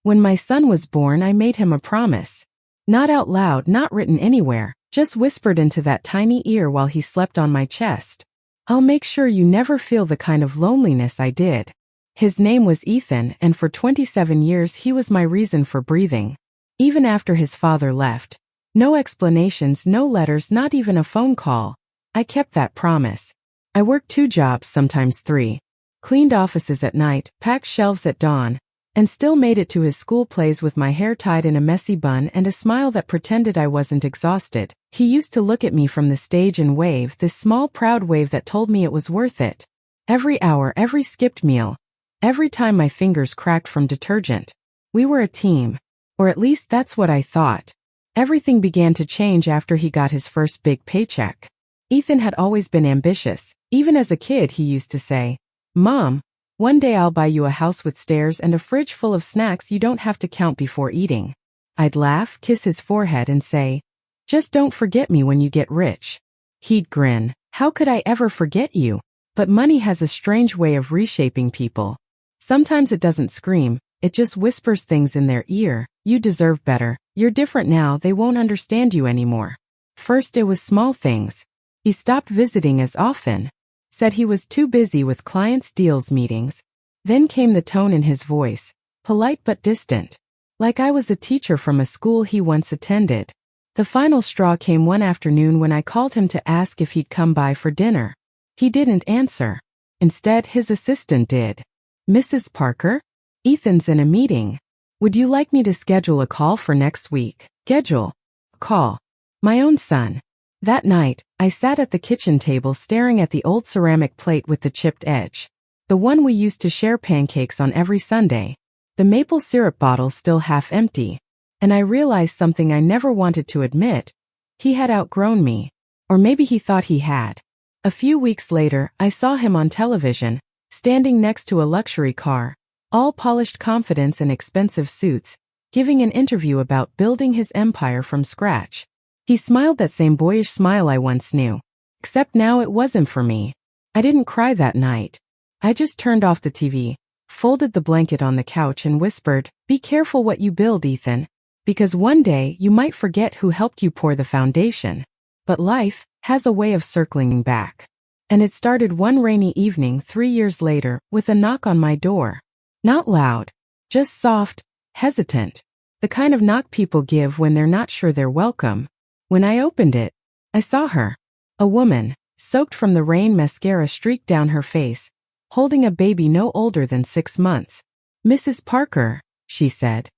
When my son was born, I made him a promise. Not out loud, not written anywhere, just whispered into that tiny ear while he slept on my chest. I'll make sure you never feel the kind of loneliness I did. His name was Ethan, and for 27 years he was my reason for breathing. Even after his father left. No explanations, no letters, not even a phone call. I kept that promise. I worked 2 jobs, sometimes 3. Cleaned offices at night, packed shelves at dawn, and still made it to his school plays with my hair tied in a messy bun and a smile that pretended I wasn't exhausted. He used to look at me from the stage and wave, this small proud wave that told me it was worth it. Every hour, every skipped meal, every time my fingers cracked from detergent. We were a team. Or at least that's what I thought. Everything began to change after he got his first big paycheck. Ethan had always been ambitious. Even as a kid, he used to say, "Mom, one day I'll buy you a house with stairs and a fridge full of snacks you don't have to count before eating." I'd laugh, kiss his forehead and say, "Just don't forget me when you get rich." He'd grin, "How could I ever forget you?" But money has a strange way of reshaping people. Sometimes it doesn't scream, it just whispers things in their ear. "You deserve better. You're different now, they won't understand you anymore." First it was small things. He stopped visiting as often. Said he was too busy with clients' deals meetings. Then came the tone in his voice, polite but distant. Like I was a teacher from a school he once attended. The final straw came one afternoon when I called him to ask if he'd come by for dinner. He didn't answer. Instead, his assistant did. "Mrs. Parker? Ethan's in a meeting. Would you like me to schedule a call for next week?" Schedule. Call. My own son. That night, I sat at the kitchen table staring at the old ceramic plate with the chipped edge. The one we used to share pancakes on every Sunday. The maple syrup bottle still half empty. And I realized something I never wanted to admit. He had outgrown me. Or maybe he thought he had. A few weeks later, I saw him on television, standing next to a luxury car, all polished confidence and expensive suits, giving an interview about building his empire from scratch. He smiled that same boyish smile I once knew. Except now it wasn't for me. I didn't cry that night. I just turned off the TV, folded the blanket on the couch and whispered, "Be careful what you build, Ethan. Because one day you might forget who helped you pour the foundation." But life has a way of circling back. And it started one rainy evening 3 years later with a knock on my door. Not loud, just soft, hesitant. The kind of knock people give when they're not sure they're welcome. When I opened it, I saw her. A woman, soaked from the rain, mascara streaked down her face, holding a baby no older than 6 months. "Mrs. Parker," she said.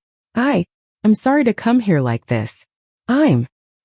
I'm sorry to come here like this.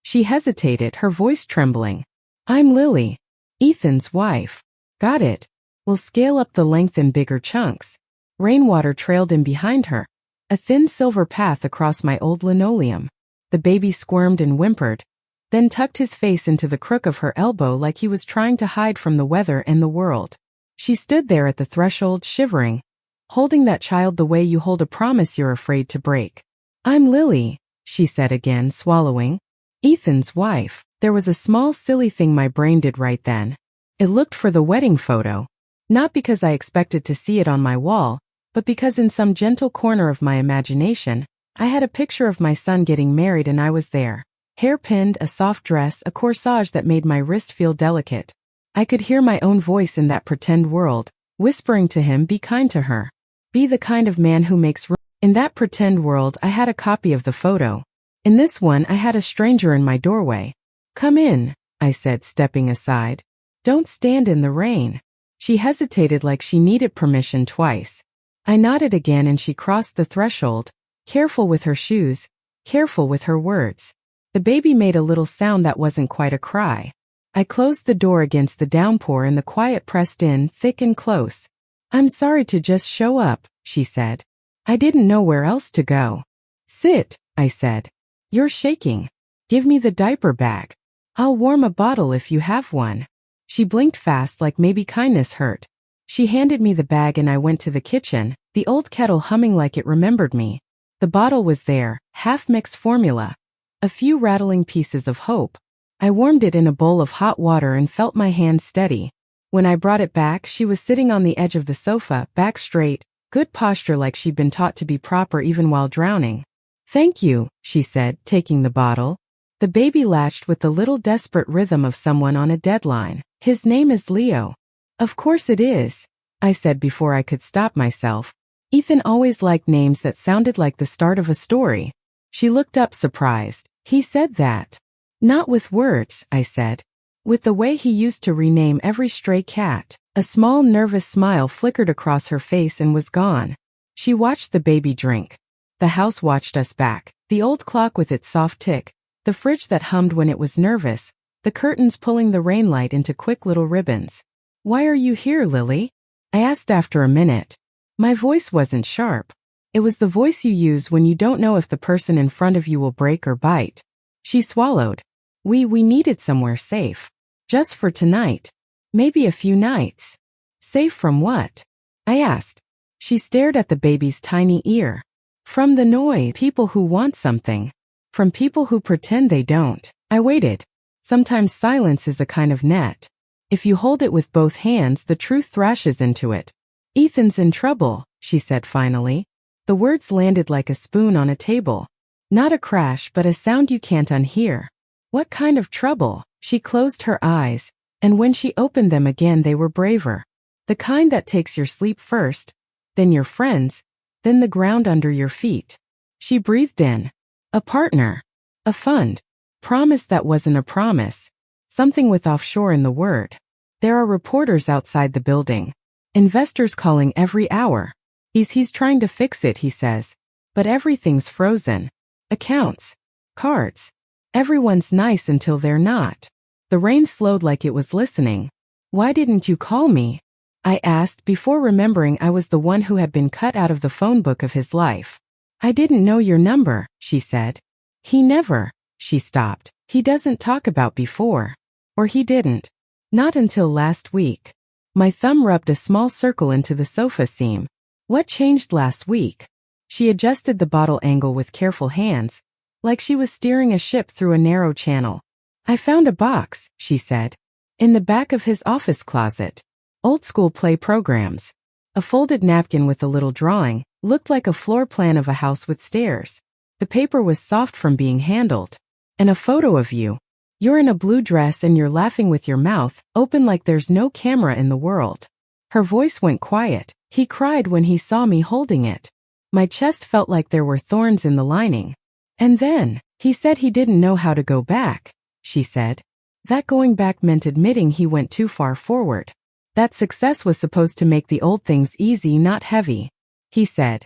She hesitated, her voice trembling. "I'm Lily, Ethan's wife." "Got it. We'll scale up the length in bigger chunks." Rainwater trailed in behind her, a thin silver path across my old linoleum. The baby squirmed and whimpered, then tucked his face into the crook of her elbow like he was trying to hide from the weather and the world. She stood there at the threshold, shivering, holding that child the way you hold a promise you're afraid to break. "I'm Lily," she said again, swallowing. "Ethan's wife." There was a small silly thing my brain did right then. It looked for the wedding photo. Not because I expected to see it on my wall, but because in some gentle corner of my imagination, I had a picture of my son getting married and I was there. Hair pinned, a soft dress, a corsage that made my wrist feel delicate. I could hear my own voice in that pretend world, whispering to him, "Be kind to her. Be the kind of man who makes room." In that pretend world, I had a copy of the photo. In this one, I had a stranger in my doorway. "Come in," I said, stepping aside. "Don't stand in the rain." She hesitated like she needed permission twice. I nodded again and she crossed the threshold, careful with her shoes, careful with her words. The baby made a little sound that wasn't quite a cry. I closed the door against the downpour and the quiet pressed in, thick and close. "I'm sorry to just show up," she said. "I didn't know where else to go." "Sit," I said. "You're shaking. Give me the diaper bag. I'll warm a bottle if you have one." She blinked fast like maybe kindness hurt. She handed me the bag and I went to the kitchen, the old kettle humming like it remembered me. The bottle was there, half-mixed formula. A few rattling pieces of hope. I warmed it in a bowl of hot water and felt my hand steady. When I brought it back, she was sitting on the edge of the sofa, back straight, good posture like she'd been taught to be proper even while drowning. "Thank you," she said, taking the bottle. The baby latched with the little desperate rhythm of someone on a deadline. "His name is Leo." "Of course it is," I said before I could stop myself. Ethan always liked names that sounded like the start of a story. She looked up surprised. "He said that." "Not with words," I said. "With the way he used to rename every stray cat." A small nervous smile flickered across her face and was gone. She watched the baby drink. The house watched us back. The old clock with its soft tick, the fridge that hummed when it was nervous, the curtains pulling the rain light into quick little ribbons. "Why are you here, Lily?" I asked after a minute. My voice wasn't sharp. It was the voice you use when you don't know if the person in front of you will break or bite. She swallowed. We needed somewhere safe. Just for tonight. Maybe a few nights." "Safe from what?" I asked. She stared at the baby's tiny ear. "From the noise, people who want something. From people who pretend they don't." I waited. Sometimes silence is a kind of net. If you hold it with both hands, the truth thrashes into it. "Ethan's in trouble," she said finally. The words landed like a spoon on a table. Not a crash, but a sound you can't unhear. "What kind of trouble?" She closed her eyes, and when she opened them again they were braver. The kind that takes your sleep first, then your friends, then the ground under your feet. She breathed in. A partner. A fund. Promise that wasn't a promise. Something with offshore in the word. There are reporters outside the building. Investors calling every hour. He's trying to fix it, he says. But everything's frozen. Accounts. Cards. Everyone's nice until they're not. The rain slowed like it was listening. "Why didn't you call me?" I asked before remembering I was the one who had been cut out of the phone book of his life. "I didn't know your number," she said. "He never." She stopped. "He doesn't talk about before." Or he didn't. Not until last week. My thumb rubbed a small circle into the sofa seam. "What changed last week?" She adjusted the bottle angle with careful hands, like she was steering a ship through a narrow channel. "I found a box," she said. "In the back of his office closet. Old school play programs. A folded napkin with a little drawing, looked like a floor plan of a house with stairs. The paper was soft from being handled. And a photo of you. You're in a blue dress and you're laughing with your mouth open like there's no camera in the world." Her voice went quiet. "He cried when he saw me holding it. My chest felt like there were thorns in the lining. And then, he said he didn't know how to go back," she said. "That going back meant admitting he went too far forward. That success was supposed to make the old things easy, not heavy. He said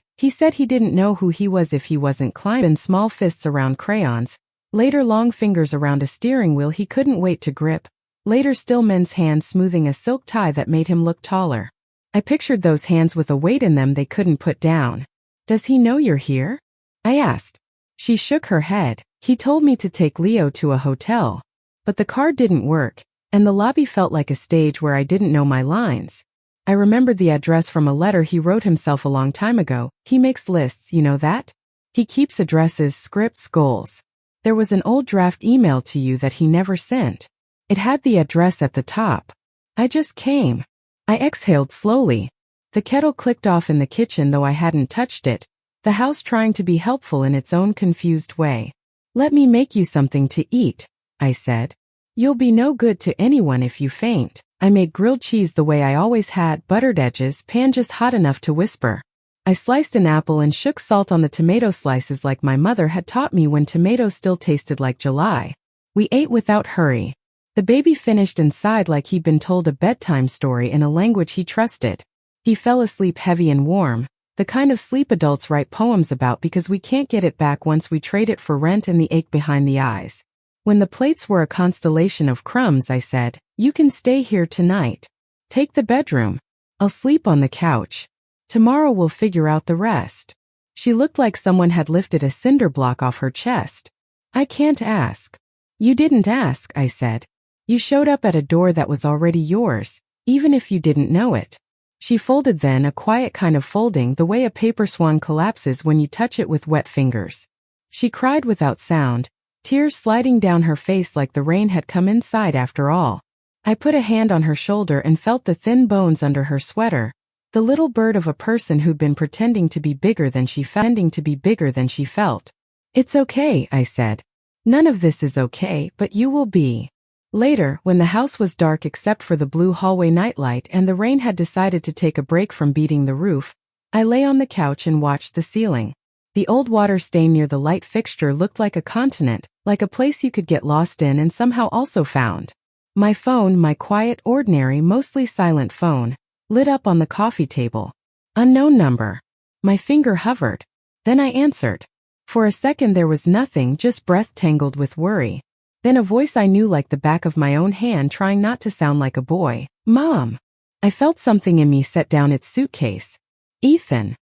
he didn't know who he was if he wasn't climbing small fists around crayons, later long fingers around a steering wheel he couldn't wait to grip, later still men's hands smoothing a silk tie that made him look taller. I pictured those hands with a weight in them they couldn't put down. "Does he know you're here?" I asked. She shook her head. "He told me to take Leo to a hotel. But the card didn't work, and the lobby felt like a stage where I didn't know my lines. I remembered the address from a letter he wrote himself a long time ago. He makes lists, you know that? He keeps addresses, scripts, goals. There was an old draft email to you that he never sent. It had the address at the top. I just came." I exhaled slowly. The kettle clicked off in the kitchen though I hadn't touched it, the house trying to be helpful in its own confused way. "Let me make you something to eat," I said. "You'll be no good to anyone if you faint." I made grilled cheese the way I always had, buttered edges, pan just hot enough to whisper. I sliced an apple and shook salt on the tomato slices like my mother had taught me when tomatoes still tasted like July. We ate without hurry. The baby finished and sighed like he'd been told a bedtime story in a language he trusted. He fell asleep heavy and warm, the kind of sleep adults write poems about because we can't get it back once we trade it for rent and the ache behind the eyes. When the plates were a constellation of crumbs, I said, "You can stay here tonight. Take the bedroom. I'll sleep on the couch. Tomorrow we'll figure out the rest." She looked like someone had lifted a cinder block off her chest. "I can't ask." "You didn't ask," I said. "You showed up at a door that was already yours, even if you didn't know it." She folded then, a quiet kind of folding, the way a paper swan collapses when you touch it with wet fingers. She cried without sound, tears sliding down her face like the rain had come inside after all. I put a hand on her shoulder and felt the thin bones under her sweater, The little bird of a person who'd been pretending to be bigger than she felt. It's okay, I said. None of this is okay, but you will be. Later, when the house was dark except for the blue hallway nightlight and the rain had decided to take a break from beating the roof, I lay on the couch and watched the ceiling. The old water stain near the light fixture looked like a continent, like a place you could get lost in and somehow also found. My phone, my quiet, ordinary, mostly silent phone, lit up on the coffee table. Unknown number. My finger hovered. Then I answered. For a second there was nothing, just breath tangled with worry. Then a voice I knew like the back of my own hand trying not to sound like a boy. Mom. I felt something in me set down its suitcase. Ethan.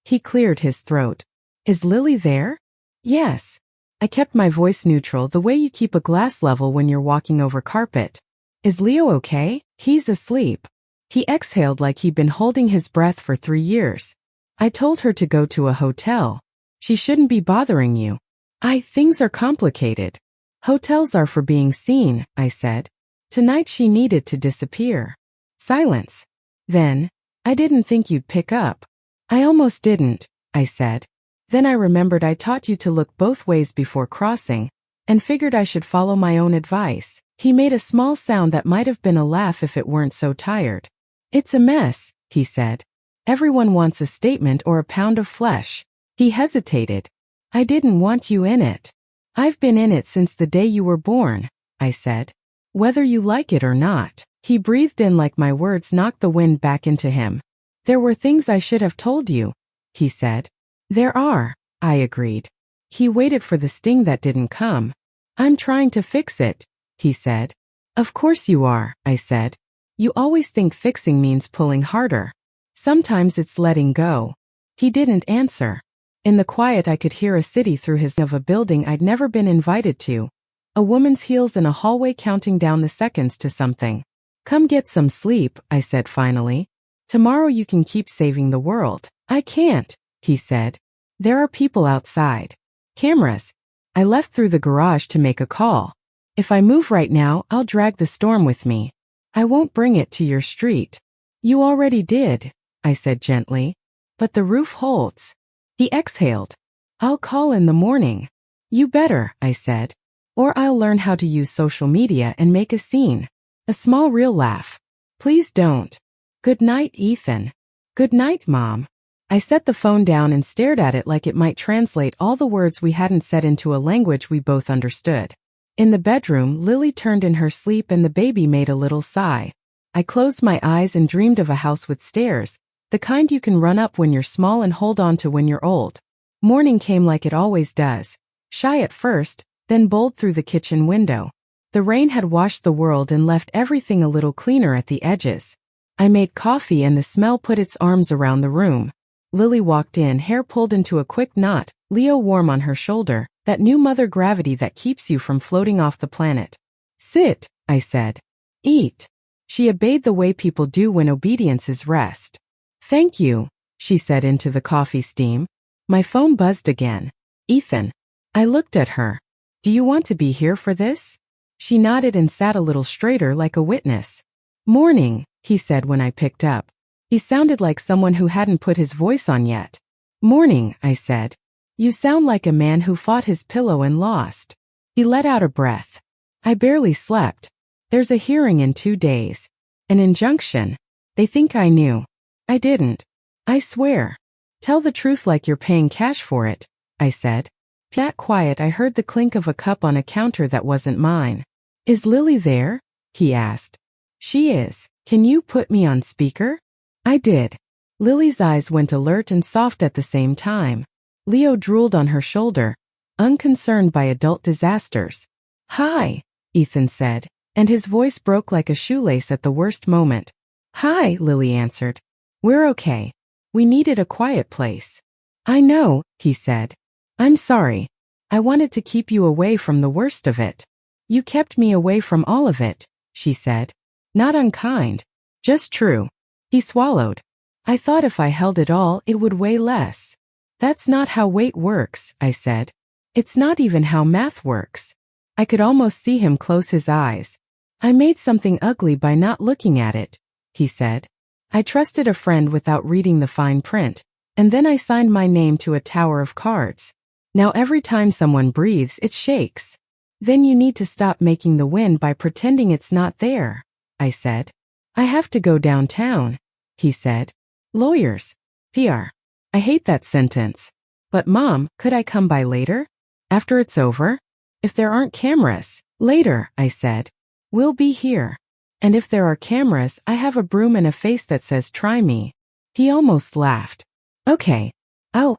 He cleared his throat. Is Lily there? Yes. I kept my voice neutral, the way you keep a glass level when you're walking over carpet. Is Leo okay? He's asleep. He exhaled like he'd been holding his breath for 3 years. I told her to go to a hotel. She shouldn't be bothering you. Things are complicated. Hotels are for being seen, I said. Tonight she needed to disappear. Silence. Then, I didn't think you'd pick up. I almost didn't, I said. Then I remembered I taught you to look both ways before crossing, and figured I should follow my own advice. He made a small sound that might have been a laugh if it weren't so tired. It's a mess, he said. Everyone wants a statement or a pound of flesh. He hesitated. I didn't want you in it. I've been in it since the day you were born, I said. Whether you like it or not. He breathed in like my words knocked the wind back into him. There were things I should have told you, he said. There are, I agreed. He waited for the sting that didn't come. I'm trying to fix it, he said. Of course you are, I said. You always think fixing means pulling harder. Sometimes it's letting go. He didn't answer. In the quiet I could hear a city through his of a building I'd never been invited to. A woman's heels in a hallway counting down the seconds to something. Come get some sleep, I said finally. Tomorrow you can keep saving the world. I can't, he said. There are people outside. Cameras. I left through the garage to make a call. If I move right now, I'll drag the storm with me. I won't bring it to your street. You already did, I said gently. But the roof holds. He exhaled. I'll call in the morning. You better, I said. Or I'll learn how to use social media and make a scene. A small real laugh. Please don't. Good night, Ethan. Good night, Mom. I set the phone down and stared at it like it might translate all the words we hadn't said into a language we both understood. In the bedroom, Lily turned in her sleep and the baby made a little sigh. I closed my eyes and dreamed of a house with stairs, the kind you can run up when you're small and hold on to when you're old. Morning came like it always does. Shy at first, then bold through the kitchen window. The rain had washed the world and left everything a little cleaner at the edges. I made coffee and the smell put its arms around the room. Lily walked in, hair pulled into a quick knot, Leo warm on her shoulder, that new mother gravity that keeps you from floating off the planet. Sit, I said. Eat. She obeyed the way people do when obedience is rest. Thank you, she said into the coffee steam. My phone buzzed again. Ethan. I looked at her. Do you want to be here for this? She nodded and sat a little straighter like a witness. Morning, he said when I picked up. He sounded like someone who hadn't put his voice on yet. Morning, I said. You sound like a man who fought his pillow and lost. He let out a breath. I barely slept. There's a hearing in 2 days. An injunction. They think I knew. I didn't. I swear. Tell the truth like you're paying cash for it, I said. That quiet I heard the clink of a cup on a counter that wasn't mine. Is Lily there? He asked. She is. Can you put me on speaker? I did. Lily's eyes went alert and soft at the same time. Leo drooled on her shoulder, unconcerned by adult disasters. Hi, Ethan said, and his voice broke like a shoelace at the worst moment. Hi, Lily answered. We're okay. We needed a quiet place. I know, he said. I'm sorry. I wanted to keep you away from the worst of it. You kept me away from all of it, she said. Not unkind. Just true. He swallowed. I thought if I held it all, it would weigh less. That's not how weight works, I said. It's not even how math works. I could almost see him close his eyes. I made something ugly by not looking at it, he said. I trusted a friend without reading the fine print, and then I signed my name to a tower of cards. Now every time someone breathes, it shakes. Then you need to stop making the wind by pretending it's not there, I said. I have to go downtown, he said. Lawyers. PR. I hate that sentence. But Mom, could I come by later? After it's over? If there aren't cameras. Later, I said. We'll be here. And if there are cameras, I have a broom and a face that says try me. He almost laughed. Okay. I'll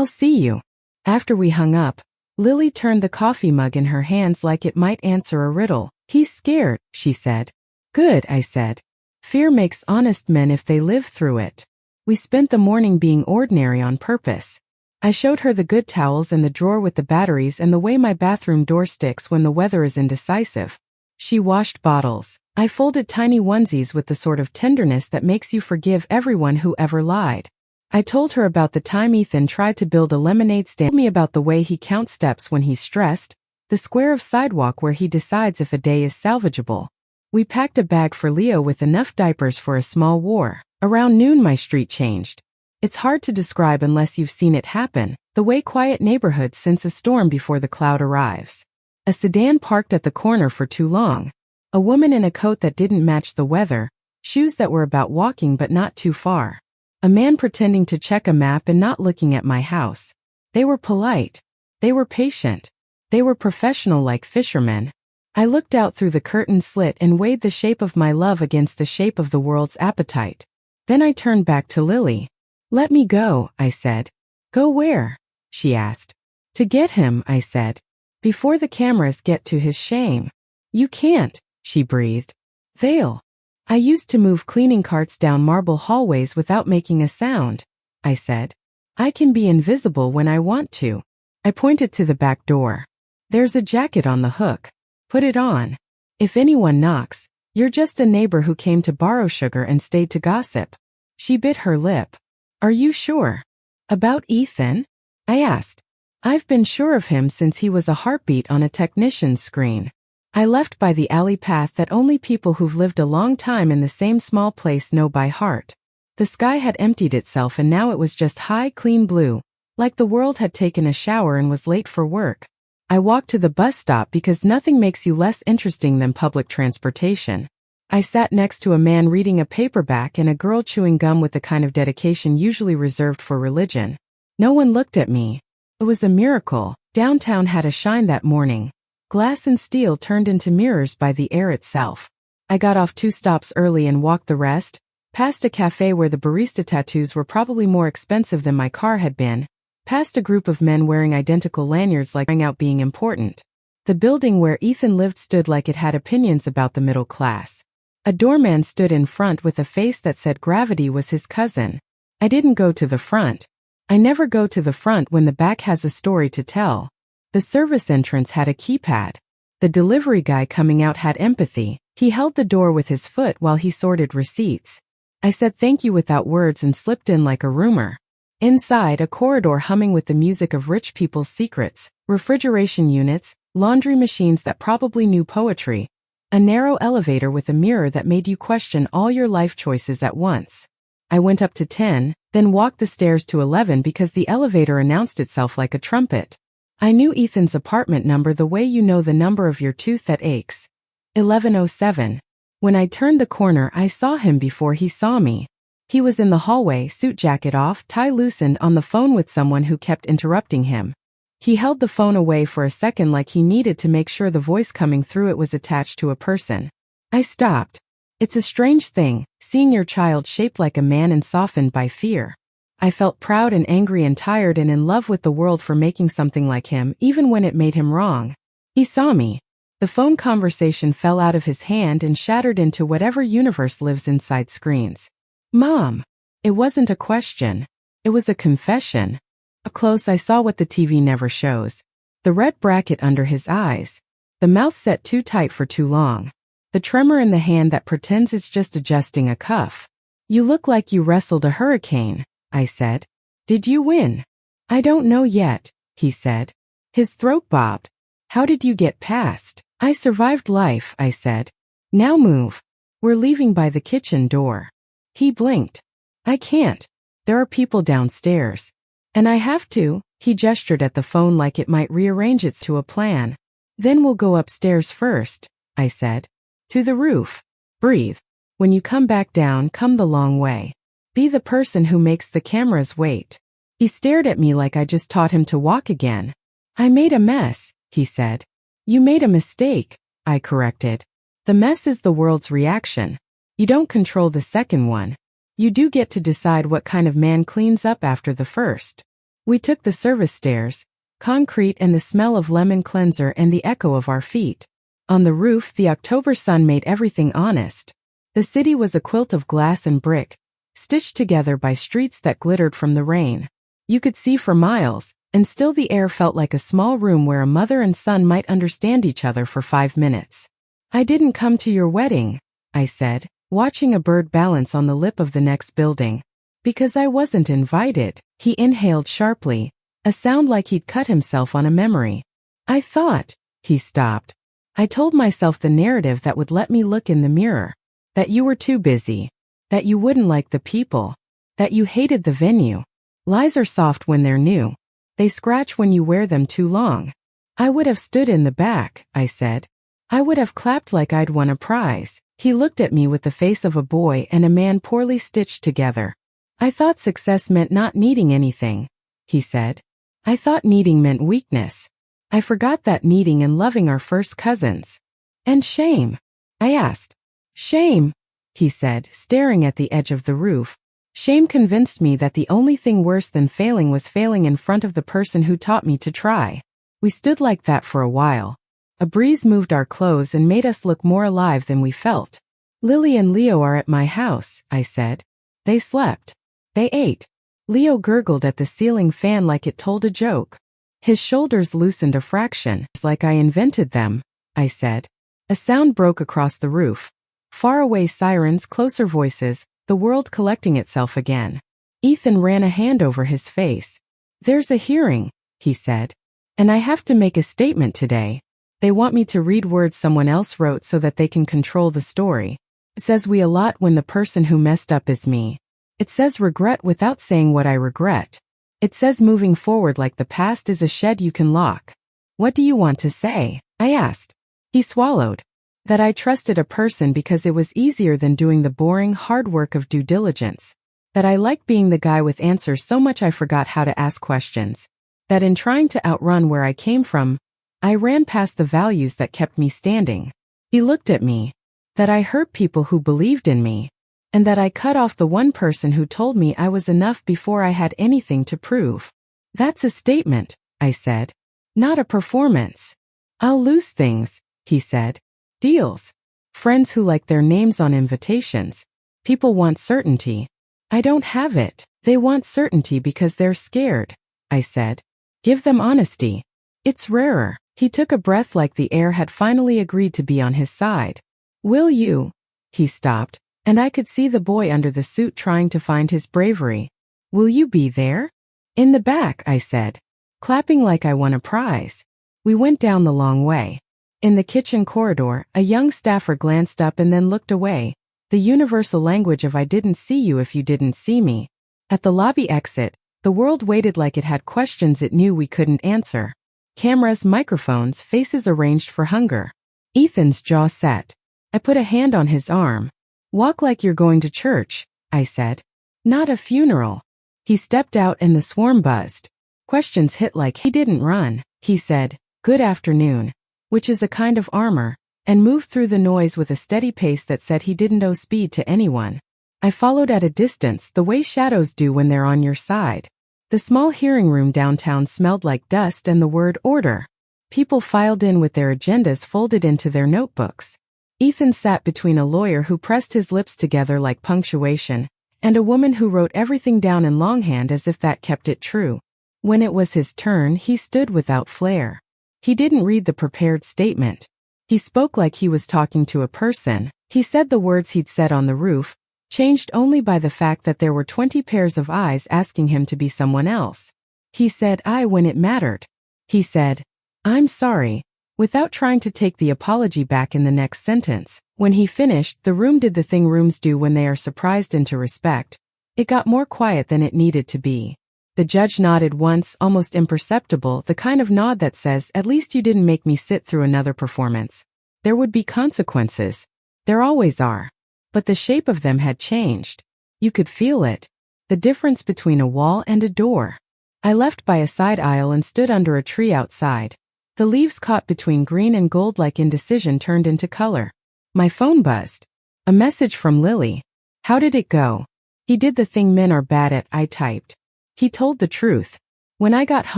see you. After we hung up, Lily turned the coffee mug in her hands like it might answer a riddle. He's scared, she said. Good, I said. Fear makes honest men if they live through it. We spent the morning being ordinary on purpose. I showed her the good towels and the drawer with the batteries and the way my bathroom door sticks when the weather is indecisive. She washed bottles. I folded tiny onesies with the sort of tenderness that makes you forgive everyone who ever lied. I told her about the time Ethan tried to build a lemonade stand. Told me about the way he counts steps when he's stressed, the square of sidewalk where he decides if a day is salvageable. We packed a bag for Leo with enough diapers for a small war. Around noon my street changed. It's hard to describe unless you've seen it happen, the way quiet neighborhoods sense a storm before the cloud arrives. A sedan parked at the corner for too long. A woman in a coat that didn't match the weather, shoes that were about walking but not too far. A man pretending to check a map and not looking at my house. They were polite. They were patient. They were professional like fishermen. I looked out through the curtain slit and weighed the shape of my love against the shape of the world's appetite. Then I turned back to Lily. Let me go, I said. Go where? She asked. To get him, I said. Before the cameras get to his shame. You can't, she breathed. They'll. I used to move cleaning carts down marble hallways without making a sound, I said. I can be invisible when I want to. I pointed to the back door. There's a jacket on the hook. Put it on. If anyone knocks, you're just a neighbor who came to borrow sugar and stayed to gossip. She bit her lip. Are you sure? About Ethan? I asked. I've been sure of him since he was a heartbeat on a technician's screen. I left by the alley path that only people who've lived a long time in the same small place know by heart. The sky had emptied itself and now it was just high, clean blue, like the world had taken a shower and was late for work. I walked to the bus stop because nothing makes you less interesting than public transportation. I sat next to a man reading a paperback and a girl chewing gum with the kind of dedication usually reserved for religion. No one looked at me. It was a miracle. Downtown had a shine that morning. Glass and steel turned into mirrors by the air itself. I got off 2 stops early and walked the rest, past a cafe where the barista tattoos were probably more expensive than my car had been, past a group of men wearing identical lanyards like out being important. The building where Ethan lived stood like it had opinions about the middle class. A doorman stood in front with a face that said gravity was his cousin. I didn't go to the front. I never go to the front when the back has a story to tell. The service entrance had a keypad. The delivery guy coming out had empathy. He held the door with his foot while he sorted receipts. I said thank you without words and slipped in like a rumor. Inside, a corridor humming with the music of rich people's secrets, refrigeration units, laundry machines that probably knew poetry, a narrow elevator with a mirror that made you question all your life choices at once. I went up to 10, then walked the stairs to 11 because the elevator announced itself like a trumpet. I knew Ethan's apartment number the way you know the number of your tooth that aches. 1107. When I turned the corner, I saw him before he saw me. He was in the hallway, suit jacket off, tie loosened, on the phone with someone who kept interrupting him. He held the phone away for a second like he needed to make sure the voice coming through it was attached to a person. I stopped. It's a strange thing, seeing your child shaped like a man and softened by fear. I felt proud and angry and tired and in love with the world for making something like him, even when it made him wrong. He saw me. The phone conversation fell out of his hand and shattered into whatever universe lives inside screens. Mom. It wasn't a question. It was a confession. Up close I saw what the TV never shows. The red bracket under his eyes. The mouth set too tight for too long. The tremor in the hand that pretends it's just adjusting a cuff. You look like you wrestled a hurricane, I said. Did you win? I don't know yet, he said. His throat bobbed. How did you get past? I survived life, I said. Now move. We're leaving by the kitchen door. He blinked. I can't. There are people downstairs. And I have to. He gestured at the phone like it might rearrange it to a plan. Then we'll go upstairs first, I said. To the roof. Breathe. When you come back down, come the long way. Be the person who makes the cameras wait. He stared at me like I just taught him to walk again. I made a mess, he said. You made a mistake, I corrected. The mess is the world's reaction. You don't control the second one. You do get to decide what kind of man cleans up after the first. We took the service stairs, concrete and the smell of lemon cleanser and the echo of our feet. On the roof, the October sun made everything honest. The city was a quilt of glass and brick, stitched together by streets that glittered from the rain. You could see for miles, and still the air felt like a small room where a mother and son might understand each other for 5 minutes. I didn't come to your wedding, I said, watching a bird balance on the lip of the next building. Because I wasn't invited. He inhaled sharply, a sound like he'd cut himself on a memory. I thought, he stopped. I told myself the narrative that would let me look in the mirror. That you were too busy. That you wouldn't like the people. That you hated the venue. Lies are soft when they're new. They scratch when you wear them too long. I would have stood in the back, I said. I would have clapped like I'd won a prize. He looked at me with the face of a boy and a man poorly stitched together. I thought success meant not needing anything, he said. I thought needing meant weakness. I forgot that needing and loving are first cousins. And shame? I asked. Shame, he said, staring at the edge of the roof. Shame convinced me that the only thing worse than failing was failing in front of the person who taught me to try. We stood like that for a while. A breeze moved our clothes and made us look more alive than we felt. Lily and Leo are at my house, I said. They slept. They ate. Leo gurgled at the ceiling fan like it told a joke. His shoulders loosened a fraction, like I invented them, I said. A sound broke across the roof. Far away sirens, closer voices, the world collecting itself again. Ethan ran a hand over his face. There's a hearing, he said. And I have to make a statement today. They want me to read words someone else wrote so that they can control the story. It says we a lot when the person who messed up is me. It says regret without saying what I regret. It says moving forward like the past is a shed you can lock. What do you want to say? I asked. He swallowed. That I trusted a person because it was easier than doing the boring, hard work of due diligence. That I liked being the guy with answers so much I forgot how to ask questions. That in trying to outrun where I came from, I ran past the values that kept me standing. He looked at me. That I hurt people who believed in me. And that I cut off the one person who told me I was enough before I had anything to prove. That's a statement, I said. Not a performance. I'll lose things, he said. Deals. Friends who like their names on invitations. People want certainty. I don't have it. They want certainty because they're scared, I said. Give them honesty. It's rarer. He took a breath like the air had finally agreed to be on his side. Will you? He stopped. And I could see the boy under the suit trying to find his bravery. Will you be there? In the back, I said, clapping like I won a prize. We went down the long way. In the kitchen corridor, a young staffer glanced up and then looked away, the universal language of I didn't see you if you didn't see me. At the lobby exit, the world waited like it had questions it knew we couldn't answer. Cameras, microphones, faces arranged for hunger. Ethan's jaw set. I put a hand on his arm. Walk like you're going to church, I said. Not a funeral. He stepped out and the swarm buzzed. Questions hit like he didn't run. He said, good afternoon, which is a kind of armor, and moved through the noise with a steady pace that said he didn't owe speed to anyone. I followed at a distance the way shadows do when they're on your side. The small hearing room downtown smelled like dust and the word order. People filed in with their agendas folded into their notebooks. Ethan sat between a lawyer who pressed his lips together like punctuation, and a woman who wrote everything down in longhand as if that kept it true. When it was his turn, he stood without flair. He didn't read the prepared statement. He spoke like he was talking to a person. He said the words he'd said on the roof, changed only by the fact that there were 20 pairs of eyes asking him to be someone else. He said I when it mattered. He said, I'm sorry, without trying to take the apology back in the next sentence. When he finished, the room did the thing rooms do when they are surprised into respect. It got more quiet than it needed to be. The judge nodded once, almost imperceptible, the kind of nod that says, "At least you didn't make me sit through another performance." There would be consequences. There always are. But the shape of them had changed. You could feel it. The difference between a wall and a door. I left by a side aisle and stood under a tree outside. The leaves caught between green and gold like indecision turned into color. My phone buzzed. A message from Lily. "How did it go?" "He did the thing men are bad at," I typed. He told the truth. When I got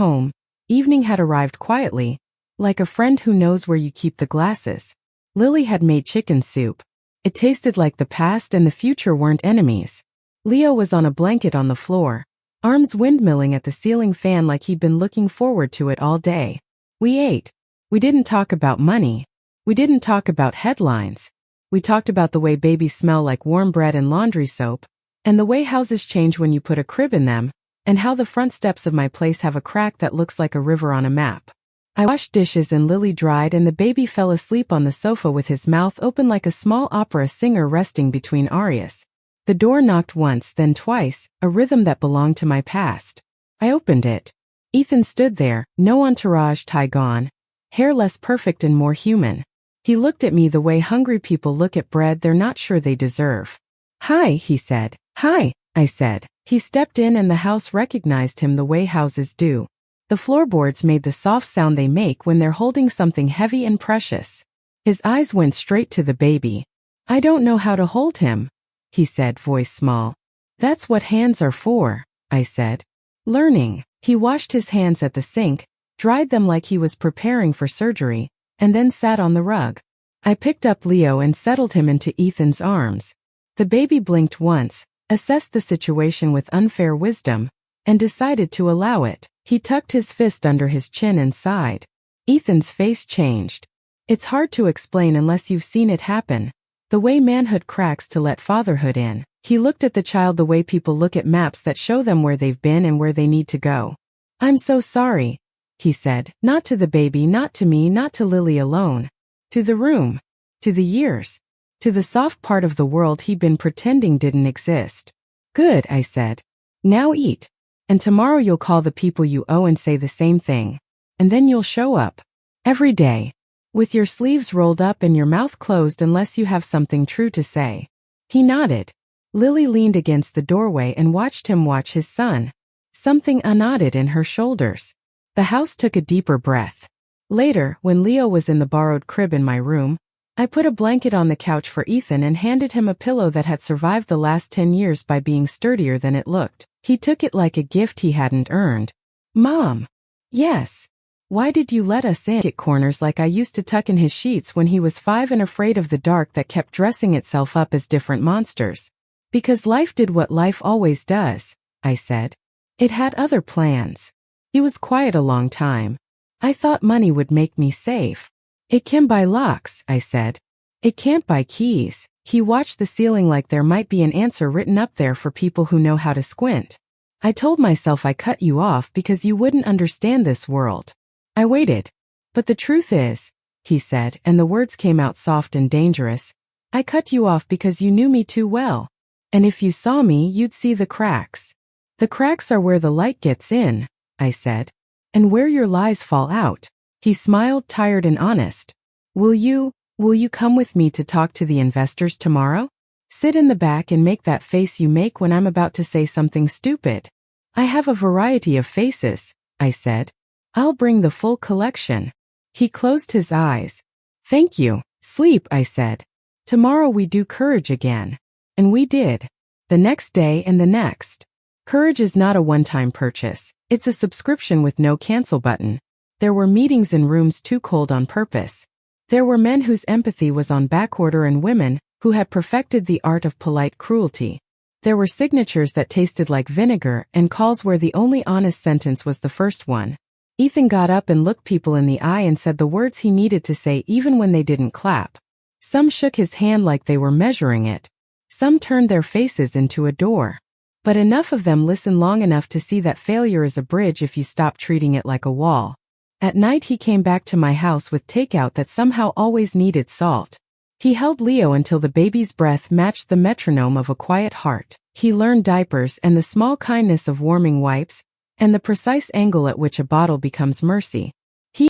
home, evening had arrived quietly, like a friend who knows where you keep the glasses. Lily had made chicken soup. It tasted like the past and the future weren't enemies. Leo was on a blanket on the floor, arms windmilling at the ceiling fan like he'd been looking forward to it all day. We ate. We didn't talk about money. We didn't talk about headlines. We talked about the way babies smell like warm bread and laundry soap, and the way houses change when you put a crib in them, and how the front steps of my place have a crack that looks like a river on a map. I washed dishes and Lily dried and the baby fell asleep on the sofa with his mouth open like a small opera singer resting between arias. The door knocked once, then twice, a rhythm that belonged to my past. I opened it. Ethan stood there, no entourage tie gone, hair less perfect and more human. He looked at me the way hungry people look at bread they're not sure they deserve. "Hi," he said. "Hi," I said. He stepped in and the house recognized him the way houses do. The floorboards made the soft sound they make when they're holding something heavy and precious. His eyes went straight to the baby. "I don't know how to hold him," he said, voice small. "That's what hands are for," I said. "Learning." He washed his hands at the sink, dried them like he was preparing for surgery, and then sat on the rug. I picked up Leo and settled him into Ethan's arms. The baby blinked once, assessed the situation with unfair wisdom, and decided to allow it. He tucked his fist under his chin and sighed. Ethan's face changed. It's hard to explain unless you've seen it happen. The way manhood cracks to let fatherhood in. He looked at the child the way people look at maps that show them where they've been and where they need to go. "I'm so sorry," he said, not to the baby, not to me, not to Lily alone. To the room. To the years. To the soft part of the world he'd been pretending didn't exist. "Good," I said. "Now eat. And tomorrow you'll call the people you owe and say the same thing. And then you'll show up. Every day. With your sleeves rolled up and your mouth closed unless you have something true to say." He nodded. Lily leaned against the doorway and watched him watch his son. Something unknotted in her shoulders. The house took a deeper breath. Later, when Leo was in the borrowed crib in my room, I put a blanket on the couch for Ethan and handed him a pillow that had survived the last 10 years by being sturdier than it looked. He took it like a gift he hadn't earned. "Mom." "Yes." "Why did you let us in at corners like I used to tuck in his sheets when he was 5 and afraid of the dark that kept dressing itself up as different monsters?" "Because life did what life always does," I said. "It had other plans." He was quiet a long time. "I thought money would make me safe." "It can buy locks," I said. "It can't buy keys." He watched the ceiling like there might be an answer written up there for people who know how to squint. "I told myself I cut you off because you wouldn't understand this world." I waited. "But the truth is," he said, and the words came out soft and dangerous, "I cut you off because you knew me too well. And if you saw me, you'd see the cracks." "The cracks are where the light gets in," I said, "and where your lies fall out." He smiled, tired and honest. Will you come with me to talk to the investors tomorrow? Sit in the back and make that face you make when I'm about to say something stupid." "I have a variety of faces," I said. "I'll bring the full collection." He closed his eyes. "Thank you." "Sleep," I said. "Tomorrow we do courage again." And we did. The next day and the next. Courage is not a one-time purchase. It's a subscription with no cancel button. There were meetings in rooms too cold on purpose. There were men whose empathy was on backorder and women who had perfected the art of polite cruelty. There were signatures that tasted like vinegar and calls where the only honest sentence was the first one. Ethan got up and looked people in the eye and said the words he needed to say even when they didn't clap. Some shook his hand like they were measuring it. Some turned their faces into a door. But enough of them listened long enough to see that failure is a bridge if you stop treating it like a wall. At night he came back to my house with takeout that somehow always needed salt. He held Leo until the baby's breath matched the metronome of a quiet heart. He learned diapers and the small kindness of warming wipes, and the precise angle at which a bottle becomes mercy. He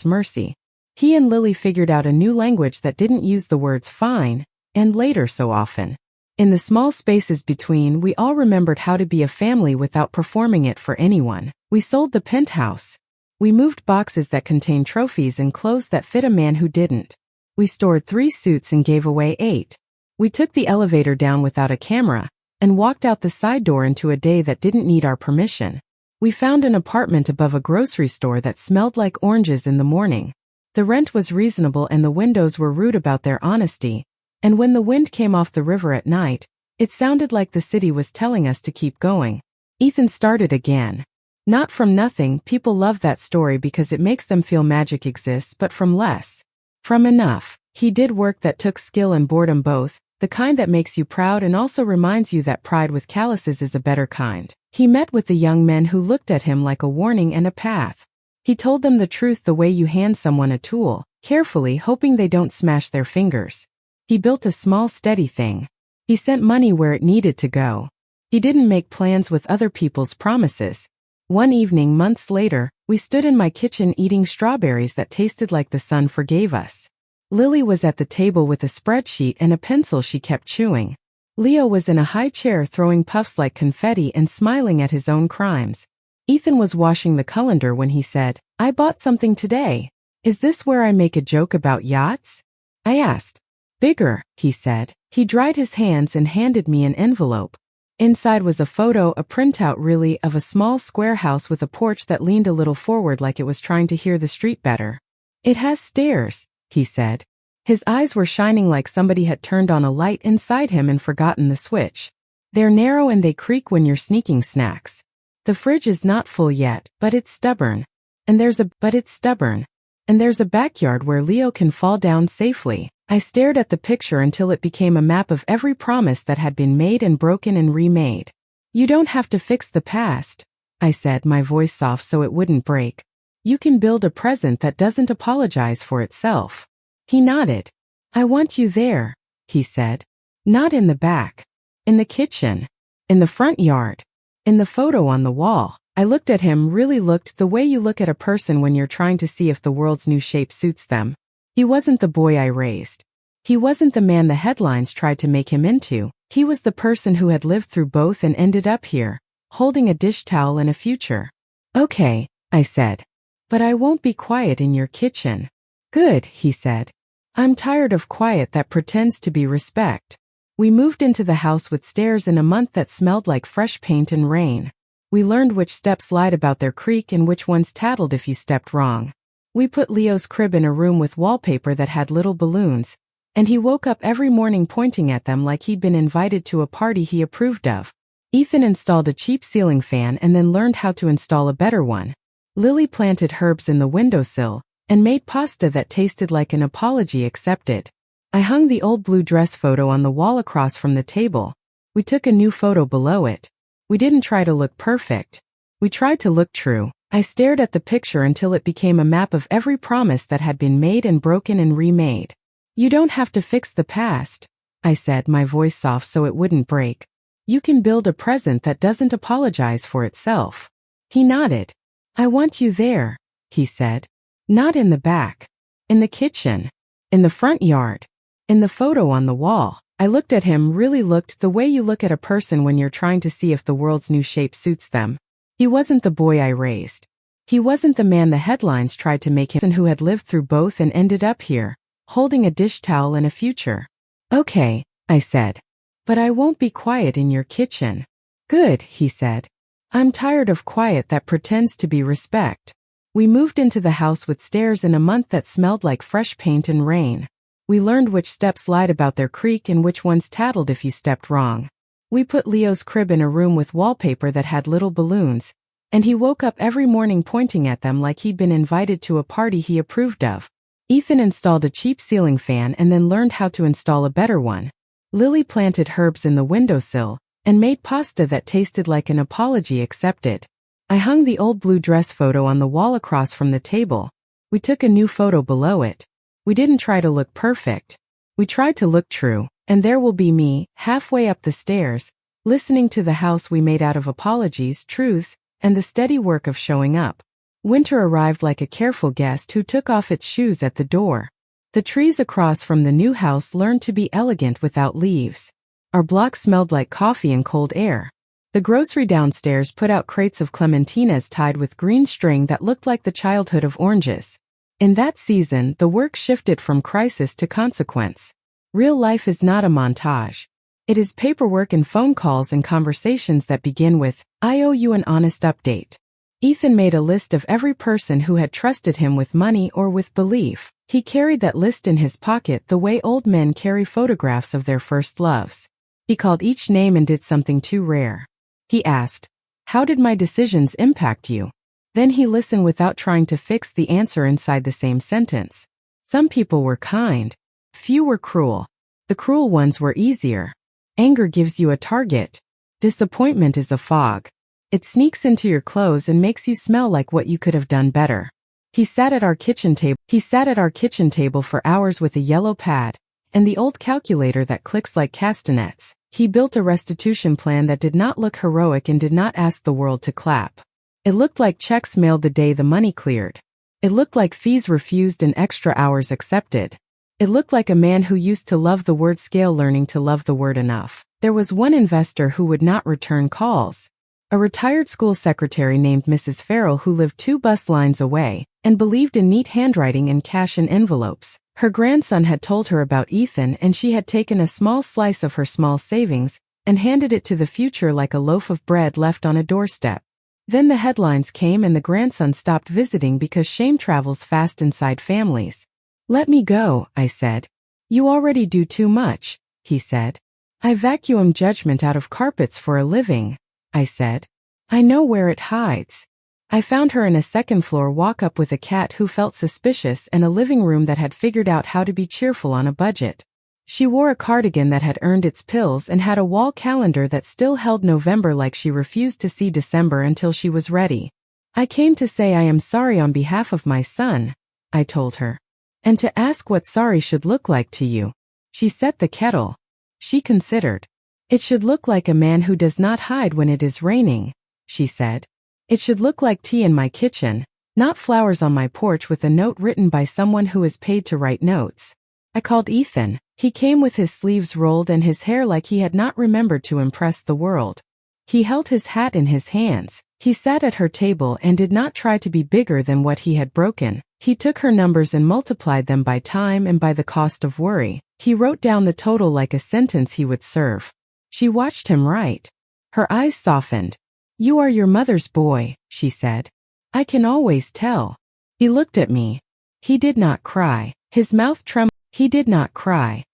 and Lily figured out a new language that didn't use the words fine and later so often. In the small spaces between, we all remembered how to be a family without performing it for anyone. We sold the penthouse. We moved boxes that contained trophies and clothes that fit a man who didn't. We stored 3 suits and gave away 8. We took the elevator down without a camera and walked out the side door into a day that didn't need our permission. We found an apartment above a grocery store that smelled like oranges in the morning. The rent was reasonable and the windows were rude about their honesty, and when the wind came off the river at night, it sounded like the city was telling us to keep going. Ethan started again. Not from nothing, people love that story because it makes them feel magic exists, but from less. From enough. He did work that took skill and boredom both, the kind that makes you proud and also reminds you that pride with calluses is a better kind. He met with the young men who looked at him like a warning and a path. He told them the truth the way you hand someone a tool, carefully hoping they don't smash their fingers. He built a small steady thing. He sent money where it needed to go. He didn't make plans with other people's promises. One evening months later, we stood in my kitchen eating strawberries that tasted like the sun forgave us. Lily was at the table with a spreadsheet and a pencil she kept chewing. Leo was in a high chair throwing puffs like confetti and smiling at his own crimes. Ethan was washing the colander when he said, "I bought something today. Is this where I make a joke about yachts?" I asked. "Bigger," he said. He dried his hands and handed me an envelope. Inside was a photo, a printout really, of a small square house with a porch that leaned a little forward like it was trying to hear the street better. "It has stairs," he said. His eyes were shining like somebody had turned on a light inside him and forgotten the switch. "They're narrow and they creak when you're sneaking snacks. The fridge is not full yet, but it's stubborn. And there's a backyard where Leo can fall down safely." I stared at the picture until it became a map of every promise that had been made and broken and remade. "You don't have to fix the past," I said, my voice soft so it wouldn't break. "You can build a present that doesn't apologize for itself." He nodded. "I want you there," he said. "Not in the back. In the kitchen. In the front yard. In the photo on the wall." I looked at him, really looked, the way you look at a person when you're trying to see if the world's new shape suits them. He wasn't the boy I raised. He wasn't the man the headlines tried to make him into. He was the person who had lived through both and ended up here, holding a dish towel and a future. "Okay," I said. "But I won't be quiet in your kitchen." "Good," he said. "I'm tired of quiet that pretends to be respect." We moved into the house with stairs in a month that smelled like fresh paint and rain. We learned which steps lied about their creak and which ones tattled if you stepped wrong. We put Leo's crib in a room with wallpaper that had little balloons, and he woke up every morning pointing at them like he'd been invited to a party he approved of. Ethan installed a cheap ceiling fan and then learned how to install a better one. Lily planted herbs in the windowsill and made pasta that tasted like an apology accepted. I hung the old blue dress photo on the wall across from the table. We took a new photo below it. We didn't try to look perfect. We tried to look true. I stared at the picture until it became a map of every promise that had been made and broken and remade. "You don't have to fix the past," I said, my voice soft so it wouldn't break. "You can build a present that doesn't apologize for itself." He nodded. "I want you there," he said. "Not in the back. In the kitchen. In the front yard. In the photo on the wall." I looked at him, really looked, the way you look at a person when you're trying to see if the world's new shape suits them. He wasn't the boy I raised. He wasn't the man the headlines tried to make him, who had lived through both and ended up here, holding a dish towel and a future. "Okay," I said. "But I won't be quiet in your kitchen." "Good," he said. "I'm tired of quiet that pretends to be respect." We moved into the house with stairs in a month that smelled like fresh paint and rain. We learned which steps lied about their creak and which ones tattled if you stepped wrong. We put Leo's crib in a room with wallpaper that had little balloons, and he woke up every morning pointing at them like he'd been invited to a party he approved of. Ethan installed a cheap ceiling fan and then learned how to install a better one. Lily planted herbs in the windowsill and made pasta that tasted like an apology accepted. I hung the old blue dress photo on the wall across from the table. We took a new photo below it. We didn't try to look perfect. We tried to look true. And there will be me, halfway up the stairs, listening to the house we made out of apologies, truths, and the steady work of showing up. Winter arrived like a careful guest who took off its shoes at the door. The trees across from the new house learned to be elegant without leaves. Our block smelled like coffee and cold air. The grocery downstairs put out crates of clementines tied with green string that looked like the childhood of oranges. In that season, the work shifted from crisis to consequence. Real life is not a montage. It is paperwork and phone calls and conversations that begin with, "I owe you an honest update." Ethan made a list of every person who had trusted him with money or with belief. He carried that list in his pocket the way old men carry photographs of their first loves. He called each name and did something too rare. He asked, "How did my decisions impact you?" Then he listened without trying to fix the answer inside the same sentence. Some people were kind. Few were cruel. The cruel ones were easier. Anger gives you a target. Disappointment is a fog. It sneaks into your clothes and makes you smell like what you could have done better. He sat at our kitchen table for hours with a yellow pad and the old calculator that clicks like castanets. He built a restitution plan that did not look heroic and did not ask the world to clap. It looked like checks mailed the day the money cleared. It looked like fees refused and extra hours accepted. It looked like a man who used to love the word scale learning to love the word enough. There was one investor who would not return calls. A retired school secretary named Mrs. Farrell who lived 2 bus lines away and believed in neat handwriting and cash in envelopes. Her grandson had told her about Ethan and she had taken a small slice of her small savings and handed it to the future like a loaf of bread left on a doorstep. Then the headlines came and the grandson stopped visiting because shame travels fast inside families. "Let me go," I said. "You already do too much," he said. "I vacuum judgment out of carpets for a living," I said. "I know where it hides." I found her in a second-floor walk-up with a cat who felt suspicious and a living room that had figured out how to be cheerful on a budget. She wore a cardigan that had earned its pills and had a wall calendar that still held November like she refused to see December until she was ready. "I came to say I am sorry on behalf of my son," I told her. "And to ask what sorry should look like to you." She set the kettle. She considered. "It should look like a man who does not hide when it is raining," she said. "It should look like tea in my kitchen, not flowers on my porch with a note written by someone who is paid to write notes." I called Ethan. He came with his sleeves rolled and his hair like he had not remembered to impress the world. He held his hat in his hands. He sat at her table and did not try to be bigger than what he had broken. He took her numbers and multiplied them by time and by the cost of worry. He wrote down the total like a sentence he would serve. She watched him write. Her eyes softened. "You are your mother's boy," she said. "I can always tell." He looked at me. He did not cry. His mouth trembled.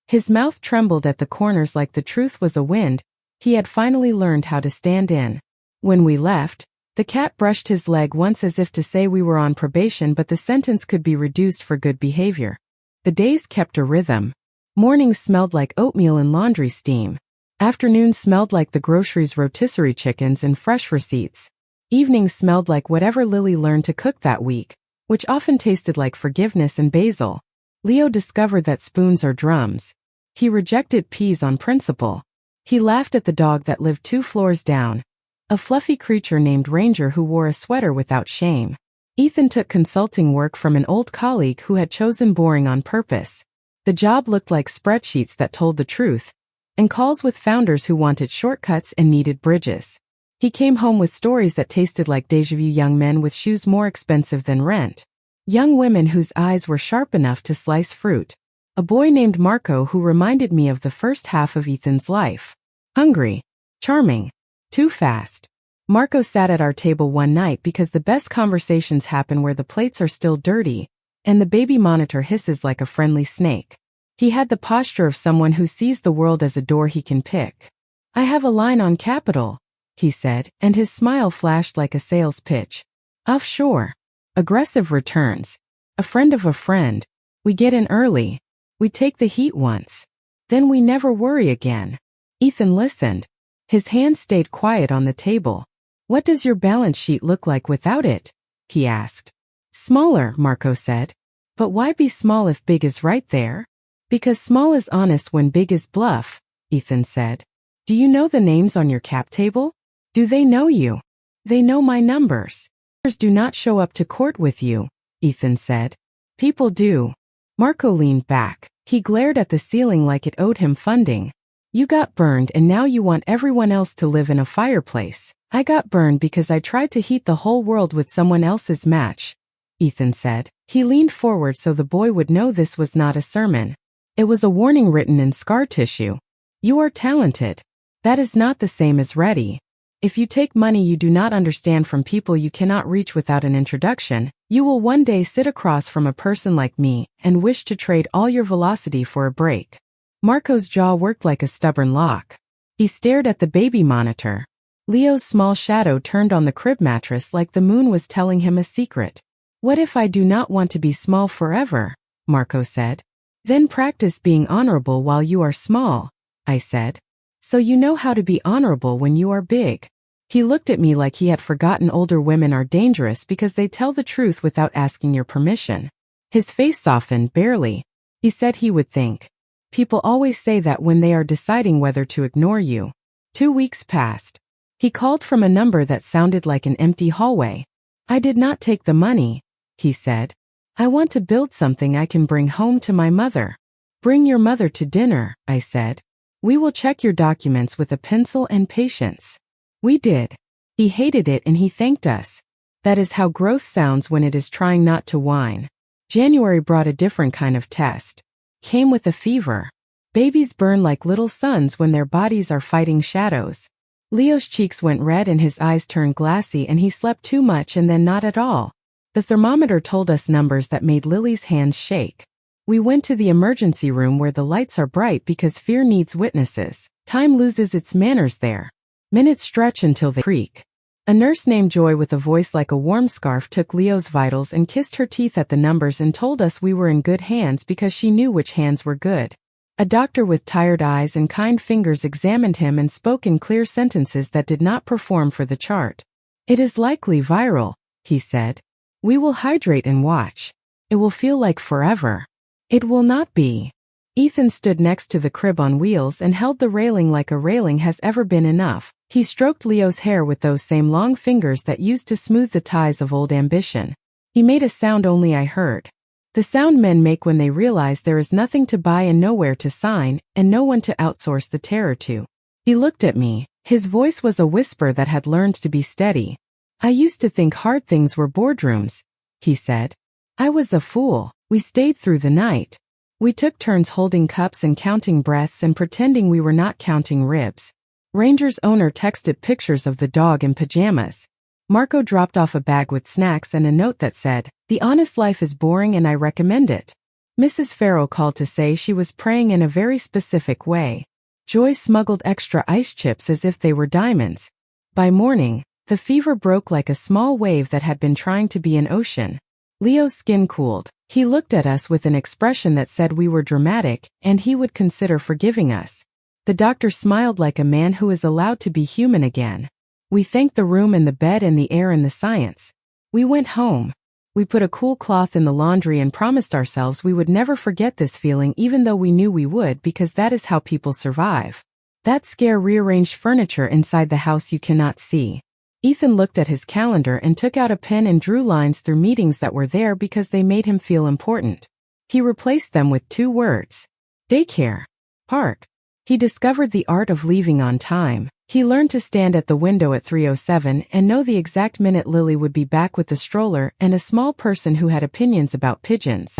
His mouth trembled at the corners like the truth was a wind he had finally learned how to stand in. When we left, the cat brushed his leg once as if to say we were on probation, but the sentence could be reduced for good behavior. The days kept a rhythm. Mornings smelled like oatmeal and laundry steam. Afternoons smelled like the groceries' rotisserie chickens and fresh receipts. Evenings smelled like whatever Lily learned to cook that week, which often tasted like forgiveness and basil. Leo discovered that spoons are drums. He rejected peas on principle. He laughed at the dog that lived 2 floors down, a fluffy creature named Ranger who wore a sweater without shame. Ethan took consulting work from an old colleague who had chosen boring on purpose. The job looked like spreadsheets that told the truth, and calls with founders who wanted shortcuts and needed bridges. He came home with stories that tasted like déjà vu: young men with shoes more expensive than rent. Young women whose eyes were sharp enough to slice fruit. A boy named Marco who reminded me of the first half of Ethan's life. Hungry. Charming. Too fast. Marco sat at our table one night because the best conversations happen where the plates are still dirty, and the baby monitor hisses like a friendly snake. He had the posture of someone who sees the world as a door he can pick. "I have a line on capital," he said, and his smile flashed like a sales pitch. "Offshore. Aggressive returns. A friend of a friend. We get in early. We take the heat once. Then we never worry again." Ethan listened. His hand stayed quiet on the table. "What does your balance sheet look like without it?" he asked. Smaller, Marco said. But why be small if big is right there? Because small is honest when big is bluff, Ethan said. Do you know the names on your cap table? Do they know you? They know my numbers. Numbers do not show up to court with you, Ethan said. People do. Marco leaned back. He glared at the ceiling like it owed him funding. You got burned and now you want everyone else to live in a fireplace. I got burned because I tried to heat the whole world with someone else's match, Ethan said. He leaned forward so the boy would know this was not a sermon. It was a warning written in scar tissue. You are talented. That is not the same as ready. If you take money you do not understand from people you cannot reach without an introduction, you will one day sit across from a person like me and wish to trade all your velocity for a break. Marco's jaw worked like a stubborn lock. He stared at the baby monitor. Leo's small shadow turned on the crib mattress like the moon was telling him a secret. What if I do not want to be small forever? Marco said. Then practice being honorable while you are small, I said. So you know how to be honorable when you are big. He looked at me like he had forgotten older women are dangerous because they tell the truth without asking your permission. His face softened barely. He said he would think. People always say that when they are deciding whether to ignore you. 2 weeks passed. He called from a number that sounded like an empty hallway. I did not take the money, he said. I want to build something I can bring home to my mother. Bring your mother to dinner, I said. We will check your documents with a pencil and patience. We did. He hated it and he thanked us. That is how growth sounds when it is trying not to whine. January brought a different kind of test. Came with a fever. Babies burn like little suns when their bodies are fighting shadows. Leo's cheeks went red and his eyes turned glassy and he slept too much and then not at all. The thermometer told us numbers that made Lily's hands shake. We went to the emergency room where the lights are bright because fear needs witnesses. Time loses its manners there. Minutes stretch until they creak. A nurse named Joy with a voice like a warm scarf took Leo's vitals and kissed her teeth at the numbers and told us we were in good hands because she knew which hands were good. A doctor with tired eyes and kind fingers examined him and spoke in clear sentences that did not perform for the chart. It is likely viral, he said. We will hydrate and watch. It will feel like forever. It will not be. Ethan stood next to the crib on wheels and held the railing like a railing has ever been enough. He stroked Leo's hair with those same long fingers that used to smooth the ties of old ambition. He made a sound only I heard. The sound men make when they realize there is nothing to buy and nowhere to sign, and no one to outsource the terror to. He looked at me. His voice was a whisper that had learned to be steady. I used to think hard things were boardrooms, he said. I was a fool. We stayed through the night. We took turns holding cups and counting breaths and pretending we were not counting ribs. Ranger's owner texted pictures of the dog in pajamas. Marco dropped off a bag with snacks and a note that said, "The honest life is boring and I recommend it." Mrs. Farrow called to say she was praying in a very specific way. Joy smuggled extra ice chips as if they were diamonds. By morning, the fever broke like a small wave that had been trying to be an ocean. Leo's skin cooled. He looked at us with an expression that said we were dramatic and he would consider forgiving us. The doctor smiled like a man who is allowed to be human again. We thanked the room and the bed and the air and the science. We went home. We put a cool cloth in the laundry and promised ourselves we would never forget this feeling even though we knew we would because that is how people survive. That scare rearranged furniture inside the house you cannot see. Ethan looked at his calendar and took out a pen and drew lines through meetings that were there because they made him feel important. He replaced them with 2 words. Daycare. Park. He discovered the art of leaving on time. He learned to stand at the window at 3:07 and know the exact minute Lily would be back with the stroller and a small person who had opinions about pigeons.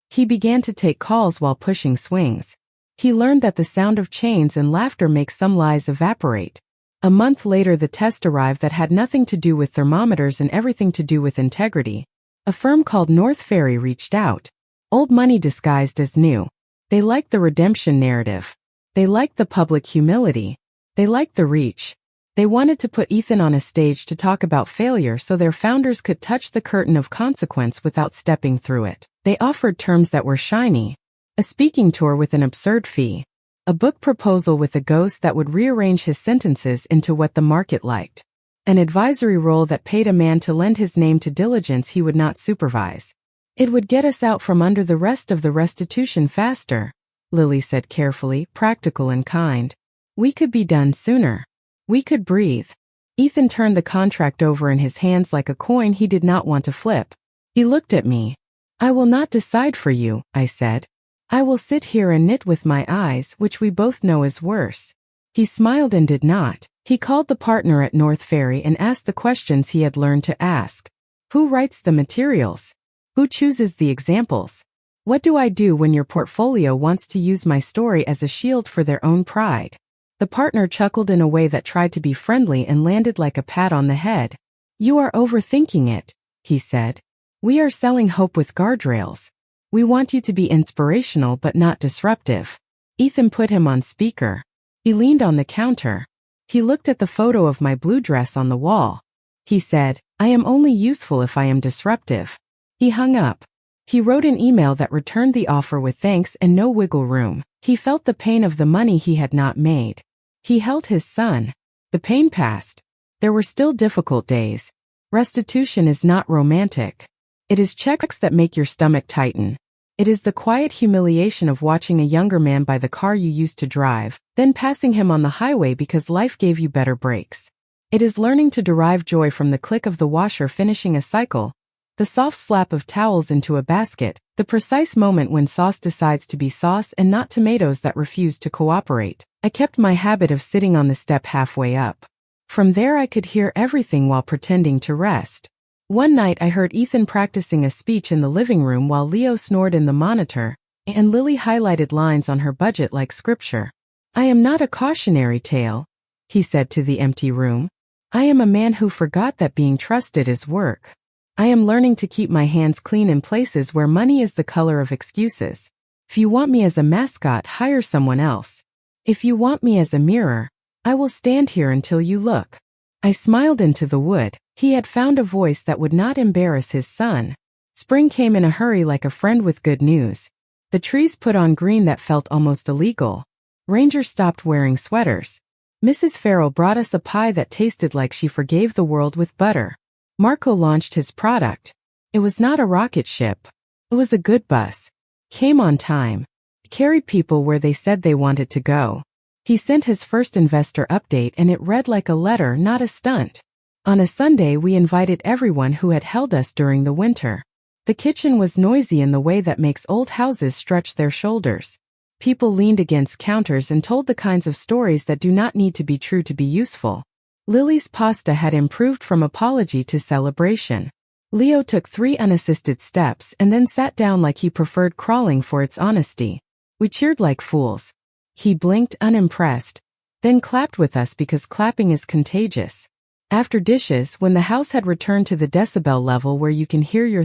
He began to take calls while pushing swings. He learned that the sound of chains and laughter makes some lies evaporate. A month later the test arrived that had nothing to do with thermometers and everything to do with integrity. A firm called North Ferry reached out. Old money disguised as new. They liked the redemption narrative. They liked the public humility. They liked the reach. They wanted to put Ethan on a stage to talk about failure so their founders could touch the curtain of consequence without stepping through it. They offered terms that were shiny. A speaking tour with an absurd fee. A book proposal with a ghost that would rearrange his sentences into what the market liked. An advisory role that paid a man to lend his name to diligence he would not supervise. It would get us out from under the rest of the restitution faster, Lily said carefully, practical and kind. We could be done sooner. We could breathe. Ethan turned the contract over in his hands like a coin he did not want to flip. He looked at me. I will not decide for you, I said. I will sit here and knit with my eyes, which we both know is worse. He smiled and did not. He called the partner at North Ferry and asked the questions he had learned to ask. Who writes the materials? Who chooses the examples? What do I do when your portfolio wants to use my story as a shield for their own pride? The partner chuckled in a way that tried to be friendly and landed like a pat on the head. You are overthinking it, he said. We are selling hope with guardrails. We want you to be inspirational but not disruptive. Ethan put him on speaker. He leaned on the counter. He looked at the photo of my blue dress on the wall. He said, I am only useful if I am disruptive. He hung up. He wrote an email that returned the offer with thanks and no wiggle room. He felt the pain of the money he had not made. He held his son. The pain passed. There were still difficult days. Restitution is not romantic. It is checks that make your stomach tighten. It is the quiet humiliation of watching a younger man buy the car you used to drive, then passing him on the highway because life gave you better brakes. It is learning to derive joy from the click of the washer finishing a cycle, the soft slap of towels into a basket, the precise moment when sauce decides to be sauce and not tomatoes that refuse to cooperate. I kept my habit of sitting on the step halfway up. From there I could hear everything while pretending to rest. One night I heard Ethan practicing a speech in the living room while Leo snored in the monitor, and Lily highlighted lines on her budget like scripture. I am not a cautionary tale, he said to the empty room. I am a man who forgot that being trusted is work. I am learning to keep my hands clean in places where money is the color of excuses. If you want me as a mascot, hire someone else. If you want me as a mirror, I will stand here until you look. I smiled into the wood. He had found a voice that would not embarrass his son. Spring came in a hurry like a friend with good news. The trees put on green that felt almost illegal. Ranger stopped wearing sweaters. Mrs. Farrell brought us a pie that tasted like she forgave the world with butter. Marco launched his product. It was not a rocket ship. It was a good bus. Came on time. Carried people where they said they wanted to go. He sent his first investor update and it read like a letter, not a stunt. On a Sunday we invited everyone who had held us during the winter. The kitchen was noisy in the way that makes old houses stretch their shoulders. People leaned against counters and told the kinds of stories that do not need to be true to be useful. Lily's pasta had improved from apology to celebration. Leo took 3 unassisted steps and then sat down like he preferred crawling for its honesty. We cheered like fools. He blinked unimpressed, then clapped with us because clapping is contagious. After dishes, when the house had returned to the decibel level where you can hear your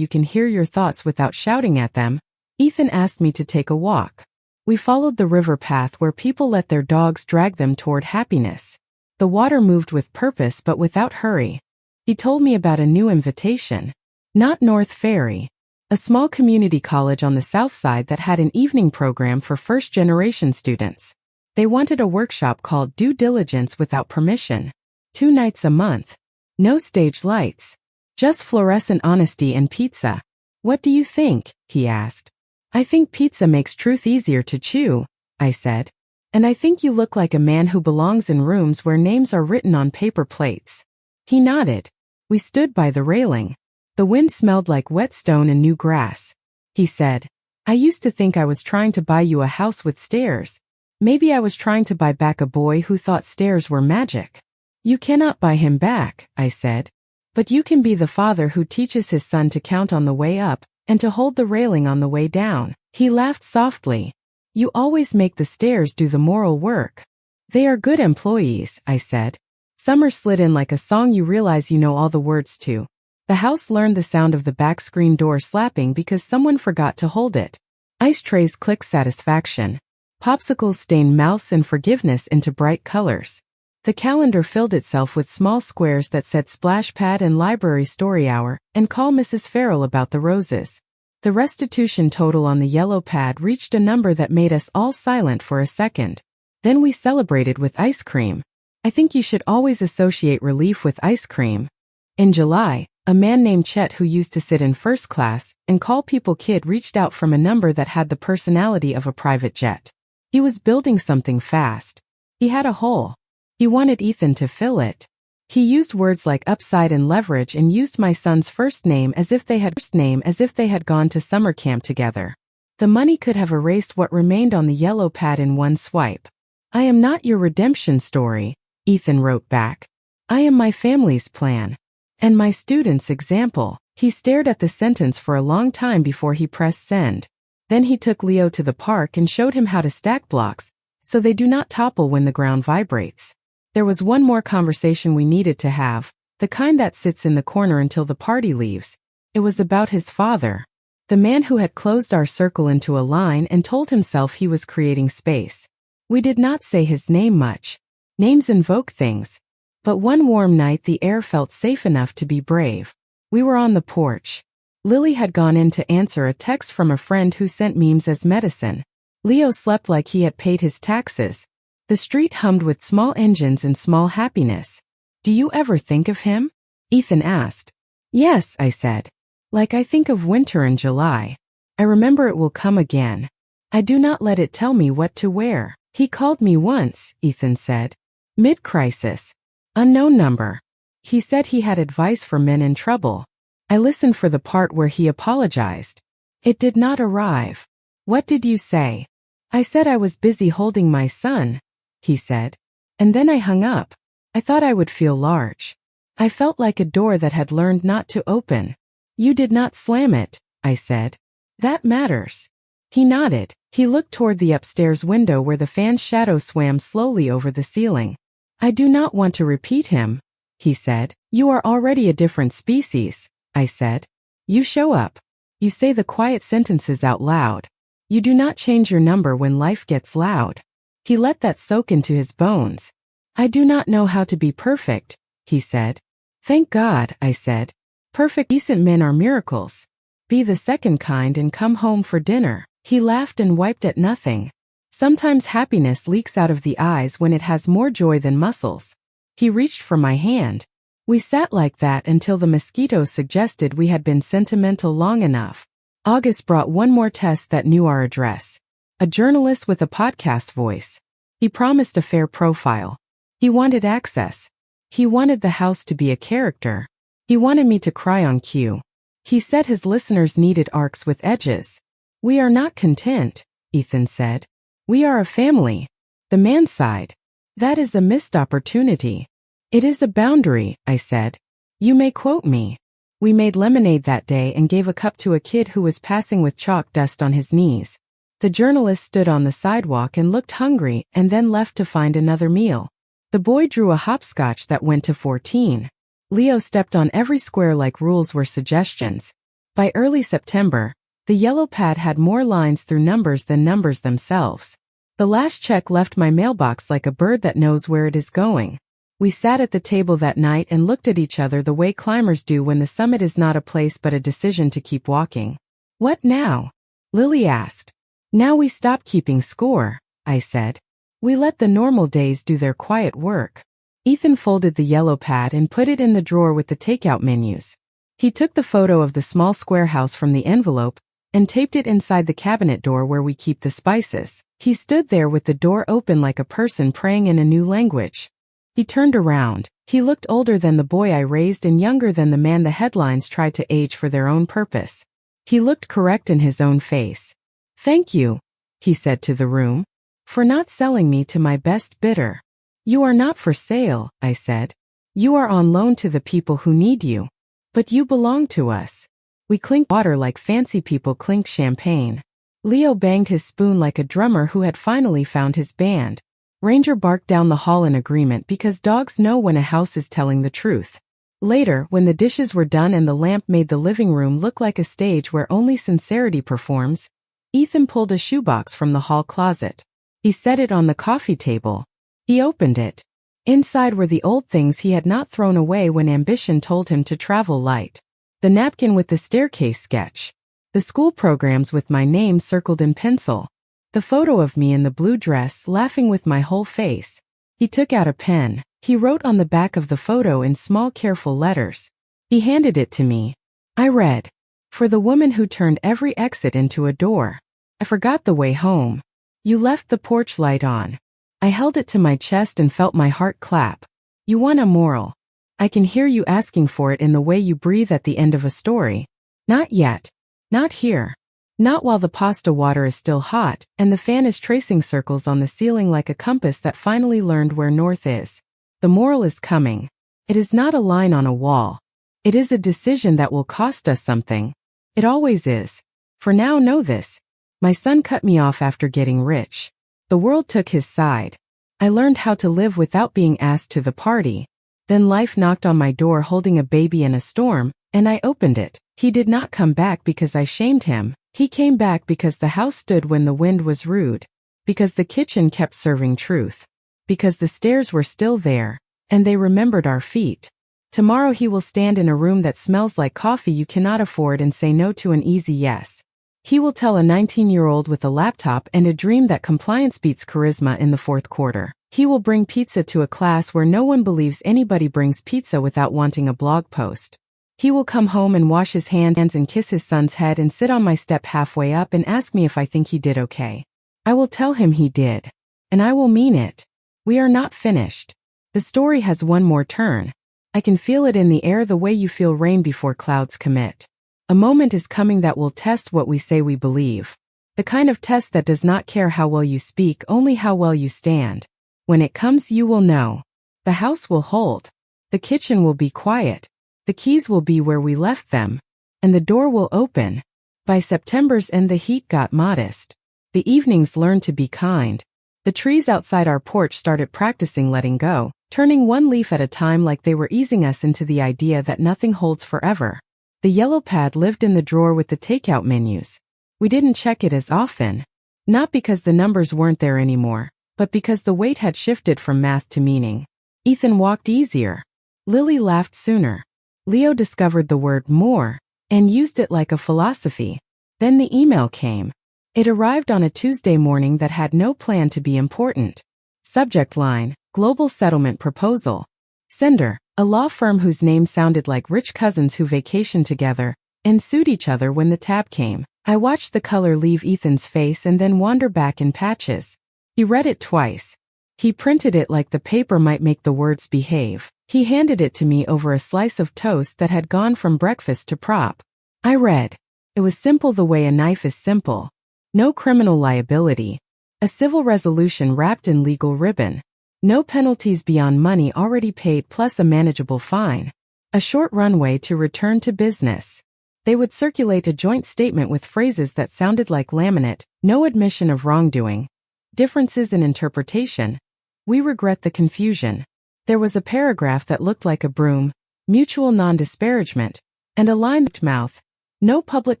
thoughts without shouting at them, Ethan asked me to take a walk. We followed the river path where people let their dogs drag them toward happiness. The water moved with purpose but without hurry. He told me about a new invitation. Not North Ferry. A small community college on the south side that had an evening program for first-generation students. They wanted a workshop called Due Diligence Without Permission. 2 nights a month. No stage lights. Just fluorescent honesty and pizza. What do you think? He asked. I think pizza makes truth easier to chew, I said. And I think you look like a man who belongs in rooms where names are written on paper plates. He nodded. We stood by the railing. The wind smelled like wet stone and new grass. He said, I used to think I was trying to buy you a house with stairs. Maybe I was trying to buy back a boy who thought stairs were magic. You cannot buy him back, I said. But you can be the father who teaches his son to count on the way up and to hold the railing on the way down. He laughed softly. You always make the stairs do the moral work. They are good employees, I said. Summer slid in like a song you realize you know all the words to. The house learned the sound of the back screen door slapping because someone forgot to hold it. Ice trays clicked satisfaction. Popsicles stained mouths and forgiveness into bright colors. The calendar filled itself with small squares that said splash pad and library story hour and call Mrs. Farrell about the roses. The restitution total on the yellow pad reached a number that made us all silent for a second. Then we celebrated with ice cream. I think you should always associate relief with ice cream. In July, a man named Chet who used to sit in first class and call people kid reached out from a number that had the personality of a private jet. He was building something fast. He had a hole. He wanted Ethan to fill it. He used words like upside and leverage and used my son's first name as if they had gone to summer camp together. The money could have erased what remained on the yellow pad in one swipe. I am not your redemption story, Ethan wrote back. I am my family's plan. And my student's example. He stared at the sentence for a long time before he pressed send. Then he took Leo to the park and showed him how to stack blocks, so they do not topple when the ground vibrates. There was one more conversation we needed to have, the kind that sits in the corner until the party leaves. It was about his father. The man who had closed our circle into a line and told himself he was creating space. We did not say his name much. Names invoke things. But one warm night the air felt safe enough to be brave. We were on the porch. Lily had gone in to answer a text from a friend who sent memes as medicine. Leo slept like he had paid his taxes. The street hummed with small engines and small happiness. Do you ever think of him? Ethan asked. Yes, I said. Like I think of winter in July. I remember it will come again. I do not let it tell me what to wear. He called me once, Ethan said. Mid-crisis. Unknown number. He said he had advice for men in trouble. I listened for the part where he apologized. It did not arrive. What did you say? I said I was busy holding my son, he said. And then I hung up. I thought I would feel large. I felt like a door that had learned not to open. You did not slam it, I said. That matters. He nodded. He looked toward the upstairs window where the fan's shadow swam slowly over the ceiling. I do not want to repeat him, he said. You are already a different species, I said. You show up. You say the quiet sentences out loud. You do not change your number when life gets loud. He let that soak into his bones. I do not know how to be perfect, he said. Thank God, I said. Perfect decent men are miracles. Be the second kind and come home for dinner. He laughed and wiped at nothing. Sometimes happiness leaks out of the eyes when it has more joy than muscles. He reached for my hand. We sat like that until the mosquitoes suggested we had been sentimental long enough. August brought one more test that knew our address. A journalist with a podcast voice. He promised a fair profile. He wanted access. He wanted the house to be a character. He wanted me to cry on cue. He said his listeners needed arcs with edges. We are not content, Ethan said. We are a family. The man's side. That is a missed opportunity. It is a boundary, I said. You may quote me. We made lemonade that day and gave a cup to a kid who was passing with chalk dust on his knees. The journalist stood on the sidewalk and looked hungry and then left to find another meal. The boy drew a hopscotch that went to 14. Leo stepped on every square like rules were suggestions. By early September, the yellow pad had more lines through numbers than numbers themselves. The last check left my mailbox like a bird that knows where it is going. We sat at the table that night and looked at each other the way climbers do when the summit is not a place but a decision to keep walking. What now? Lily asked. Now we stop keeping score, I said. We let the normal days do their quiet work. Ethan folded the yellow pad and put it in the drawer with the takeout menus. He took the photo of the small square house from the envelope and taped it inside the cabinet door where we keep the spices. He stood there with the door open like a person praying in a new language. He turned around. He looked older than the boy I raised and younger than the man the headlines tried to age for their own purpose. He looked correct in his own face. Thank you, he said to the room, for not selling me to my best bidder. You are not for sale, I said. You are on loan to the people who need you. But you belong to us. We clink water like fancy people clink champagne. Leo banged his spoon like a drummer who had finally found his band. Ranger barked down the hall in agreement because dogs know when a house is telling the truth. Later, when the dishes were done and the lamp made the living room look like a stage where only sincerity performs, Ethan pulled a shoebox from the hall closet. He set it on the coffee table. He opened it. Inside were the old things he had not thrown away when ambition told him to travel light. The napkin with the staircase sketch. The school programs with my name circled in pencil. The photo of me in the blue dress laughing with my whole face. He took out a pen. He wrote on the back of the photo in small careful letters. He handed it to me. I read, "For the woman who turned every exit into a door. I forgot the way home. You left the porch light on." I held it to my chest and felt my heart clap. You want a moral. I can hear you asking for it in the way you breathe at the end of a story. Not yet. Not here. Not while the pasta water is still hot, and the fan is tracing circles on the ceiling like a compass that finally learned where north is. The moral is coming. It is not a line on a wall. It is a decision that will cost us something. It always is. For now, know this. My son cut me off after getting rich. The world took his side. I learned how to live without being asked to the party. Then life knocked on my door holding a baby in a storm, and I opened it. He did not come back because I shamed him. He came back because the house stood when the wind was rude. Because the kitchen kept serving truth. Because the stairs were still there, and they remembered our feet. Tomorrow he will stand in a room that smells like coffee you cannot afford and say no to an easy yes. He will tell a 19-year-old with a laptop and a dream that compliance beats charisma in the fourth quarter. He will bring pizza to a class where no one believes anybody brings pizza without wanting a blog post. He will come home and wash his hands and kiss his son's head and sit on my step halfway up and ask me if I think he did okay. I will tell him he did. And I will mean it. We are not finished. The story has one more turn. I can feel it in the air the way you feel rain before clouds commit. A moment is coming that will test what we say we believe. The kind of test that does not care how well you speak, only how well you stand. When it comes, you will know. The house will hold. The kitchen will be quiet. The keys will be where we left them. And the door will open. By September's end, the heat got modest. The evenings learned to be kind. The trees outside our porch started practicing letting go, turning one leaf at a time like they were easing us into the idea that nothing holds forever. The yellow pad lived in the drawer with the takeout menus. We didn't check it as often. Not because the numbers weren't there anymore, but because the weight had shifted from math to meaning. Ethan walked easier. Lily laughed sooner. Leo discovered the word more and used it like a philosophy. Then the email came. It arrived on a Tuesday morning that had no plan to be important. Subject line, Global Settlement Proposal. Sender, a law firm whose name sounded like rich cousins who vacationed together and sued each other when the tab came. I watched the color leave Ethan's face and then wander back in patches. He read it twice. He printed it like the paper might make the words behave. He handed it to me over a slice of toast that had gone from breakfast to prop. I read. It was simple the way a knife is simple. No criminal liability. A civil resolution wrapped in legal ribbon. No penalties beyond money already paid plus a manageable fine. A short runway to return to business. They would circulate a joint statement with phrases that sounded like laminate, no admission of wrongdoing. Differences in interpretation. We regret the confusion. There was a paragraph that looked like a broom, mutual non-disparagement, and a lined mouth. No public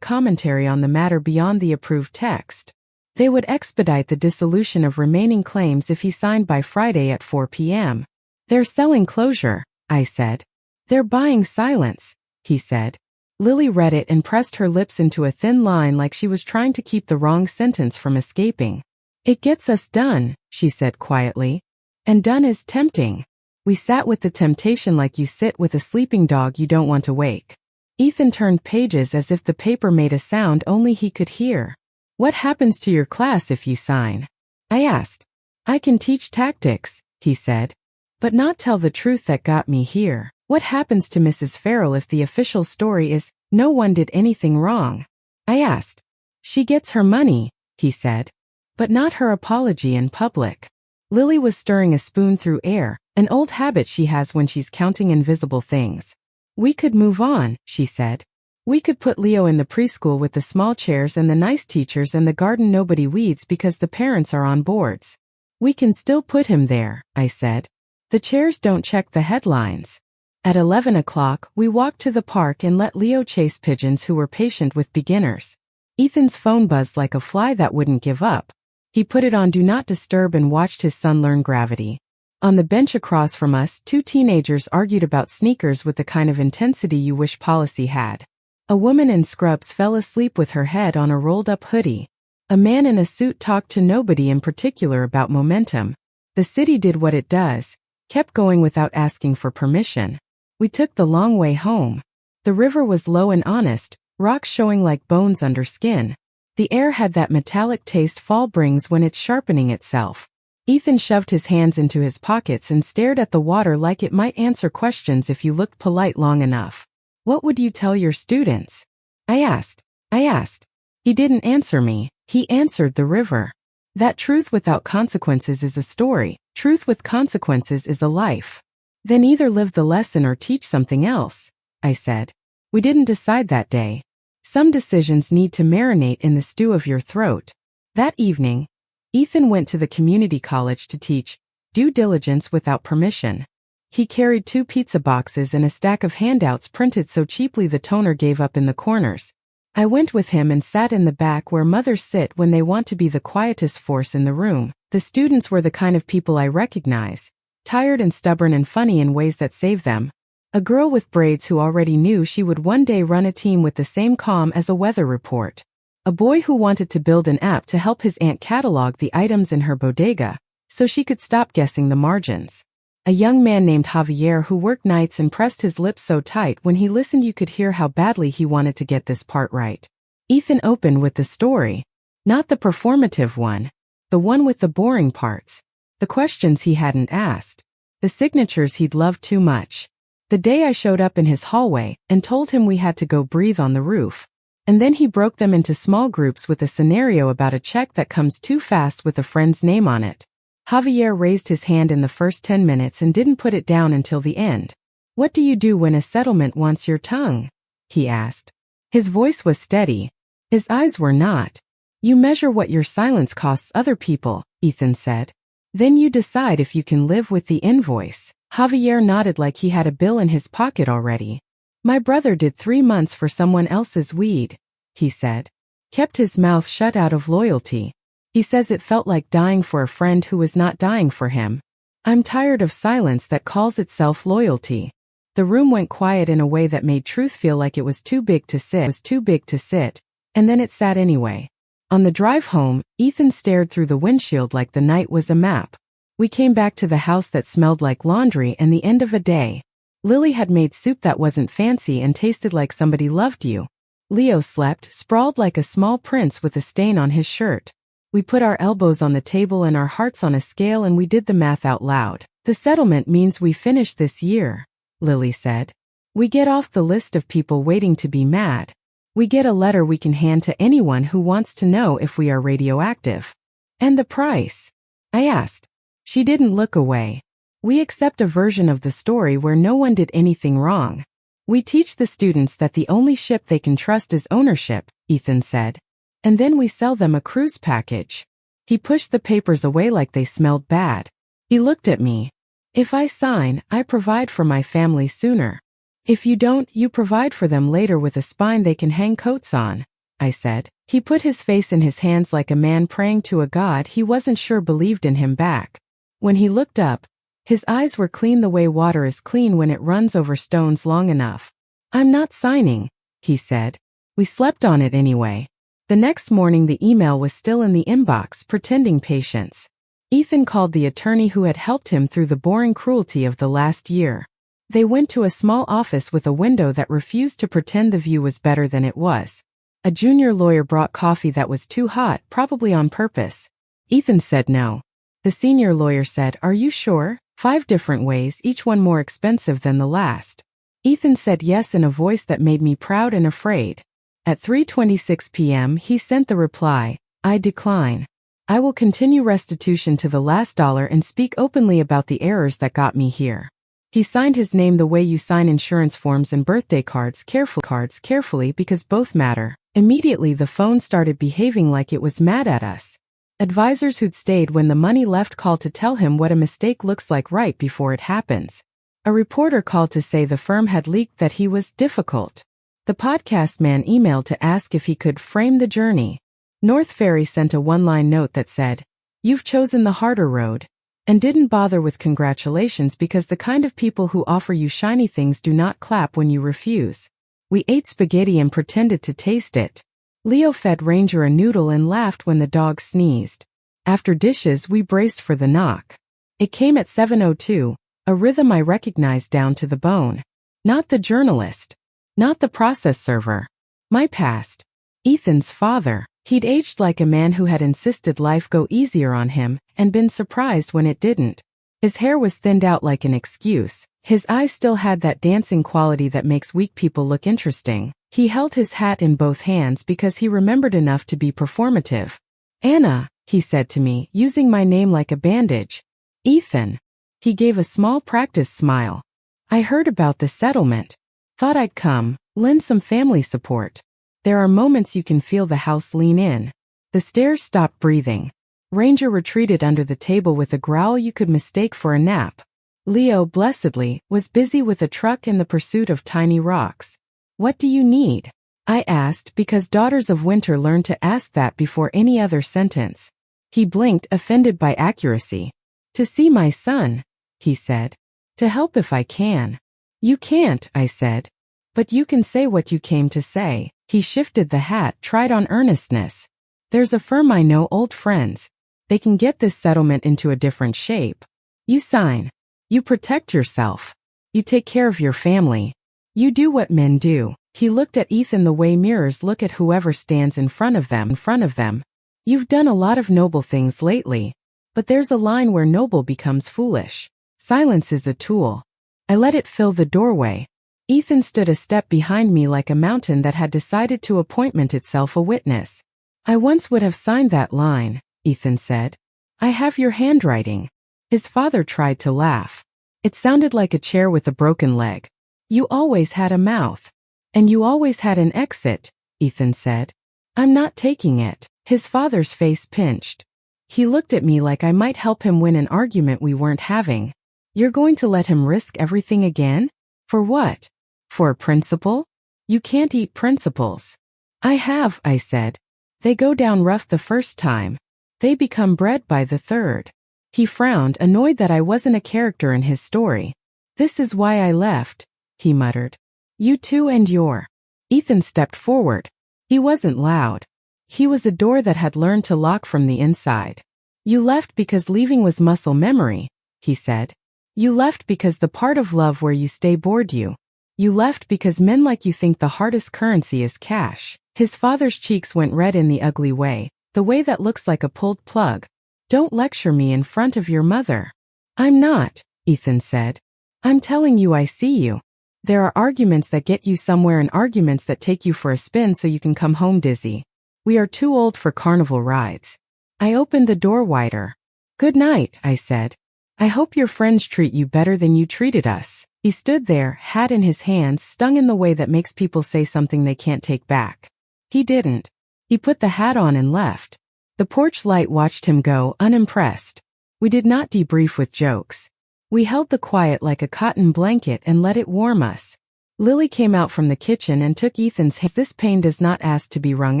commentary on the matter beyond the approved text. They would expedite the dissolution of remaining claims if he signed by Friday at 4 p.m. They're selling closure, I said. They're buying silence, he said. Lily read it and pressed her lips into a thin line like she was trying to keep the wrong sentence from escaping. It gets us done, she said quietly. And done is tempting. We sat with the temptation like you sit with a sleeping dog you don't want to wake. Ethan turned pages as if the paper made a sound only he could hear. What happens to your class if you sign? I asked. I can teach tactics, he said. But not tell the truth that got me here. What happens to Mrs. Farrell if the official story is, no one did anything wrong? I asked. She gets her money, he said. But not her apology in public. Lily was stirring a spoon through air, an old habit she has when she's counting invisible things. We could move on, she said. We could put Leo in the preschool with the small chairs and the nice teachers and the garden nobody weeds because the parents are on boards. We can still put him there, I said. The chairs don't check the headlines. At 11 o'clock, we walked to the park and let Leo chase pigeons who were patient with beginners. Ethan's phone buzzed like a fly that wouldn't give up. He put it on Do Not Disturb and watched his son learn gravity. On the bench across from us, two teenagers argued about sneakers with the kind of intensity you wish policy had. A woman in scrubs fell asleep with her head on a rolled-up hoodie. A man in a suit talked to nobody in particular about momentum. The city did what it does, kept going without asking for permission. We took the long way home. The river was low and honest, rocks showing like bones under skin. The air had that metallic taste fall brings when it's sharpening itself. Ethan shoved his hands into his pockets and stared at the water like it might answer questions if you looked polite long enough. What would you tell your students? I asked. He didn't answer me. He answered the river. That truth without consequences is a story. Truth with consequences is a life. Then either live the lesson or teach something else, I said. We didn't decide that day. Some decisions need to marinate in the stew of your throat. That evening, Ethan went to the community college to teach due diligence without permission. He carried 2 pizza boxes and a stack of handouts printed so cheaply the toner gave up in the corners. I went with him and sat in the back where mothers sit when they want to be the quietest force in the room. The students were the kind of people I recognize, tired and stubborn and funny in ways that save them. A girl with braids who already knew she would one day run a team with the same calm as a weather report. A boy who wanted to build an app to help his aunt catalog the items in her bodega, so she could stop guessing the margins. A young man named Javier who worked nights and pressed his lips so tight when he listened you could hear how badly he wanted to get this part right. Ethan opened with the story. Not the performative one. The one with the boring parts. The questions he hadn't asked. The signatures he'd loved too much. The day I showed up in his hallway and told him we had to go breathe on the roof. And then he broke them into small groups with a scenario about a check that comes too fast with a friend's name on it. Javier raised his hand in the first 10 minutes and didn't put it down until the end. What do you do when a settlement wants your tongue? He asked. His voice was steady. His eyes were not. You measure what your silence costs other people, Ethan said. Then you decide if you can live with the invoice. Javier nodded like he had a bill in his pocket already. My brother did 3 months for someone else's weed, he said. Kept his mouth shut out of loyalty. He says it felt like dying for a friend who was not dying for him. I'm tired of silence that calls itself loyalty. The room went quiet in a way that made truth feel like it was too big to sit, and then it sat anyway. On the drive home, Ethan stared through the windshield like the night was a map. We came back to the house that smelled like laundry and the end of a day. Lily had made soup that wasn't fancy and tasted like somebody loved you. Leo slept, sprawled like a small prince with a stain on his shirt. We put our elbows on the table and our hearts on a scale and we did the math out loud. The settlement means we finish this year, Lily said. We get off the list of people waiting to be mad. We get a letter we can hand to anyone who wants to know if we are radioactive. And the price? I asked. She didn't look away. We accept a version of the story where no one did anything wrong. We teach the students that the only ship they can trust is ownership, Ethan said. And then we sell them a cruise package. He pushed the papers away like they smelled bad. He looked at me. If I sign, I provide for my family sooner. If you don't, you provide for them later with a spine they can hang coats on, I said. He put his face in his hands like a man praying to a god he wasn't sure believed in him back. When he looked up, his eyes were clean the way water is clean when it runs over stones long enough. I'm not signing, he said. We slept on it anyway. The next morning the email was still in the inbox, pretending patience. Ethan called the attorney who had helped him through the boring cruelty of the last year. They went to a small office with a window that refused to pretend the view was better than it was. A junior lawyer brought coffee that was too hot, probably on purpose. Ethan said no. The senior lawyer said, "Are you sure?" 5 different ways, each one more expensive than the last. Ethan said yes in a voice that made me proud and afraid. At 3:26 p.m. he sent the reply, "I decline. I will continue restitution to the last dollar and speak openly about the errors that got me here." He signed his name the way you sign insurance forms and birthday cards carefully because both matter. Immediately the phone started behaving like it was mad at us. Advisors who'd stayed when the money left called to tell him what a mistake looks like right before it happens. A reporter called to say the firm had leaked that he was difficult. The podcast man emailed to ask if he could frame the journey. North Ferry sent a one-line note that said, "You've chosen the harder road," and didn't bother with congratulations because the kind of people who offer you shiny things do not clap when you refuse. We ate spaghetti and pretended to taste it. Leo fed Ranger a noodle and laughed when the dog sneezed. After dishes, we braced for the knock. It came at 7:02, a rhythm I recognized down to the bone. Not the journalist. Not the process server. My past. Ethan's father. He'd aged like a man who had insisted life go easier on him and been surprised when it didn't. His hair was thinned out like an excuse. His eyes still had that dancing quality that makes weak people look interesting. He held his hat in both hands because he remembered enough to be performative. Anna, he said to me, using my name like a bandage. Ethan. He gave a small practice smile. I heard about the settlement. Thought I'd come, lend some family support. There are moments you can feel the house lean in. The stairs stopped breathing. Ranger retreated under the table with a growl you could mistake for a nap. Leo, blessedly, was busy with a truck in the pursuit of tiny rocks. What do you need? I asked because daughters of winter learned to ask that before any other sentence. He blinked, offended by accuracy. To see my son, he said. To help if I can. You can't, I said. But you can say what you came to say. He shifted the hat, tried on earnestness. There's a firm I know, old friends. They can get this settlement into a different shape. You sign. You protect yourself. You take care of your family. You do what men do. He looked at Ethan the way mirrors look at whoever stands in front of them. You've done a lot of noble things lately. But there's a line where noble becomes foolish. Silence is a tool. I let it fill the doorway. Ethan stood a step behind me like a mountain that had decided to appointment itself a witness. I once would have signed that line, Ethan said. I have your handwriting. His father tried to laugh. It sounded like a chair with a broken leg. You always had a mouth. And you always had an exit, Ethan said. I'm not taking it. His father's face pinched. He looked at me like I might help him win an argument we weren't having. You're going to let him risk everything again? For what? For a principle? You can't eat principles. I have, I said. They go down rough the first time. They become bread by the third. He frowned, annoyed that I wasn't a character in his story. This is why I left, he muttered. You too and your. Ethan stepped forward. He wasn't loud. He was a door that had learned to lock from the inside. You left because leaving was muscle memory, he said. You left because the part of love where you stay bored you. You left because men like you think the hardest currency is cash. His father's cheeks went red in the ugly way, the way that looks like a pulled plug. Don't lecture me in front of your mother. I'm not, Ethan said. I'm telling you I see you. There are arguments that get you somewhere and arguments that take you for a spin so you can come home dizzy. We are too old for carnival rides. I opened the door wider. Good night, I said. I hope your friends treat you better than you treated us. He stood there, hat in his hands, stung in the way that makes people say something they can't take back. He didn't. He put the hat on and left. The porch light watched him go, unimpressed. We did not debrief with jokes. We held the quiet like a cotton blanket and let it warm us. Lily came out from the kitchen and took Ethan's hand. This pain does not ask to be wrung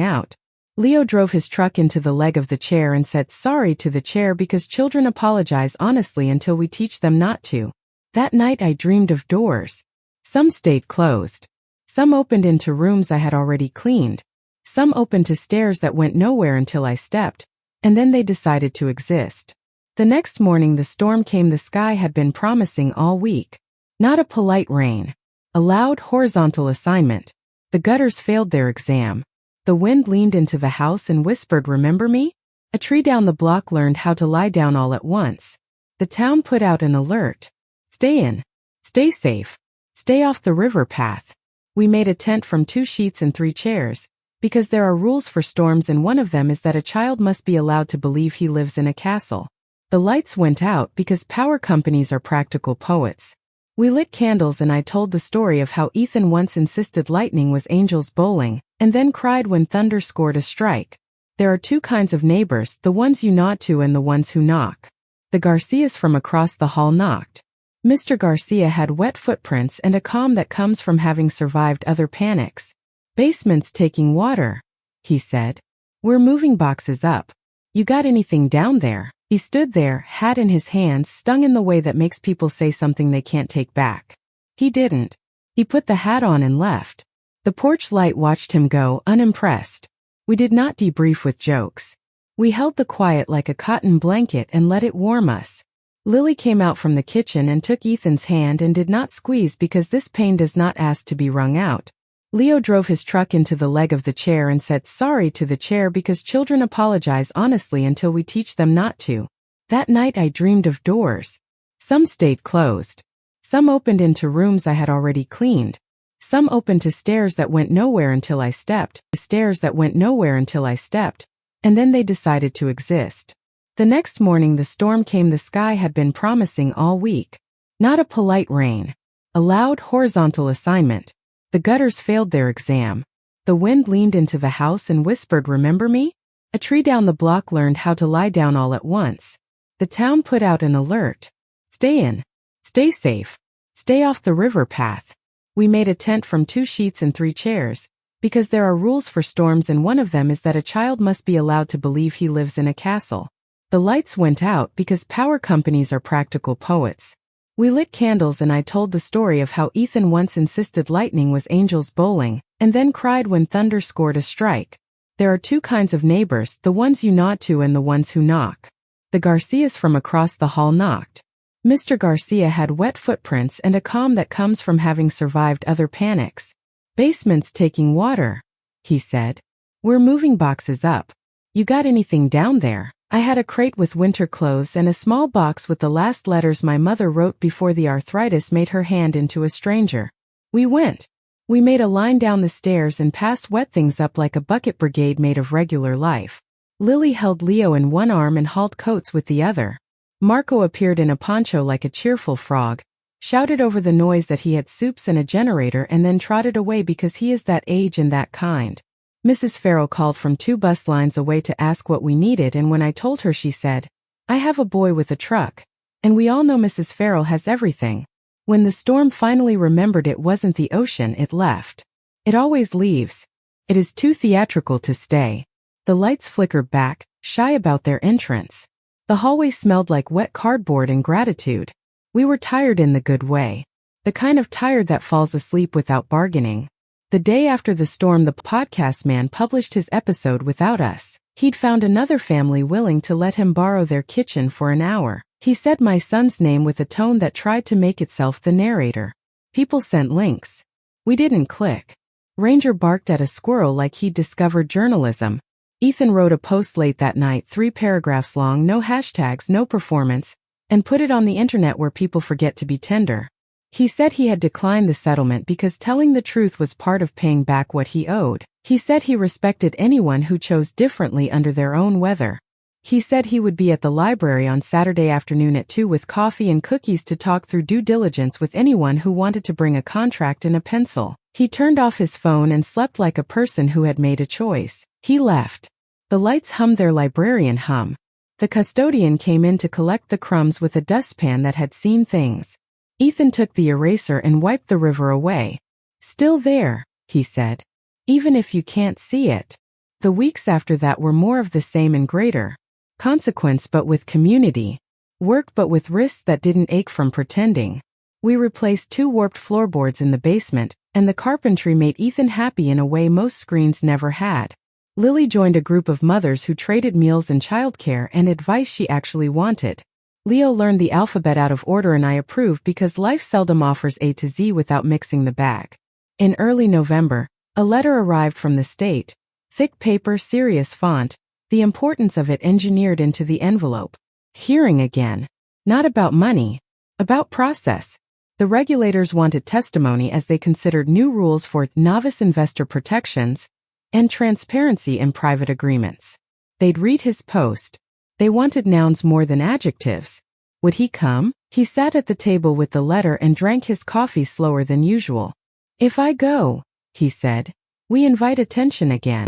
out. Leo drove his truck into the leg of the chair and said sorry to the chair because children apologize honestly until we teach them not to. That night I dreamed of doors. Some stayed closed. Some opened into rooms I had already cleaned. Some opened to stairs that went nowhere until I stepped, and then they decided to exist. The next morning the storm came the sky had been promising all week. Not a polite rain. A loud horizontal assignment. The gutters failed their exam. The wind leaned into the house and whispered, "Remember me?" A tree down the block learned how to lie down all at once. The town put out an alert. Stay in. Stay safe. Stay off the river path. We made a tent from 2 sheets and 3 chairs, because there are rules for storms and one of them is that a child must be allowed to believe he lives in a castle. The lights went out because power companies are practical poets. We lit candles and I told the story of how Ethan once insisted lightning was angels bowling, and then cried when thunder scored a strike. There are 2 kinds of neighbors, the ones you nod to and the ones who knock. The Garcias from across the hall knocked. Mr. Garcia had wet footprints and a calm that comes from having survived other panics. "Basement's taking water," he said. "We're moving boxes up. You got anything down there?" He stood there, hat in his hands, stung in the way that makes people say something they can't take back. He didn't. He put the hat on and left. The porch light watched him go, unimpressed. We did not debrief with jokes. We held the quiet like a cotton blanket and let it warm us. Lily came out from the kitchen and took Ethan's hand and did not squeeze because this pain does not ask to be wrung out. Leo drove his truck into the leg of the chair and said sorry to the chair because children apologize honestly until we teach them not to. That night I dreamed of doors. Some stayed closed. Some opened into rooms I had already cleaned. Some opened to stairs that went nowhere until I stepped, and then they decided to exist. The next morning the storm came. The sky had been promising all week. Not a polite rain. A loud horizontal assignment. The gutters failed their exam. The wind leaned into the house and whispered, "Remember me?" A tree down the block learned how to lie down all at once. The town put out an alert. Stay in. Stay safe. Stay off the river path. We made a tent from 2 sheets and 3 chairs, because there are rules for storms and one of them is that a child must be allowed to believe he lives in a castle. The lights went out because power companies are practical poets. We lit candles and I told the story of how Ethan once insisted lightning was angels bowling, and then cried when thunder scored a strike. There are 2 kinds of neighbors, the ones you nod to and the ones who knock. The Garcias from across the hall knocked. Mr. Garcia had wet footprints and a calm that comes from having survived other panics. "Basement's taking water," he said. "We're moving boxes up. You got anything down there?" I had a crate with winter clothes and a small box with the last letters my mother wrote before the arthritis made her hand into a stranger. We went. We made a line down the stairs and passed wet things up like a bucket brigade made of regular life. Lily held Leo in one arm and hauled coats with the other. Marco appeared in a poncho like a cheerful frog, shouted over the noise that he had soups and a generator and then trotted away because he is that age and that kind. Mrs. Farrell called from 2 bus lines away to ask what we needed, and when I told her she said, "I have a boy with a truck." And we all know Mrs. Farrell has everything. When the storm finally remembered it wasn't the ocean, it left. It always leaves. It is too theatrical to stay. The lights flickered back, shy about their entrance. The hallway smelled like wet cardboard and gratitude. We were tired in the good way. The kind of tired that falls asleep without bargaining. The day after the storm, the podcast man published his episode without us. He'd found another family willing to let him borrow their kitchen for an hour. He said my son's name with a tone that tried to make itself the narrator. People sent links. We didn't click. Ranger barked at a squirrel like he'd discovered journalism. Ethan wrote a post late that night, 3 paragraphs long, no hashtags, no performance, and put it on the internet where people forget to be tender. He said he had declined the settlement because telling the truth was part of paying back what he owed. He said he respected anyone who chose differently under their own weather. He said he would be at the library on Saturday afternoon at 2 with coffee and cookies to talk through due diligence with anyone who wanted to bring a contract and a pencil. He turned off his phone and slept like a person who had made a choice. He left. The lights hummed their librarian hum. The custodian came in to collect the crumbs with a dustpan that had seen things. Ethan took the eraser and wiped the river away. "Still there," he said. "Even if you can't see it." The weeks after that were more of the same and greater. Consequence but with community. Work but with wrists that didn't ache from pretending. We replaced 2 warped floorboards in the basement, and the carpentry made Ethan happy in a way most screens never had. Lily joined a group of mothers who traded meals and childcare and advice she actually wanted. Leo learned the alphabet out of order and I approve because life seldom offers A to Z without mixing the bag. In early November, a letter arrived from the state. Thick paper, serious font, the importance of it engineered into the envelope. Hearing again. Not about money. About process. The regulators wanted testimony as they considered new rules for novice investor protections and transparency in private agreements. They'd read his post. They wanted nouns more than adjectives. Would he come? He sat at the table with the letter and drank his coffee slower than usual. "If I go," he said, we invite attention again.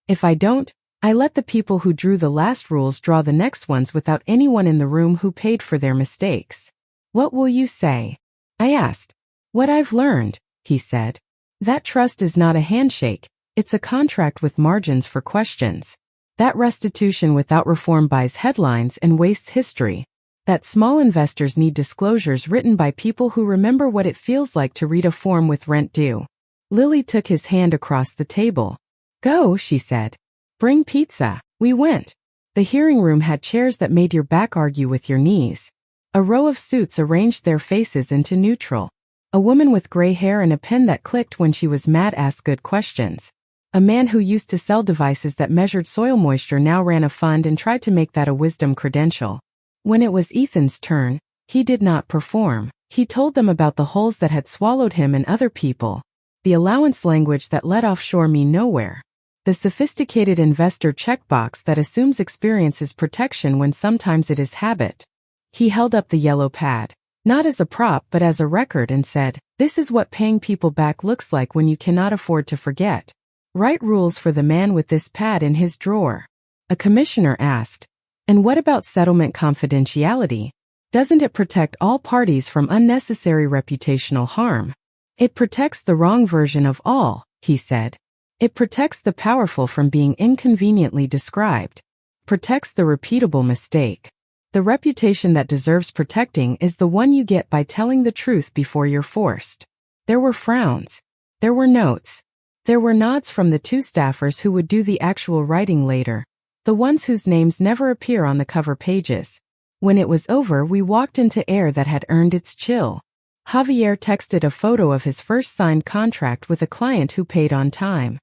If I don't, I let the people who drew the last rules draw the next ones without anyone in the room who paid for their mistakes." "What will you say?" I asked. "What I've learned," he said. "That trust is not a handshake, it's a contract with margins for questions. That restitution without reform buys headlines and wastes history. That small investors need disclosures written by people who remember what it feels like to read a form with rent due." Lily took his hand across the table. "Go," she said. "Bring pizza." We went. The hearing room had chairs that made your back argue with your knees. A row of suits arranged their faces into neutral. A woman with gray hair and a pen that clicked when she was mad asked good questions. A man who used to sell devices that measured soil moisture now ran a fund and tried to make that a wisdom credential. When it was Ethan's turn, he did not perform. He told them about the holes that had swallowed him and other people. The allowance language that led offshore me nowhere. The sophisticated investor checkbox that assumes experience is protection when sometimes it is habit. He held up the yellow pad, not as a prop but as a record, and said, "This is what paying people back looks like when you cannot afford to forget. Write rules for the man with this pad in his drawer." A commissioner asked, "And what about settlement confidentiality? Doesn't it protect all parties from unnecessary reputational harm?" "It protects the wrong version of all," he said. "It protects the powerful from being inconveniently described. Protects the repeatable mistake. The reputation that deserves protecting is the one you get by telling the truth before you're forced." There were frowns. There were notes. There were nods from the two staffers who would do the actual writing later, the ones whose names never appear on the cover pages. When it was over, we walked into air that had earned its chill. Javier texted a photo of his first signed contract with a client who paid on time.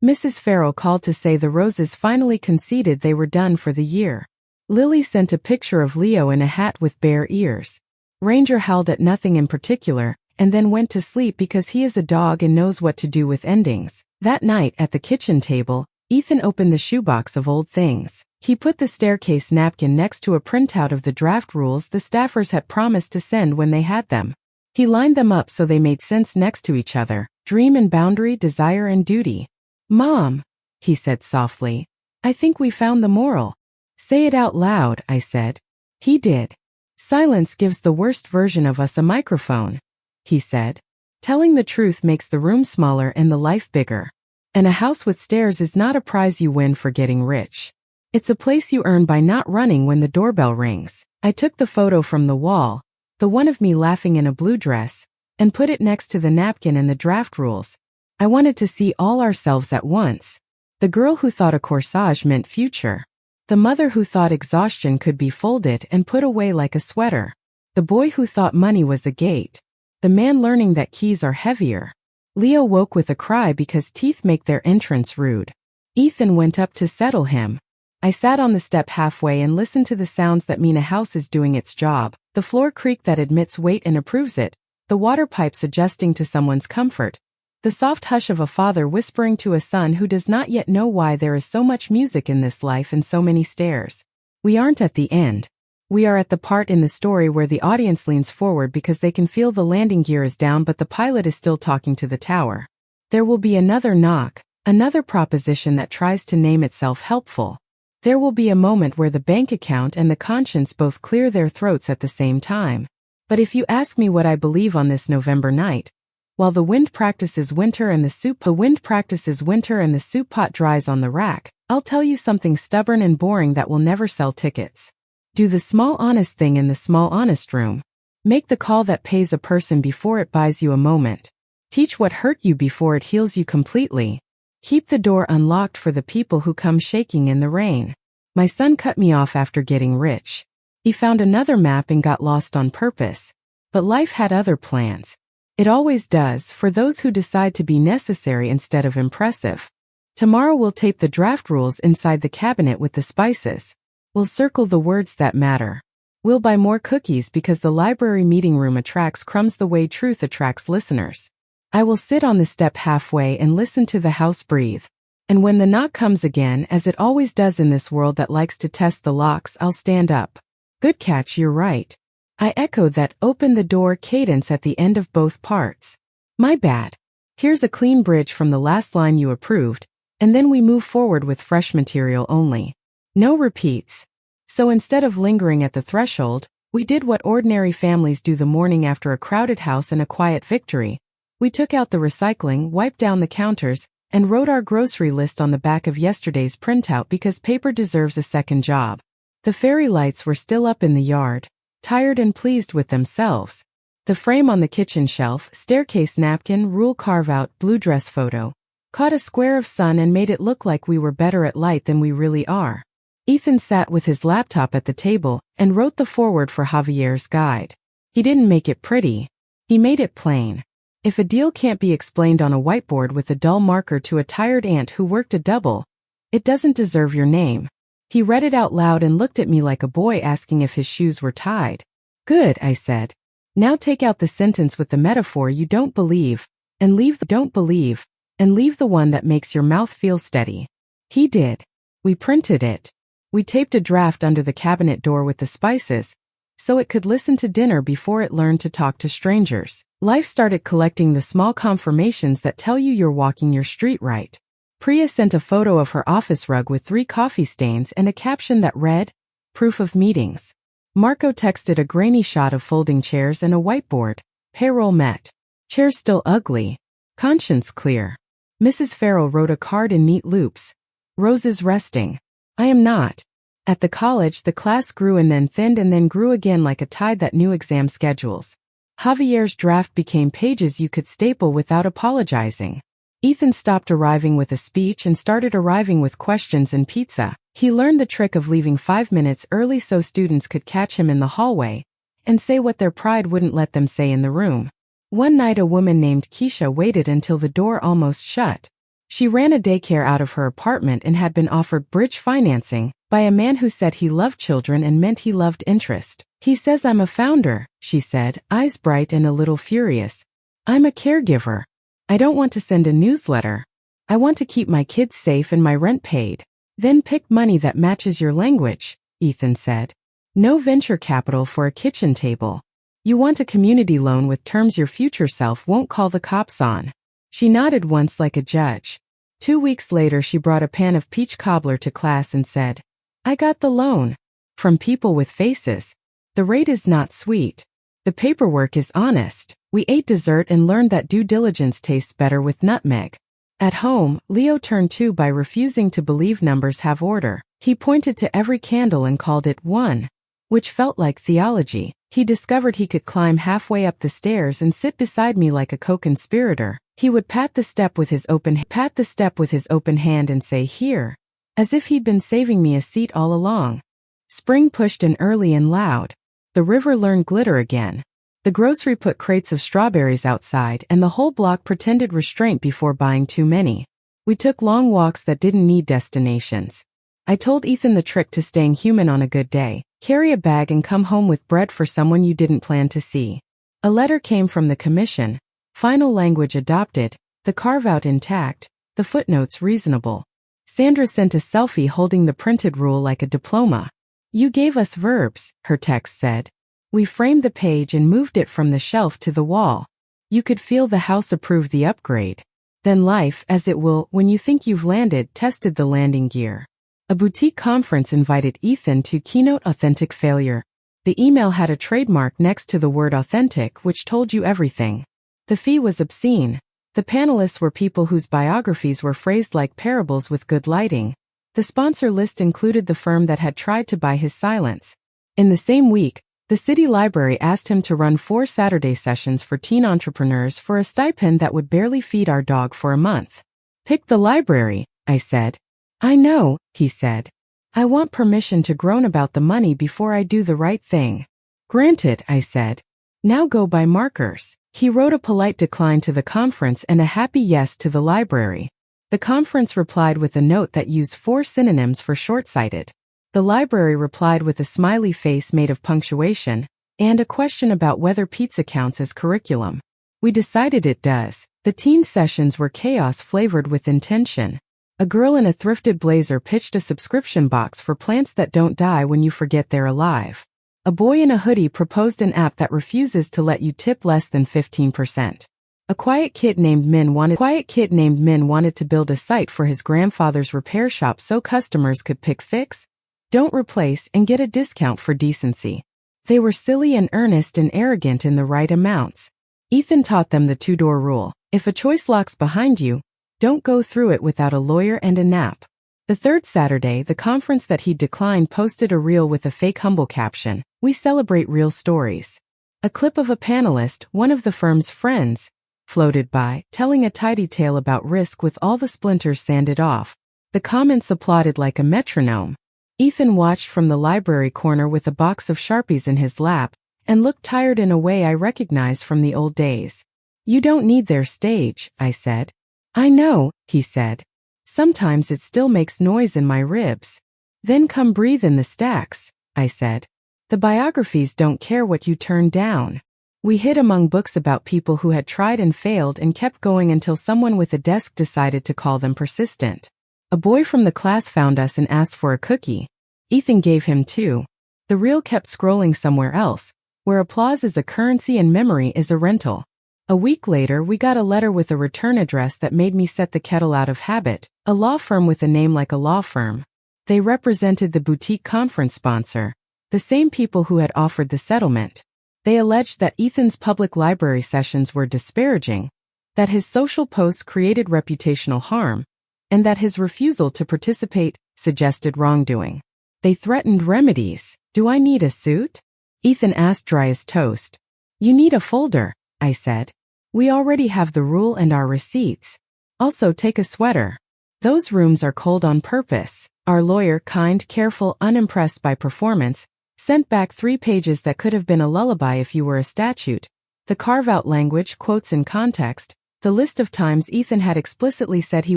Mrs. Farrell called to say the Roses finally conceded they were done for the year. Lily sent a picture of Leo in a hat with bare ears. Ranger howled at nothing in particular, and then went to sleep because he is a dog and knows what to do with endings. That night at the kitchen table, Ethan opened the shoebox of old things. He put the staircase napkin next to a printout of the draft rules the staffers had promised to send when they had them. He lined them up so they made sense next to each other: dream and boundary, desire and duty. "Mom," he said softly, "I think we found the moral." "Say it out loud," I said. He did. "Silence gives the worst version of us a microphone," he said. "Telling the truth makes the room smaller and the life bigger. And a house with stairs is not a prize you win for getting rich. It's a place you earn by not running when the doorbell rings." I took the photo from the wall, the one of me laughing in a blue dress, and put it next to the napkin and the draft rules. I wanted to see all ourselves at once. The girl who thought a corsage meant future. The mother who thought exhaustion could be folded and put away like a sweater. The boy who thought money was a gate. The man learning that keys are heavier. Leo woke with a cry because teeth make their entrance rude. Ethan went up to settle him. I sat on the step halfway and listened to the sounds that mean a house is doing its job. The floor creak that admits weight and approves it. The water pipes adjusting to someone's comfort. The soft hush of a father whispering to a son who does not yet know why there is so much music in this life and so many stairs. We aren't at the end. We are at the part in the story where the audience leans forward because they can feel the landing gear is down but the pilot is still talking to the tower. There will be another knock, another proposition that tries to name itself helpful. There will be a moment where the bank account and the conscience both clear their throats at the same time. But if you ask me what I believe on this November night, while the wind practices winter and the soup pot dries on the rack, I'll tell you something stubborn and boring that will never sell tickets. Do the small honest thing in the small honest room. Make the call that pays a person before it buys you a moment. Teach what hurt you before it heals you completely. Keep the door unlocked for the people who come shaking in the rain. My son cut me off after getting rich. He found another map and got lost on purpose. But life had other plans. It always does for those who decide to be necessary instead of impressive. Tomorrow we'll tape the draft rules inside the cabinet with the spices. We'll circle the words that matter. We'll buy more cookies because the library meeting room attracts crumbs the way truth attracts listeners. I will sit on the step halfway and listen to the house breathe. And when the knock comes again, as it always does in this world that likes to test the locks, I'll stand up. Good catch, you're right. I echoed that open the door cadence at the end of both parts. My bad. Here's a clean bridge from the last line you approved, and then we move forward with fresh material only. No repeats. So instead of lingering at the threshold, we did what ordinary families do the morning after a crowded house and a quiet victory. We took out the recycling, wiped down the counters, and wrote our grocery list on the back of yesterday's printout because paper deserves a second job. The fairy lights were still up in the yard, tired and pleased with themselves. The frame on the kitchen shelf, staircase napkin, rule carve-out, blue dress photo. Caught a square of sun and made it look like we were better at light than we really are. Ethan sat with his laptop at the table and wrote the foreword for Javier's guide. He didn't make it pretty. He made it plain. If a deal can't be explained on a whiteboard with a dull marker to a tired aunt who worked a double, it doesn't deserve your name. He read it out loud and looked at me like a boy asking if his shoes were tied. Good, I said. Now take out the sentence with the metaphor you don't believe, and leave the don't believe, and leave the one that makes your mouth feel steady. He did. We printed it. We taped a draft under the cabinet door with the spices, so it could listen to dinner before it learned to talk to strangers. Life started collecting the small confirmations that tell you you're walking your street right. Priya sent a photo of her office rug with 3 coffee stains and a caption that read, "Proof of meetings." Marco texted a grainy shot of folding chairs and a whiteboard. Payroll met. Chairs still ugly. Conscience clear. Mrs. Farrell wrote a card in neat loops. Roses resting. I am not. At the college, the class grew and then thinned and then grew again like a tide that knew exam schedules. Javier's draft became pages you could staple without apologizing. Ethan stopped arriving with a speech and started arriving with questions and pizza. He learned the trick of leaving 5 minutes early so students could catch him in the hallway and say what their pride wouldn't let them say in the room. One night a woman named Keisha waited until the door almost shut. She ran a daycare out of her apartment and had been offered bridge financing by a man who said he loved children and meant he loved interest. He says I'm a founder, she said, eyes bright and a little furious. I'm a caregiver. I don't want to send a newsletter. I want to keep my kids safe and my rent paid. Then pick money that matches your language, Ethan said. No venture capital for a kitchen table. You want a community loan with terms your future self won't call the cops on. She nodded once like a judge. 2 weeks later she brought a pan of peach cobbler to class and said, I got the loan. From people with faces. The rate is not sweet. The paperwork is honest. We ate dessert and learned that due diligence tastes better with nutmeg. At home, Leo turned 2 by refusing to believe numbers have order. He pointed to every candle and called it 1, which felt like theology. He discovered he could climb halfway up the stairs and sit beside me like a co-conspirator. He would pat the step with his open hand and say, here, as if he'd been saving me a seat all along. Spring pushed in early and loud. The river learned glitter again. The grocery put crates of strawberries outside and the whole block pretended restraint before buying too many. We took long walks that didn't need destinations. I told Ethan the trick to staying human on a good day. Carry a bag and come home with bread for someone you didn't plan to see. A letter came from the commission. Final language adopted, the carve-out intact, the footnotes reasonable. Sandra sent a selfie holding the printed rule like a diploma. You gave us verbs, her text said. We framed the page and moved it from the shelf to the wall. You could feel the house approved the upgrade. Then life, as it will, when you think you've landed, tested the landing gear. A boutique conference invited Ethan to keynote Authentic Failure. The email had a trademark next to the word authentic which told you everything. The fee was obscene. The panelists were people whose biographies were phrased like parables with good lighting. The sponsor list included the firm that had tried to buy his silence. In the same week, the city library asked him to run 4 Saturday sessions for teen entrepreneurs for a stipend that would barely feed our dog for a month. Pick the library, I said. I know, he said. I want permission to groan about the money before I do the right thing. Granted, I said. Now go buy markers. He wrote a polite decline to the conference and a happy yes to the library. The conference replied with a note that used 4 synonyms for short-sighted. The library replied with a smiley face made of punctuation, and a question about whether pizza counts as curriculum. We decided it does. The teen sessions were chaos flavored with intention. A girl in a thrifted blazer pitched a subscription box for plants that don't die when you forget they're alive. A boy in a hoodie proposed an app that refuses to let you tip less than 15%. A quiet kid named Min wanted to build a site for his grandfather's repair shop so customers could pick fix, don't replace, and get a discount for decency. They were silly and earnest and arrogant in the right amounts. Ethan taught them the 2-door rule. If a choice locks behind you, don't go through it without a lawyer and a nap. The 3rd Saturday, the conference that he'd declined posted a reel with a fake humble caption, "We celebrate real stories." A clip of a panelist, one of the firm's friends, floated by, telling a tidy tale about risk with all the splinters sanded off. The comments applauded like a metronome. Ethan watched from the library corner with a box of Sharpies in his lap, and looked tired in a way I recognized from the old days. You don't need their stage, I said. I know, he said. Sometimes it still makes noise in my ribs. Then come breathe in the stacks, I said. The biographies don't care what you turn down. We hid among books about people who had tried and failed and kept going until someone with a desk decided to call them persistent. A boy from the class found us and asked for a cookie. Ethan gave him 2. The reel kept scrolling somewhere else, where applause is a currency and memory is a rental. A week later, we got a letter with a return address that made me set the kettle out of habit, a law firm with a name like a law firm. They represented the boutique conference sponsor, the same people who had offered the settlement. They alleged that Ethan's public library sessions were disparaging, that his social posts created reputational harm, and that his refusal to participate suggested wrongdoing. They threatened remedies. Do I need a suit? Ethan asked, dry as toast. You need a folder, I said. We already have the rule and our receipts. Also take a sweater. Those rooms are cold on purpose. Our lawyer, kind, careful, unimpressed by performance, sent back 3 pages that could have been a lullaby if you were a statute. The carve-out language, quotes in context, the list of times Ethan had explicitly said he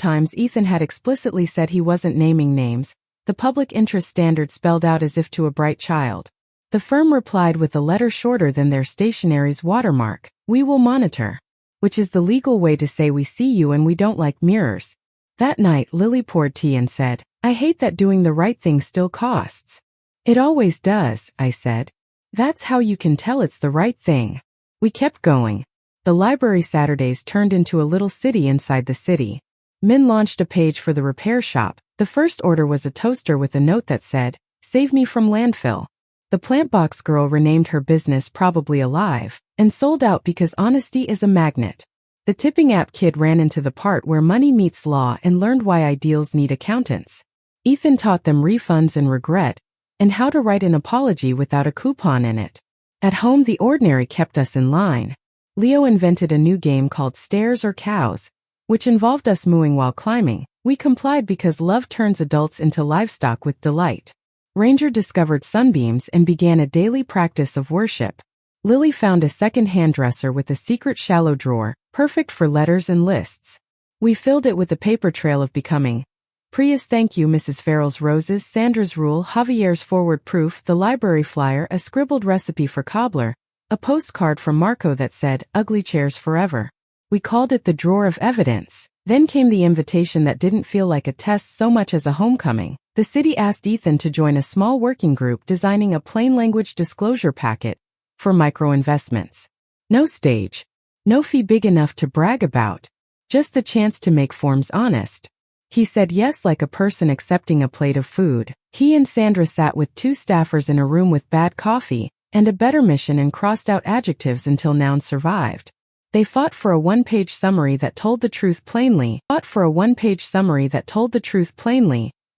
wasn't naming names, the public interest standard spelled out as if to a bright child. The firm replied with a letter shorter than their stationery's watermark. We will monitor. Which is the legal way to say we see you and we don't like mirrors. That night, Lily poured tea and said, I hate that doing the right thing still costs. It always does, I said. That's how you can tell it's the right thing. We kept going. The library Saturdays turned into a little city inside the city. Min launched a page for the repair shop. The first order was a toaster with a note that said, Save me from landfill. The plant box girl renamed her business Probably Alive, and sold out because honesty is a magnet. The tipping app kid ran into the part where money meets law and learned why ideals need accountants. Ethan taught them refunds and regret, and how to write an apology without a coupon in it. At home, the ordinary kept us in line. Leo invented a new game called Stairs or Cows, which involved us mooing while climbing. We complied because love turns adults into livestock with delight. Ranger discovered sunbeams and began a daily practice of worship. Lily found a second-hand dresser with a secret shallow drawer, perfect for letters and lists. We filled it with a paper trail of becoming. Priya's thank you, Mrs. Farrell's roses, Sandra's rule, Javier's forward proof, the library flyer, a scribbled recipe for cobbler, a postcard from Marco that said, ugly chairs forever. We called it the drawer of evidence. Then came the invitation that didn't feel like a test so much as a homecoming. The city asked Ethan to join a small working group designing a plain language disclosure packet for micro-investments. No stage. No fee big enough to brag about. Just the chance to make forms honest. He said yes like a person accepting a plate of food. He and Sandra sat with 2 staffers in a room with bad coffee and a better mission and crossed out adjectives until nouns survived. They fought for a 1-page summary that told the truth plainly,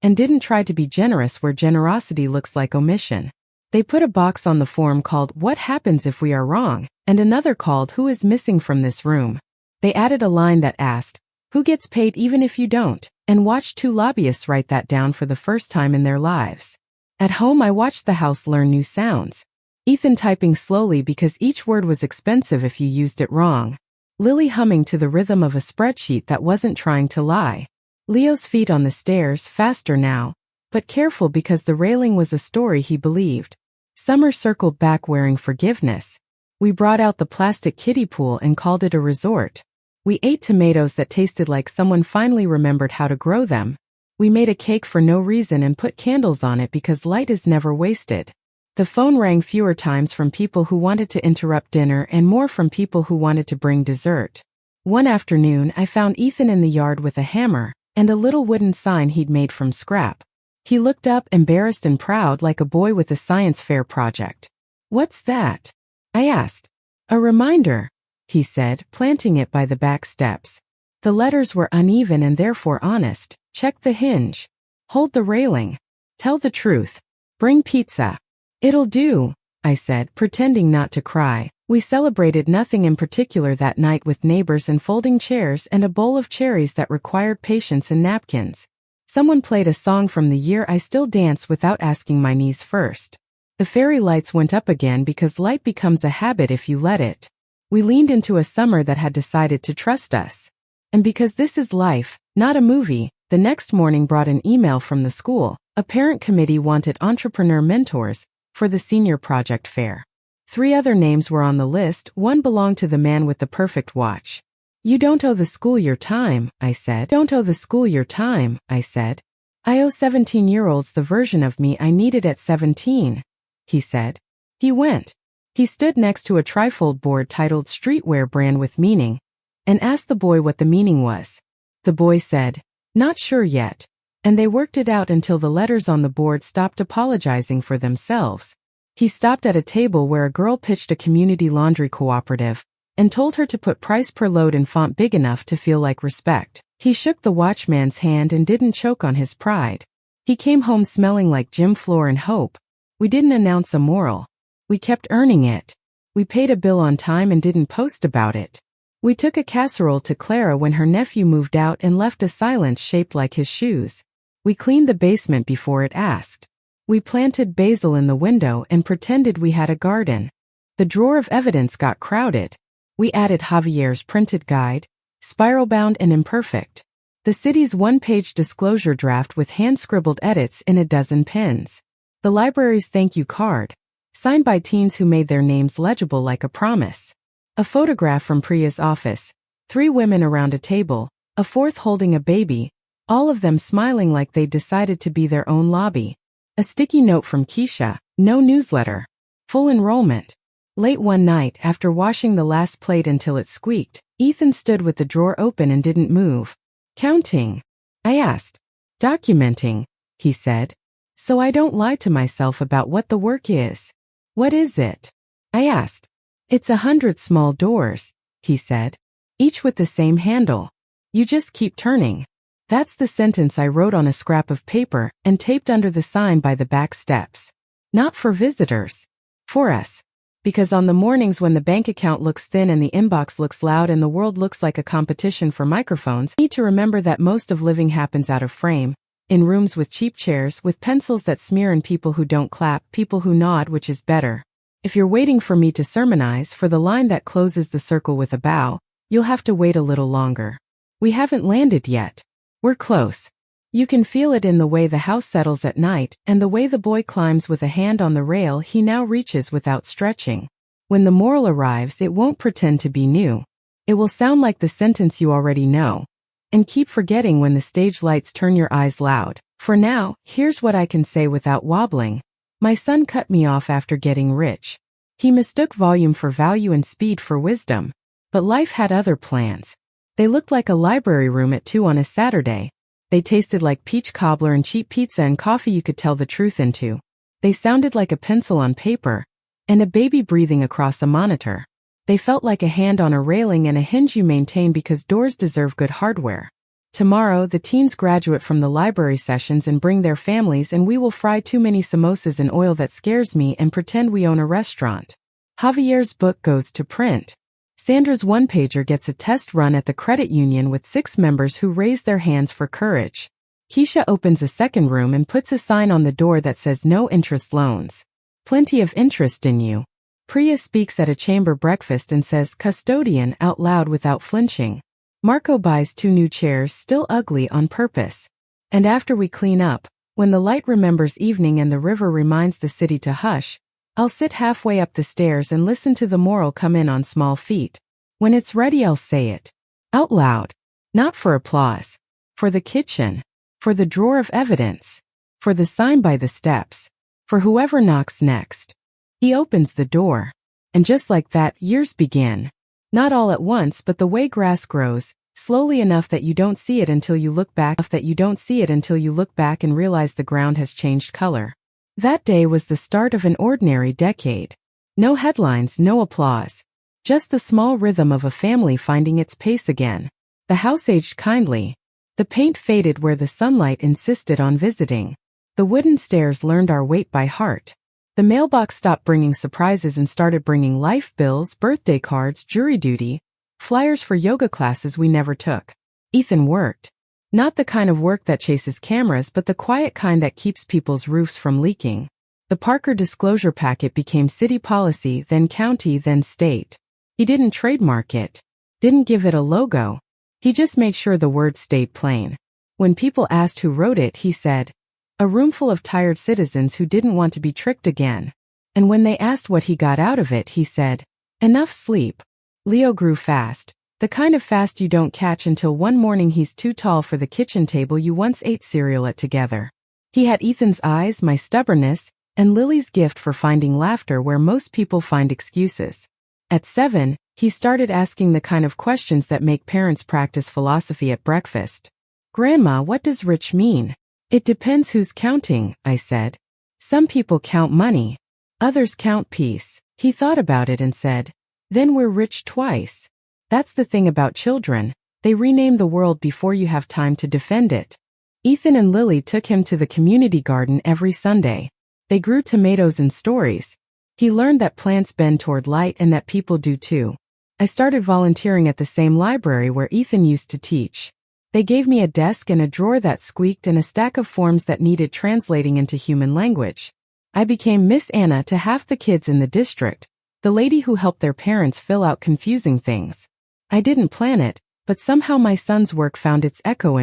and didn't try to be generous where generosity looks like omission. They put a box on the form called What Happens If We Are Wrong, and another called Who is Missing from This Room. They added a line that asked, Who gets paid even if you don't? And watched 2 lobbyists write that down for the first time in their lives. At home, I watched the house learn new sounds. Ethan typing slowly because each word was expensive if you used it wrong. Lily humming to the rhythm of a spreadsheet that wasn't trying to lie. Leo's feet on the stairs, faster now, but careful because the railing was a story he believed. Summer circled back wearing forgiveness. We brought out the plastic kiddie pool and called it a resort. We ate tomatoes that tasted like someone finally remembered how to grow them. We made a cake for no reason and put candles on it because light is never wasted. The phone rang fewer times from people who wanted to interrupt dinner and more from people who wanted to bring dessert. One afternoon, I found Ethan in the yard with a hammer and a little wooden sign he'd made from scrap. He looked up, embarrassed and proud, like a boy with a science fair project. What's that? I asked. A reminder, he said, planting it by the back steps. The letters were uneven and therefore honest. Check the hinge. Hold the railing. Tell the truth. Bring pizza. It'll do, I said, pretending not to cry. We celebrated nothing in particular that night with neighbors and folding chairs and a bowl of cherries that required patience and napkins. Someone played a song from the year I still dance without asking my knees first. The fairy lights went up again because light becomes a habit if you let it. We leaned into a summer that had decided to trust us. And because this is life, not a movie, the next morning brought an email from the school. A parent committee wanted entrepreneur mentors for the senior project fair. 3 other names were on the list. One belonged to the man with the perfect watch. You don't owe the school your time, I said. Don't owe the school your time, I said. I owe 17-year-olds the version of me I needed at 17, he said. He went. He stood next to a trifold board titled Streetwear Brand with Meaning and asked the boy what the meaning was. The boy said, "Not sure yet," and they worked it out until the letters on the board stopped apologizing for themselves. He stopped at a table where a girl pitched a community laundry cooperative and told her to put price per load in font big enough to feel like respect. He shook the watchman's hand and didn't choke on his pride. He came home smelling like gym floor and hope. We didn't announce a moral. We kept earning it. We paid a bill on time and didn't post about it. We took a casserole to Clara when her nephew moved out and left a silence shaped like his shoes. We cleaned the basement before it asked. We planted basil in the window and pretended we had a garden. The drawer of evidence got crowded. We added Javier's printed guide, spiral-bound and imperfect. The city's one-page disclosure draft with hand-scribbled edits in a dozen pens. The library's thank you card, signed by teens who made their names legible like a promise. A photograph from Priya's office, 3 women around a table, a 4th holding a baby, all of them smiling like they'd decided to be their own lobby. A sticky note from Keisha, no newsletter. Full enrollment. Late one night, after washing the last plate until it squeaked, Ethan stood with the drawer open and didn't move. Counting? I asked. Documenting, he said. So I don't lie to myself about what the work is. What is it? I asked. It's 100 small doors, he said. Each with the same handle. You just keep turning. That's the sentence I wrote on a scrap of paper and taped under the sign by the back steps. Not for visitors. For us. Because on the mornings when the bank account looks thin and the inbox looks loud and the world looks like a competition for microphones, you need to remember that most of living happens out of frame, in rooms with cheap chairs, with pencils that smear and people who don't clap, people who nod, which is better. If you're waiting for me to sermonize for the line that closes the circle with a bow, you'll have to wait a little longer. We haven't landed yet. We're close. You can feel it in the way the house settles at night and the way the boy climbs with a hand on the rail he now reaches without stretching. When the moral arrives, it won't pretend to be new. It will sound like the sentence you already know. And keep forgetting when the stage lights turn your eyes loud. For now, here's what I can say without wobbling. My son cut me off after getting rich. He mistook volume for value and speed for wisdom. But life had other plans. They looked like a library room at 2 on a Saturday. They tasted like peach cobbler and cheap pizza and coffee you could tell the truth into. They sounded like a pencil on paper and a baby breathing across a monitor. They felt like a hand on a railing and a hinge you maintain because doors deserve good hardware. Tomorrow, the teens graduate from the library sessions and bring their families, and we will fry too many samosas in oil that scares me and pretend we own a restaurant. Javier's book goes to print. Sandra's one-pager gets a test run at the credit union with 6 members who raise their hands for courage. Keisha opens a second room and puts a sign on the door that says no interest loans. Plenty of interest in you. Priya speaks at a chamber breakfast and says custodian out loud without flinching. Marco buys 2 new chairs, still ugly, on purpose. And after we clean up, when the light remembers evening and the river reminds the city to hush, I'll sit halfway up the stairs and listen to the moral come in on small feet. When it's ready, I'll say it. Out loud. Not for applause. For the kitchen. For the drawer of evidence. For the sign by the steps. For whoever knocks next. He opens the door. And just like that, years begin. Not all at once, but the way grass grows, slowly enough that you don't see it until you look back, and realize the ground has changed color. That day was the start of an ordinary decade. No headlines, no applause. Just the small rhythm of a family finding its pace again. The house aged kindly. The paint faded where the sunlight insisted on visiting. The wooden stairs learned our weight by heart. The mailbox stopped bringing surprises and started bringing life bills, birthday cards, jury duty, flyers for yoga classes we never took. Ethan worked. Not the kind of work that chases cameras, but the quiet kind that keeps people's roofs from leaking. The Parker disclosure packet became city policy, then county, then state. He didn't trademark it. Didn't give it a logo. He just made sure the words stayed plain. When people asked who wrote it, he said, "A room full of tired citizens who didn't want to be tricked again." And when they asked what he got out of it, he said, "Enough sleep." Leo grew fast. The kind of fast you don't catch until one morning he's too tall for the kitchen table you once ate cereal at together. He had Ethan's eyes, my stubbornness, and Lily's gift for finding laughter where most people find excuses. At 7, he started asking the kind of questions that make parents practice philosophy at breakfast. "Grandma, what does rich mean?" "It depends who's counting," I said. "Some people count money. Others count peace." He thought about it and said, "Then we're rich twice." That's the thing about children. They rename the world before you have time to defend it. Ethan and Lily took him to the community garden every Sunday. They grew tomatoes and stories. He learned that plants bend toward light and that people do too. I started volunteering at the same library where Ethan used to teach. They gave me a desk and a drawer that squeaked and a stack of forms that needed translating into human language. I became Miss Anna to half the kids in the district, the lady who helped their parents fill out confusing things. I didn't plan it, but somehow my son's work found its echo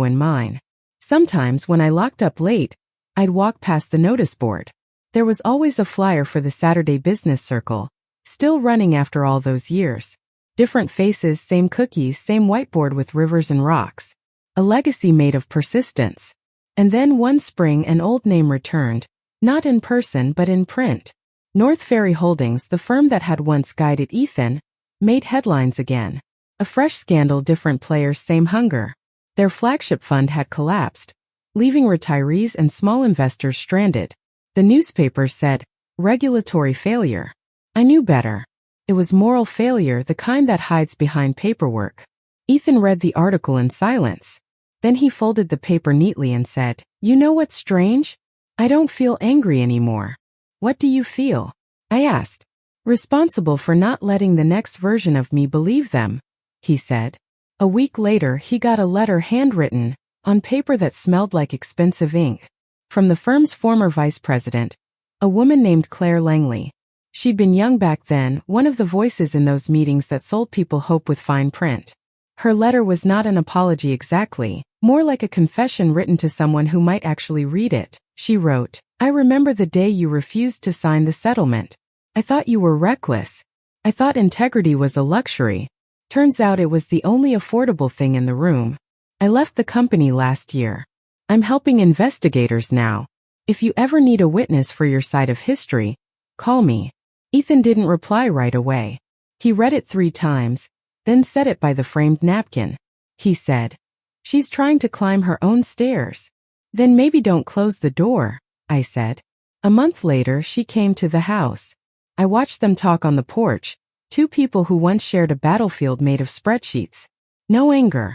in mine. Sometimes when I locked up late, I'd walk past the notice board. There was always a flyer for the Saturday business circle, still running after all those years. Different faces, same cookies, same whiteboard with rivers and rocks. A legacy made of persistence. And then one spring an old name returned, not in person but in print. North Ferry Holdings, the firm that had once guided Ethan, made headlines again. A fresh scandal, different players, same hunger. Their flagship fund had collapsed, leaving retirees and small investors stranded. The newspaper said, "Regulatory failure." I knew better. It was moral failure, the kind that hides behind paperwork. Ethan read the article in silence. Then he folded the paper neatly and said, "You know what's strange? I don't feel angry anymore." "What do you feel?" I asked. "Responsible for not letting the next version of me believe them," he said. A week later, he got a letter handwritten, on paper that smelled like expensive ink, from the firm's former vice president, a woman named Claire Langley. She'd been young back then, one of the voices in those meetings that sold people hope with fine print. Her letter was not an apology exactly, more like a confession written to someone who might actually read it. She wrote, "I remember the day you refused to sign the settlement. I thought you were reckless. I thought integrity was a luxury. Turns out it was the only affordable thing in the room. I left the company last year. I'm helping investigators now. If you ever need a witness for your side of history, call me." Ethan didn't reply right away. He read it 3 times, then set it by the framed napkin. He said, "She's trying to climb her own stairs." "Then maybe don't close the door," I said. A month later, she came to the house. I watched them talk on the porch, 2 people who once shared a battlefield made of spreadsheets. No anger.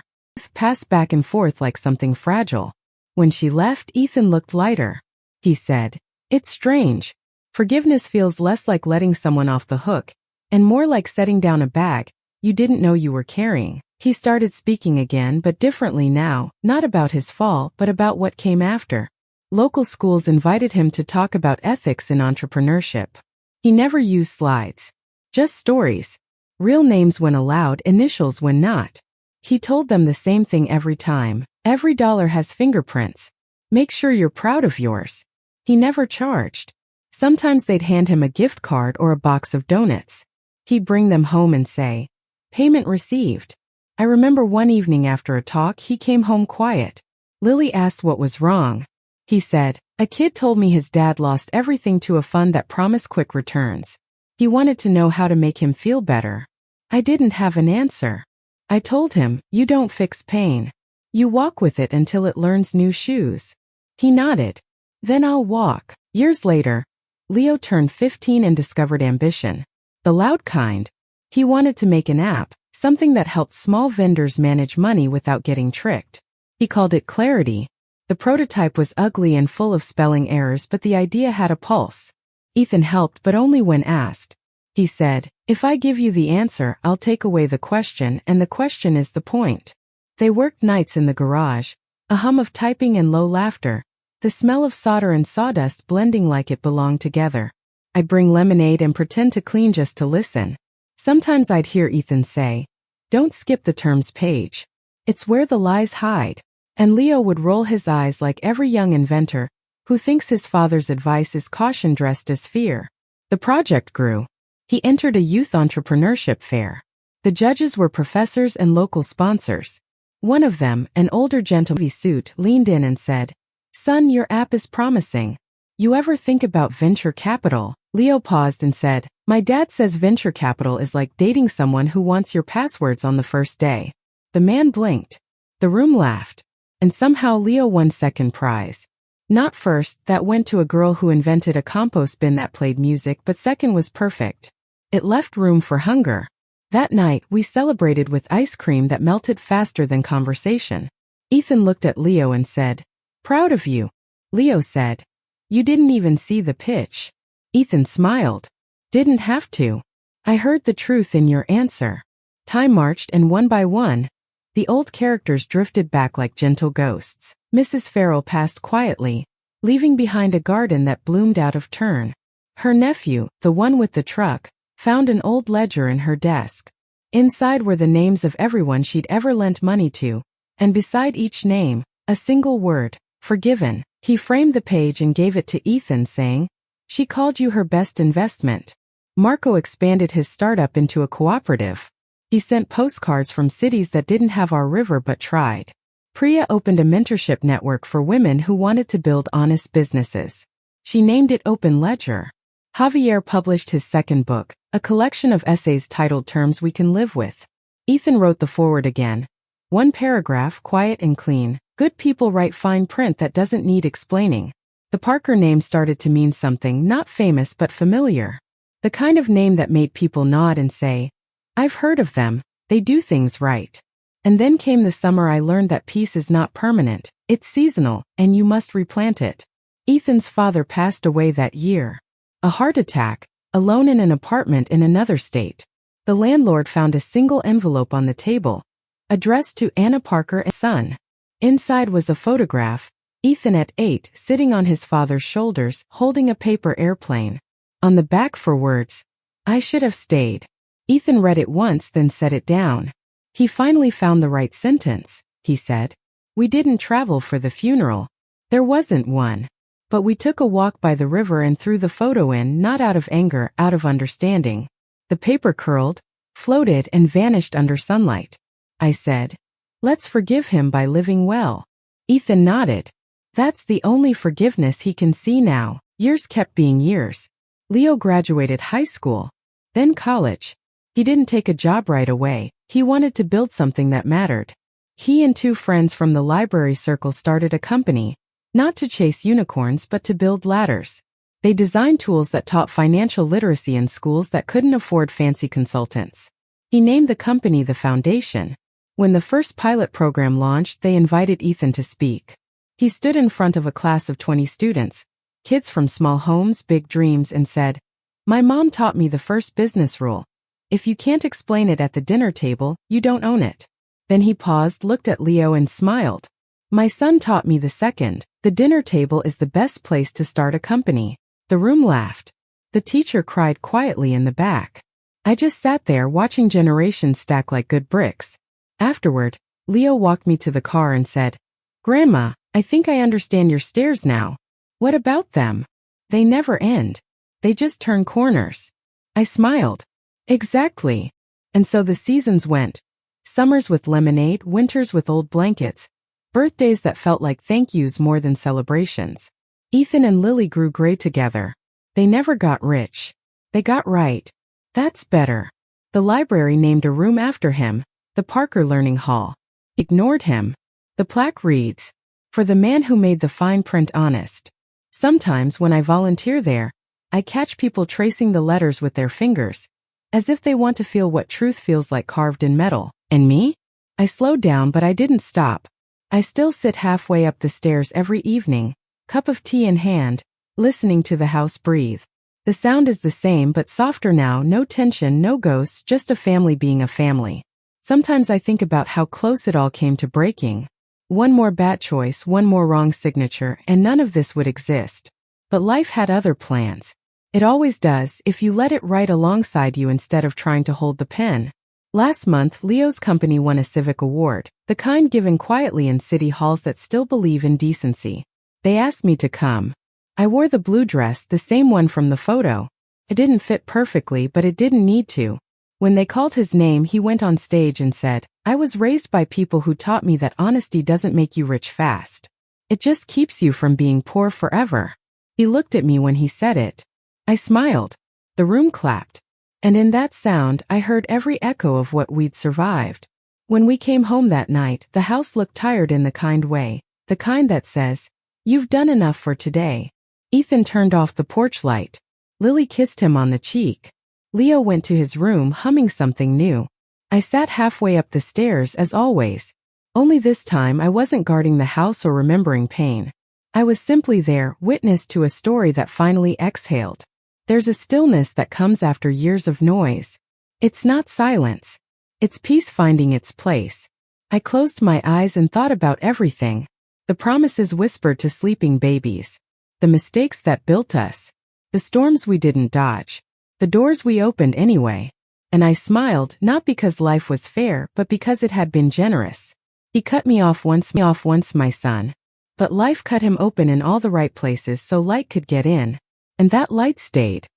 Passed back and forth like something fragile. When she left, Ethan looked lighter. He said, "It's strange. Forgiveness feels less like letting someone off the hook, and more like setting down a bag you didn't know you were carrying." He started speaking again, but differently now, not about his fall, but about what came after. Local schools invited him to talk about ethics in entrepreneurship. He never used slides. Just stories. Real names when allowed, initials when not. He told them the same thing every time. Every dollar has fingerprints. Make sure you're proud of yours. He never charged. Sometimes they'd hand him a gift card or a box of donuts. He'd bring them home and say, "Payment received." I remember one evening after a talk, he came home quiet. Lily asked what was wrong. He said, "A kid told me his dad lost everything to a fund that promised quick returns. He wanted to know how to make him feel better." I didn't have an answer. I told him, "You don't fix pain. You walk with it until it learns new shoes." He nodded. "Then I'll walk." Years later, Leo turned 15 and discovered ambition. The loud kind. He wanted to make an app, something that helped small vendors manage money without getting tricked. He called it Clarity. The prototype was ugly and full of spelling errors, but the idea had a pulse. Ethan helped, but only when asked. He said, "If I give you the answer, I'll take away the question, and the question is the point." They worked nights in the garage, a hum of typing and low laughter, the smell of solder and sawdust blending like it belonged together. I'd bring lemonade and pretend to clean just to listen. Sometimes I'd hear Ethan say, "Don't skip the terms page. It's where the lies hide." And Leo would roll his eyes like every young inventor who thinks his father's advice is caution dressed as fear. The project grew. He entered a youth entrepreneurship fair. The judges were professors and local sponsors. One of them, an older gentleman in a suit, leaned in and said, "Son, your app is promising. You ever think about venture capital?" Leo paused and said, "My dad says venture capital is like dating someone who wants your passwords on the first day." The man blinked. The room laughed. And somehow Leo won second prize. Not first, that went to a girl who invented a compost bin that played music, but second was perfect. It left room for hunger. That night, we celebrated with ice cream that melted faster than conversation. Ethan looked at Leo and said, "Proud of you." Leo said, "You didn't even see the pitch." Ethan smiled. "Didn't have to. I heard the truth in your answer." Time marched, and one by one, the old characters drifted back like gentle ghosts. Mrs. Farrell passed quietly, leaving behind a garden that bloomed out of turn. Her nephew, the one with the truck, found an old ledger in her desk. Inside were the names of everyone she'd ever lent money to, and beside each name, a single word, "Forgiven." He framed the page and gave it to Ethan, saying, "She called you her best investment." Marco expanded his startup into a cooperative. He sent postcards from cities that didn't have our river but tried. Priya opened a mentorship network for women who wanted to build honest businesses. She named it Open Ledger. Javier published his second book, a collection of essays titled Terms We Can Live With. Ethan wrote the foreword again. One paragraph, quiet and clean. Good people write fine print that doesn't need explaining. The Parker name started to mean something not famous but familiar. The kind of name that made people nod and say, "I've heard of them, they do things right." And then came the summer. I learned that peace is not permanent, it's seasonal, and you must replant it. Ethan's father passed away that year. A heart attack, alone in an apartment in another state. The landlord found a single envelope on the table, addressed to Anna Parker and son. Inside was a photograph, Ethan at 8 sitting on his father's shoulders holding a paper airplane. On the back for words, "I should have stayed." Ethan read it once, then set it down. He finally found the right sentence. He said, "We didn't travel for the funeral. There wasn't one. But we took a walk by the river and threw the photo in, not out of anger, out of understanding." The paper curled, floated, and vanished under sunlight. I said, "Let's forgive him by living well." Ethan nodded. That's the only forgiveness he can see now. Years kept being years. Leo graduated high school, then college. He didn't take a job right away. He wanted to build something that mattered. He and 2 friends from the library circle started a company, not to chase unicorns but to build ladders. They designed tools that taught financial literacy in schools that couldn't afford fancy consultants. He named the company The Foundation. When the first pilot program launched, they invited Ethan to speak. He stood in front of a class of 20 students, kids from small homes, big dreams, and said, "My mom taught me the first business rule. If you can't explain it at the dinner table, you don't own it." Then he paused, looked at Leo, and smiled. "My son taught me the second. The dinner table is the best place to start a company." The room laughed. The teacher cried quietly in the back. I just sat there watching generations stack like good bricks. Afterward, Leo walked me to the car and said, "Grandma, I think I understand your stares now. What about them? They never end. They just turn corners." I smiled. Exactly. And so the seasons went. Summers with lemonade, winters with old blankets, birthdays that felt like thank yous more than celebrations. Ethan and Lily grew gray together. They never got rich. They got right. That's better. The library named a room after him, the Parker Learning Hall. Ignored him. The plaque reads, "For the man who made the fine print honest." Sometimes when I volunteer there, I catch people tracing the letters with their fingers, as if they want to feel what truth feels like carved in metal. And me? I slowed down, but I didn't stop. I still sit halfway up the stairs every evening, cup of tea in hand, listening to the house breathe. The sound is the same but softer now, no tension, no ghosts, just a family being a family. Sometimes I think about how close it all came to breaking. One more bad choice, one more wrong signature, and none of this would exist. But life had other plans. It always does if you let it write alongside you instead of trying to hold the pen. Last month, Leo's company won a civic award, the kind given quietly in city halls that still believe in decency. They asked me to come. I wore the blue dress, the same one from the photo. It didn't fit perfectly, but it didn't need to. When they called his name, he went on stage and said, "I was raised by people who taught me that honesty doesn't make you rich fast. It just keeps you from being poor forever." He looked at me when he said it. I smiled. The room clapped. And in that sound, I heard every echo of what we'd survived. When we came home that night, the house looked tired in the kind way, the kind that says, "You've done enough for today." Ethan turned off the porch light. Lily kissed him on the cheek. Leo went to his room humming something new. I sat halfway up the stairs as always. Only this time I wasn't guarding the house or remembering pain. I was simply there, witness to a story that finally exhaled. There's a stillness that comes after years of noise. It's not silence. It's peace finding its place. I closed my eyes and thought about everything. The promises whispered to sleeping babies. The mistakes that built us. The storms we didn't dodge. The doors we opened anyway. And I smiled, not because life was fair, but because it had been generous. He cut me off once, my son. But life cut him open in all the right places so light could get in. And that light stayed.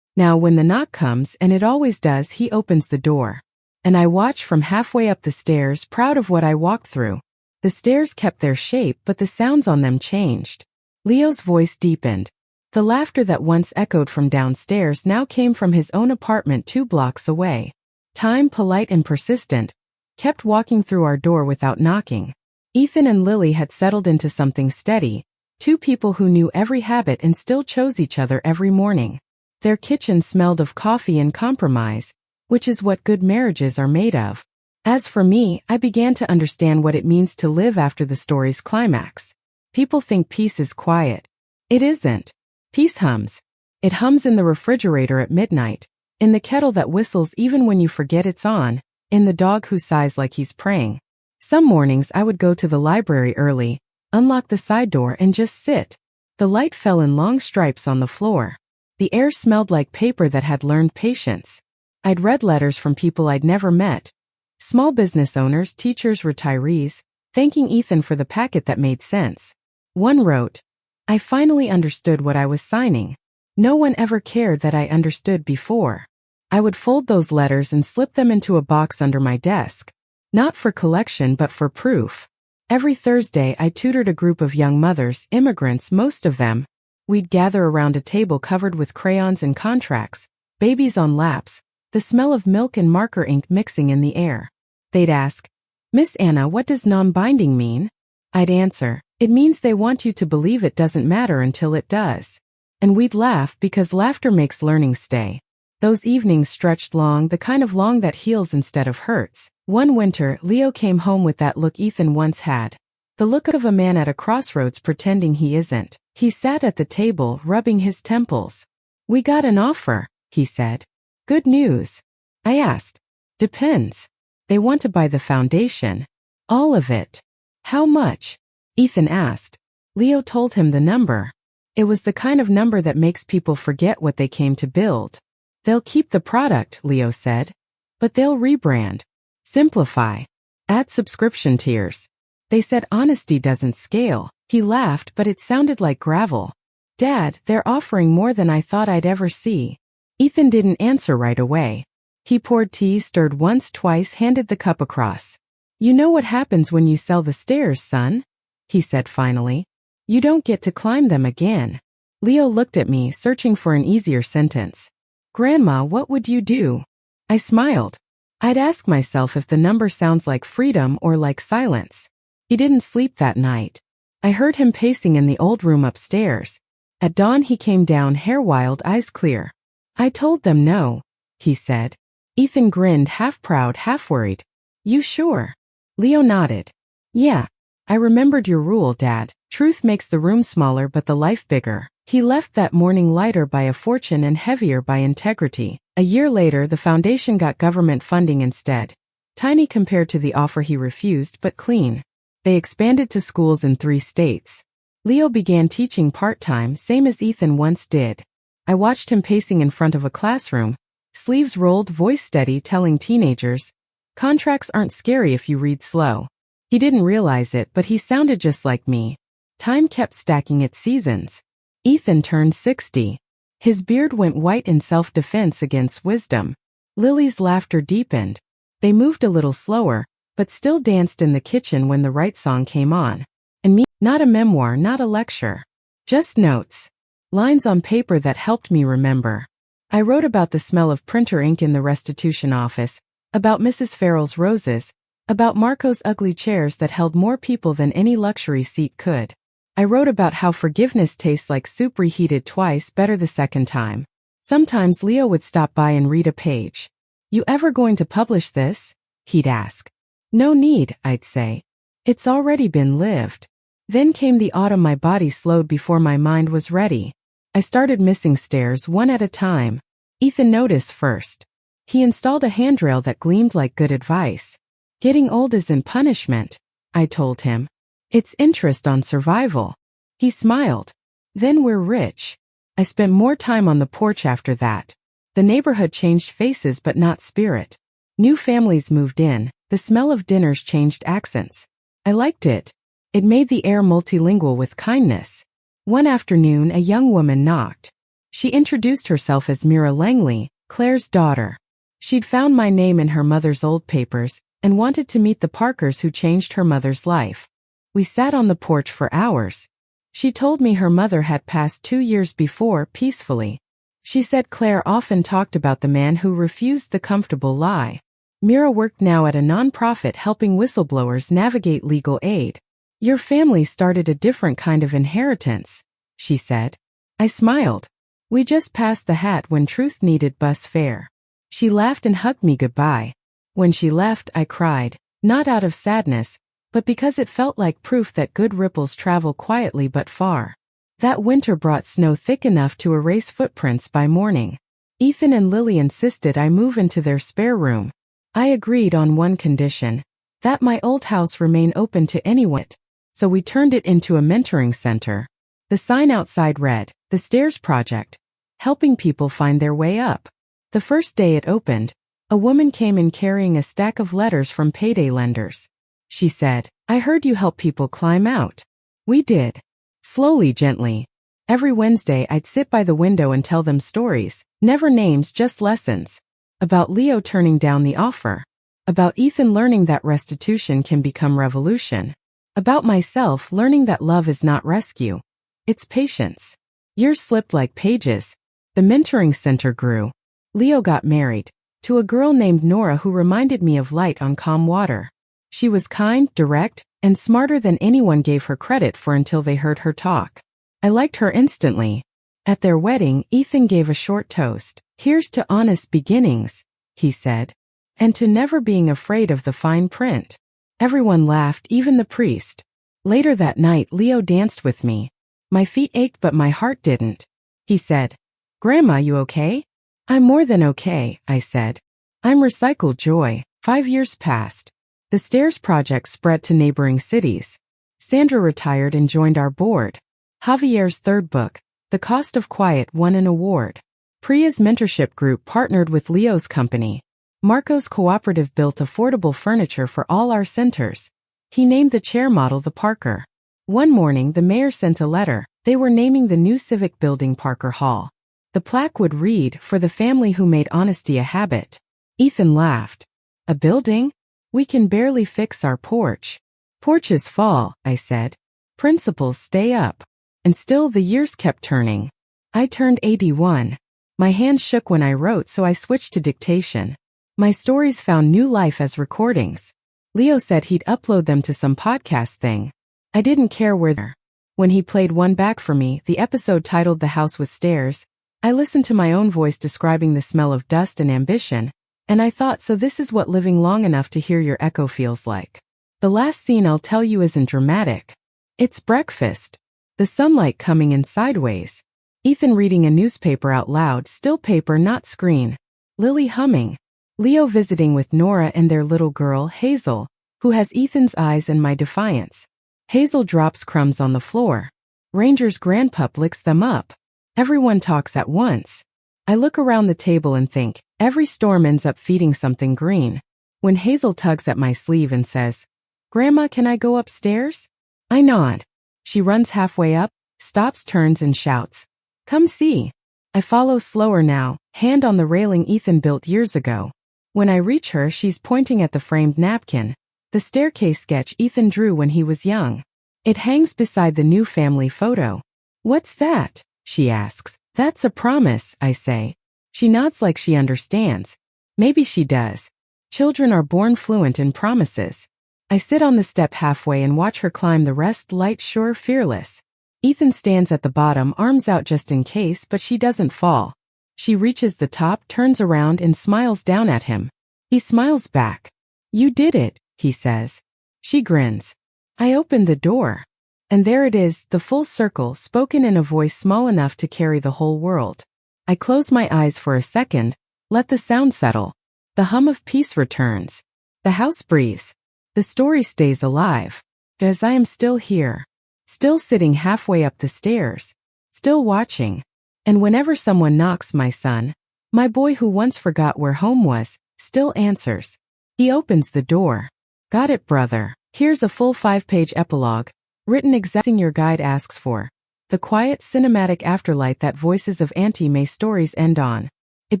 Now when the knock comes, and it always does, he opens the door. And I watch from halfway up the stairs, proud of what I walked through. The stairs kept their shape, but the sounds on them changed. Leo's voice deepened. The laughter that once echoed from downstairs now came from his own apartment 2 blocks away. Time, polite and persistent, kept walking through our door without knocking. Ethan and Lily had settled into something steady, 2 people who knew every habit and still chose each other every morning. Their kitchen smelled of coffee and compromise, which is what good marriages are made of. As for me, I began to understand what it means to live after the story's climax. People think peace is quiet. It isn't. Peace hums. It hums in the refrigerator at midnight, in the kettle that whistles even when you forget it's on, in the dog who sighs like he's praying. Some mornings I would go to the library early, unlock the side door and just sit. The light fell in long stripes on the floor. The air smelled like paper that had learned patience. I'd read letters from people I'd never met. Small business owners, teachers, retirees, thanking Ethan for the packet that made sense. One wrote, "I finally understood what I was signing. No one ever cared that I understood before." I would fold those letters and slip them into a box under my desk. Not for collection but for proof. Every Thursday I tutored a group of young mothers, immigrants, most of them. We'd gather around a table covered with crayons and contracts, babies on laps, the smell of milk and marker ink mixing in the air. They'd ask, "Miss Anna, what does non-binding mean?" I'd answer, "It means they want you to believe it doesn't matter until it does." And we'd laugh because laughter makes learning stay. Those evenings stretched long, the kind of long that heals instead of hurts. One winter, Leo came home with that look Ethan once had. The look of a man at a crossroads pretending he isn't. He sat at the table, rubbing his temples. "We got an offer," he said. "Good news." I asked. "Depends. They want to buy the foundation. All of it." "How much?" Ethan asked. Leo told him the number. It was the kind of number that makes people forget what they came to build. "They'll keep the product," Leo said. "But they'll rebrand. Simplify. Add subscription tiers." They said honesty doesn't scale. He laughed, but it sounded like gravel. "Dad, they're offering more than I thought I'd ever see." Ethan didn't answer right away. He poured tea, stirred once, twice, handed the cup across. "You know what happens when you sell the stairs, son?" he said finally. "You don't get to climb them again." Leo looked at me, searching for an easier sentence. "Grandma, what would you do?" I smiled. I'd ask myself if the number sounds like freedom or like silence. He didn't sleep that night. I heard him pacing in the old room upstairs. At dawn he came down, hair wild, eyes clear. "I told them no," he said. Ethan grinned, half proud, half worried. "You sure?" Leo nodded. "Yeah. I remembered your rule, Dad. Truth makes the room smaller but the life bigger. He left that morning lighter by a fortune and heavier by integrity. A year later, the foundation got government funding instead. Tiny compared to the offer he refused, but clean. They expanded to schools in 3 states. Leo began teaching part-time, same as Ethan once did. I watched him pacing in front of a classroom, sleeves rolled, voice steady, telling teenagers, "Contracts aren't scary if you read slow." He didn't realize it, but he sounded just like me. Time kept stacking its seasons. Ethan turned 60. His beard went white in self-defense against wisdom. Lily's laughter deepened. They moved a little slower, but still danced in the kitchen when the right song came on. And me, not a memoir, not a lecture. Just notes. Lines on paper that helped me remember. I wrote about the smell of printer ink in the restitution office, about Mrs. Farrell's roses, about Marco's ugly chairs that held more people than any luxury seat could. I wrote about how forgiveness tastes like soup reheated twice better the second time. Sometimes Leo would stop by and read a page. "You ever going to publish this?" he'd ask. "No need," I'd say. "It's already been lived." Then came the autumn. My body slowed before my mind was ready. I started missing stairs one at a time. Ethan noticed first. He installed a handrail that gleamed like good advice. "Getting old isn't punishment," I told him. "It's interest on survival." He smiled. "Then we're rich." I spent more time on the porch after that. The neighborhood changed faces but not spirit. New families moved in. The smell of dinners changed accents. I liked it. It made the air multilingual with kindness. One afternoon, a young woman knocked. She introduced herself as Mira Langley, Claire's daughter. She'd found my name in her mother's old papers and wanted to meet the Parkers who changed her mother's life. We sat on the porch for hours. She told me her mother had passed 2 years before, peacefully. She said Claire often talked about the man who refused the comfortable lie. Mira worked now at a nonprofit helping whistleblowers navigate legal aid. "Your family started a different kind of inheritance," she said. I smiled. "We just passed the hat when truth needed bus fare." She laughed and hugged me goodbye. When she left, I cried, not out of sadness, but because it felt like proof that good ripples travel quietly but far. That winter brought snow thick enough to erase footprints by morning. Ethan and Lily insisted I move into their spare room. I agreed on one condition, that my old house remain open to anyone. So we turned it into a mentoring center. The sign outside read, "The Stairs Project, helping people find their way up." The first day it opened, a woman came in carrying a stack of letters from payday lenders. She said, "I heard you help people climb out." We did. Slowly, gently. Every Wednesday I'd sit by the window and tell them stories, never names, just lessons. About Leo turning down the offer. About Ethan learning that restitution can become revolution. About myself learning that love is not rescue. It's patience. Years slipped like pages. The mentoring center grew. Leo got married to a girl named Nora who reminded me of light on calm water. She was kind, direct, and smarter than anyone gave her credit for until they heard her talk. I liked her instantly. At their wedding, Ethan gave a short toast. "Here's to honest beginnings," he said, "and to never being afraid of the fine print." Everyone laughed, even the priest. Later that night, Leo danced with me. My feet ached but my heart didn't. He said, "Grandma, you okay?" "I'm more than okay," I said. "I'm recycled joy." 5 years passed. The Stairs Project spread to neighboring cities. Sandra retired and joined our board. Javier's third book, The Cost of Quiet, won an award. Priya's mentorship group partnered with Leo's company. Marco's cooperative built affordable furniture for all our centers. He named the chair model the Parker. One morning, the mayor sent a letter. They were naming the new civic building Parker Hall. The plaque would read, "For the family who made honesty a habit." Ethan laughed. "A building? We can barely fix our porch." "Porches fall," I said. "Principles stay up." And still the years kept turning. I turned 81. My hands shook when I wrote, so I switched to dictation. My stories found new life as recordings. Leo said he'd upload them to some podcast thing. I didn't care where. When he played one back for me, the episode titled The House with Stairs, I listened to my own voice describing the smell of dust and ambition, and I thought, so this is what living long enough to hear your echo feels like. The last scene I'll tell you isn't dramatic. It's breakfast. The sunlight coming in sideways. Ethan reading a newspaper out loud, still paper, not screen. Lily humming. Leo visiting with Nora and their little girl, Hazel, who has Ethan's eyes and my defiance. Hazel drops crumbs on the floor. Ranger's grandpup licks them up. Everyone talks at once. I look around the table and think, every storm ends up feeding something green. When Hazel tugs at my sleeve and says, "Grandma, can I go upstairs?" I nod. She runs halfway up, stops, turns, and shouts, "Come see." I follow slower now, hand on the railing Ethan built years ago. When I reach her, she's pointing at the framed napkin, the staircase sketch Ethan drew when he was young. It hangs beside the new family photo. "What's that?" she asks. "That's a promise," I say. She nods like she understands. Maybe she does. Children are born fluent in promises. I sit on the step halfway and watch her climb the rest, light, sure, fearless. Ethan stands at the bottom, arms out just in case, but she doesn't fall. She reaches the top, turns around, and smiles down at him. He smiles back. "You did it," he says. She grins. I open the door. And there it is, the full circle, spoken in a voice small enough to carry the whole world. I close my eyes for a second, let the sound settle. The hum of peace returns. The house breathes. The story stays alive. As I am still here. Still sitting halfway up the stairs. Still watching. And whenever someone knocks, my son, my boy who once forgot where home was, still answers. He opens the door. Got it, brother. Here's a full 5-page epilogue, written exactly your guide asks for. The quiet cinematic afterlight that Voices of Auntie May stories end on. It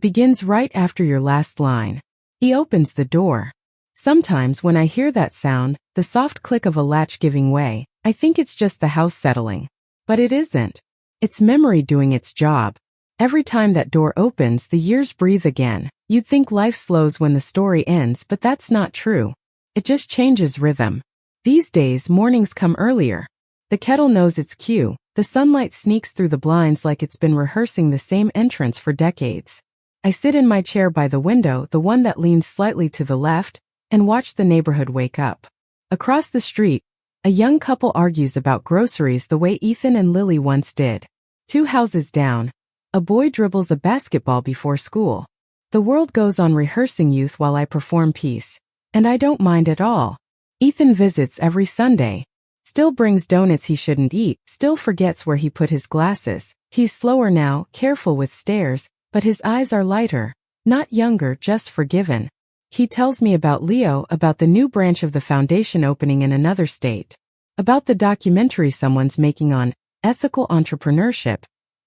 begins right after your last line. He opens the door. Sometimes when I hear that sound, the soft click of a latch giving way, I think it's just the house settling. But it isn't. It's memory doing its job. Every time that door opens, the years breathe again. You'd think life slows when the story ends, but that's not true. It just changes rhythm. These days, mornings come earlier. The kettle knows its cue. The sunlight sneaks through the blinds like it's been rehearsing the same entrance for decades. I sit in my chair by the window, the one that leans slightly to the left, and watch the neighborhood wake up. Across the street, a young couple argues about groceries the way Ethan and Lily once did. 2 houses down, a boy dribbles a basketball before school. The world goes on rehearsing youth while I perform peace. And I don't mind at all. Ethan visits every Sunday. Still brings donuts he shouldn't eat, still forgets where he put his glasses. He's slower now, careful with stares, but his eyes are lighter, not younger, just forgiven. He tells me about Leo, about the new branch of the foundation opening in another state, about the documentary someone's making on ethical entrepreneurship,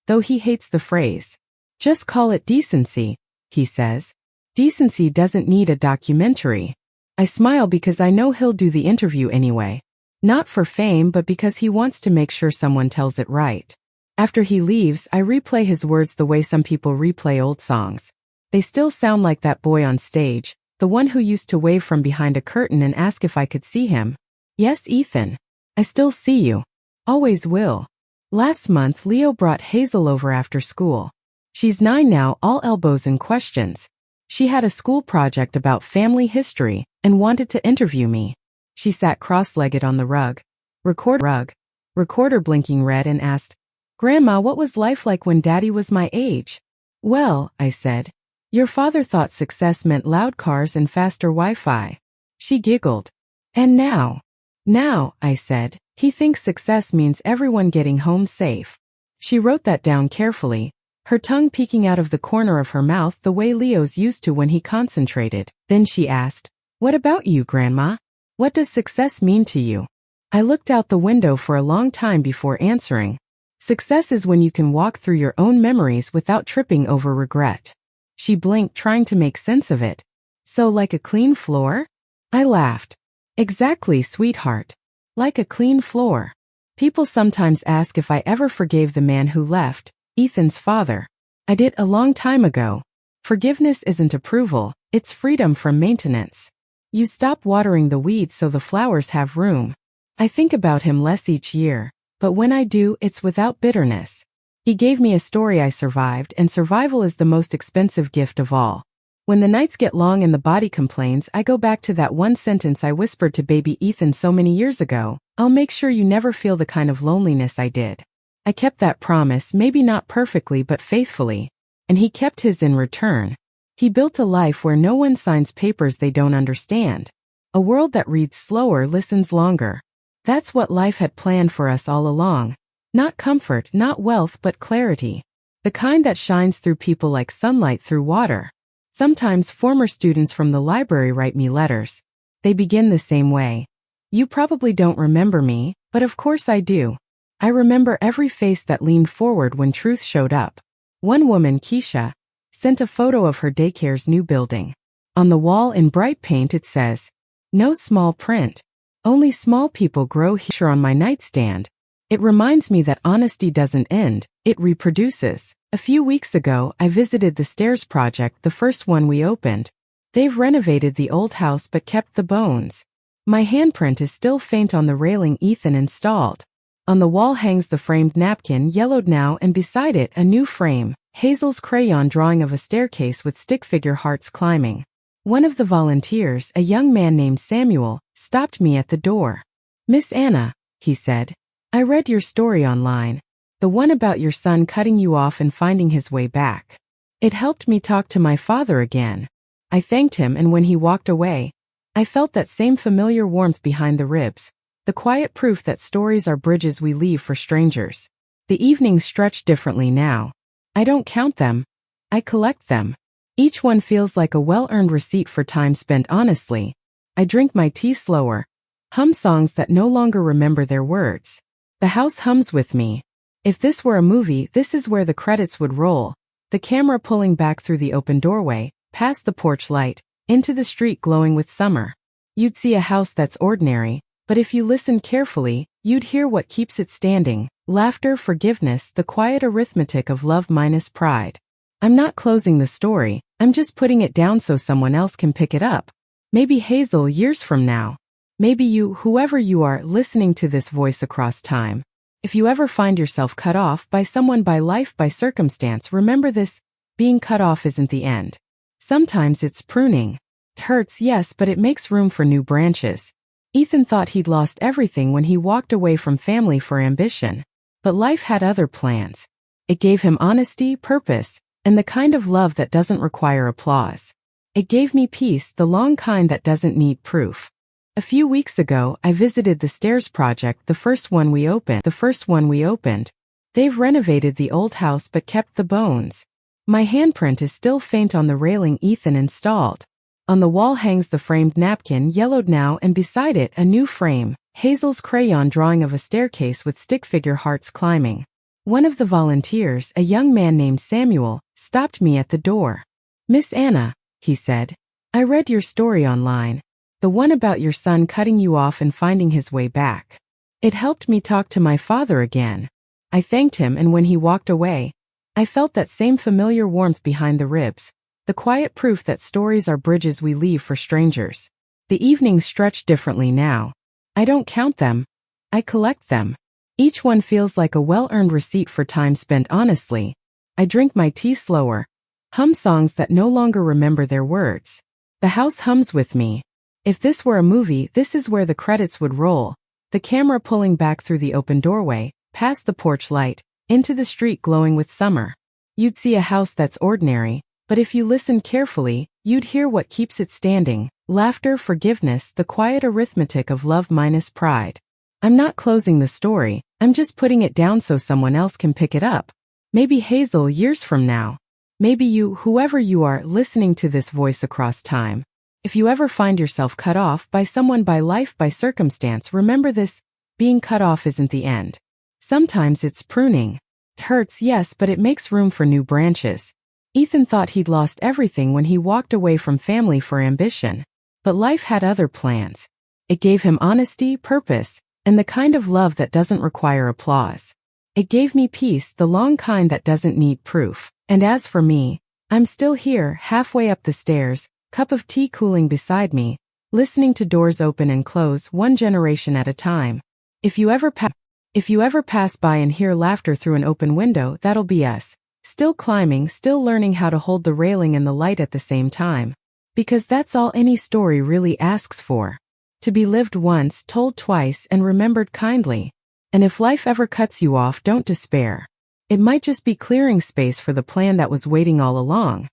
though he hates the phrase. Just call it decency, he says. Decency doesn't need a documentary. I smile because I know he'll do the interview anyway. Not for fame, but because he wants to make sure someone tells it right. After he leaves, I replay his words the way some people replay old songs. They still sound like that boy on stage, the one who used to wave from behind a curtain and ask if I could see him. Yes, Ethan. I still see you. Always will. Last month, Leo brought Hazel over after school. She's 9 now, all elbows and questions. She had a school project about family history and wanted to interview me. She sat cross-legged on the recorder blinking red, and asked, "Grandma, what was life like when Daddy was my age?" "Well," I said, "your father thought success meant loud cars and faster Wi-Fi." She giggled. "And now?" "Now," I said, "he thinks success means everyone getting home safe." She wrote that down carefully, her tongue peeking out of the corner of her mouth the way Leo's used to when he concentrated. Then she asked, "What about you, Grandma? What does success mean to you?" I looked out the window for a long time before answering. Success is when you can walk through your own memories without tripping over regret. She blinked, trying to make sense of it. "So like a clean floor?" I laughed. "Exactly, sweetheart. Like a clean floor." People sometimes ask if I ever forgave the man who left, Ethan's father. I did a long time ago. Forgiveness isn't approval, it's freedom from maintenance. You stop watering the weeds so the flowers have room. I think about him less each year, but when I do, it's without bitterness. He gave me a story I survived, and survival is the most expensive gift of all. When the nights get long and the body complains, I go back to that one sentence I whispered to baby Ethan so many years ago: I'll make sure you never feel the kind of loneliness I did. I kept that promise, maybe not perfectly but faithfully. And he kept his in return. He built a life where no one signs papers they don't understand. A world that reads slower, listens longer. That's what life had planned for us all along. Not comfort, not wealth, but clarity. The kind that shines through people like sunlight through water. Sometimes former students from the library write me letters. They begin the same way. You probably don't remember me, but of course I do. I remember every face that leaned forward when truth showed up. One woman, Keisha, sent a photo of her daycare's new building. On the wall in bright paint it says, "No small print. Only small people grow here." On my nightstand. It reminds me that honesty doesn't end, it reproduces. A few weeks ago, I visited the Stairs project, the first one we opened. They've renovated the old house but kept the bones. My handprint is still faint on the railing Ethan installed. On the wall hangs the framed napkin, yellowed now, and beside it a new frame, Hazel's crayon drawing of a staircase with stick figure hearts climbing. One of the volunteers, a young man named Samuel, stopped me at the door. "Miss Anna," he said, "I read your story online. The one about your son cutting you off and finding his way back. It helped me talk to my father again." I thanked him, and when he walked away, I felt that same familiar warmth behind the ribs, the quiet proof that stories are bridges we leave for strangers. The evenings stretch differently now. I don't count them. I collect them. Each one feels like a well-earned receipt for time spent honestly. I drink my tea slower, hum songs that no longer remember their words. The house hums with me. If this were a movie, this is where the credits would roll, the camera pulling back through the open doorway, past the porch light, into the street glowing with summer. You'd see a house that's ordinary, but if you listened carefully, you'd hear what keeps it standing: laughter, forgiveness, the quiet arithmetic of love minus pride. I'm not closing the story, I'm just putting it down so someone else can pick it up. Maybe Hazel years from now. Maybe you, whoever you are, listening to this voice across time. If you ever find yourself cut off by someone, by life, by circumstance, remember this: being cut off isn't the end. Sometimes it's pruning. It hurts, yes, but it makes room for new branches. Ethan thought he'd lost everything when he walked away from family for ambition. But life had other plans. It gave him honesty, purpose, and the kind of love that doesn't require applause. It gave me peace, the long kind that doesn't need proof. A few weeks ago, I visited the Stairs project, the first one we opened. They've renovated the old house but kept the bones. My handprint is still faint on the railing Ethan installed. On the wall hangs the framed napkin, yellowed now, and beside it a new frame, Hazel's crayon drawing of a staircase with stick figure hearts climbing. One of the volunteers, a young man named Samuel, stopped me at the door. "Miss Anna," he said, "I read your story online. The one about your son cutting you off and finding his way back. It helped me talk to my father again." I thanked him, and when he walked away, I felt that same familiar warmth behind the ribs, the quiet proof that stories are bridges we leave for strangers. The evenings stretch differently now. I don't count them. I collect them. Each one feels like a well-earned receipt for time spent honestly. I drink my tea slower, hum songs that no longer remember their words. The house hums with me. If this were a movie, this is where the credits would roll, the camera pulling back through the open doorway, past the porch light, into the street glowing with summer. You'd see a house that's ordinary, but if you listened carefully, you'd hear what keeps it standing: laughter, forgiveness, the quiet arithmetic of love minus pride. I'm not closing the story, I'm just putting it down so someone else can pick it up. Maybe Hazel years from now. Maybe you, whoever you are, listening to this voice across time. If you ever find yourself cut off by someone, by life, by circumstance, remember this: being cut off isn't the end. Sometimes it's pruning. It hurts, yes, but it makes room for new branches. Ethan thought he'd lost everything when he walked away from family for ambition. But life had other plans. It gave him honesty, purpose, and the kind of love that doesn't require applause. It gave me peace, the long kind that doesn't need proof. And as for me, I'm still here, halfway up the stairs, cup of tea cooling beside me, listening to doors open and close one generation at a time. If you ever pass by and hear laughter through an open window, that'll be us. Still climbing, still learning how to hold the railing and the light at the same time. Because that's all any story really asks for. To be lived once, told twice, and remembered kindly. And if life ever cuts you off, don't despair. It might just be clearing space for the plan that was waiting all along.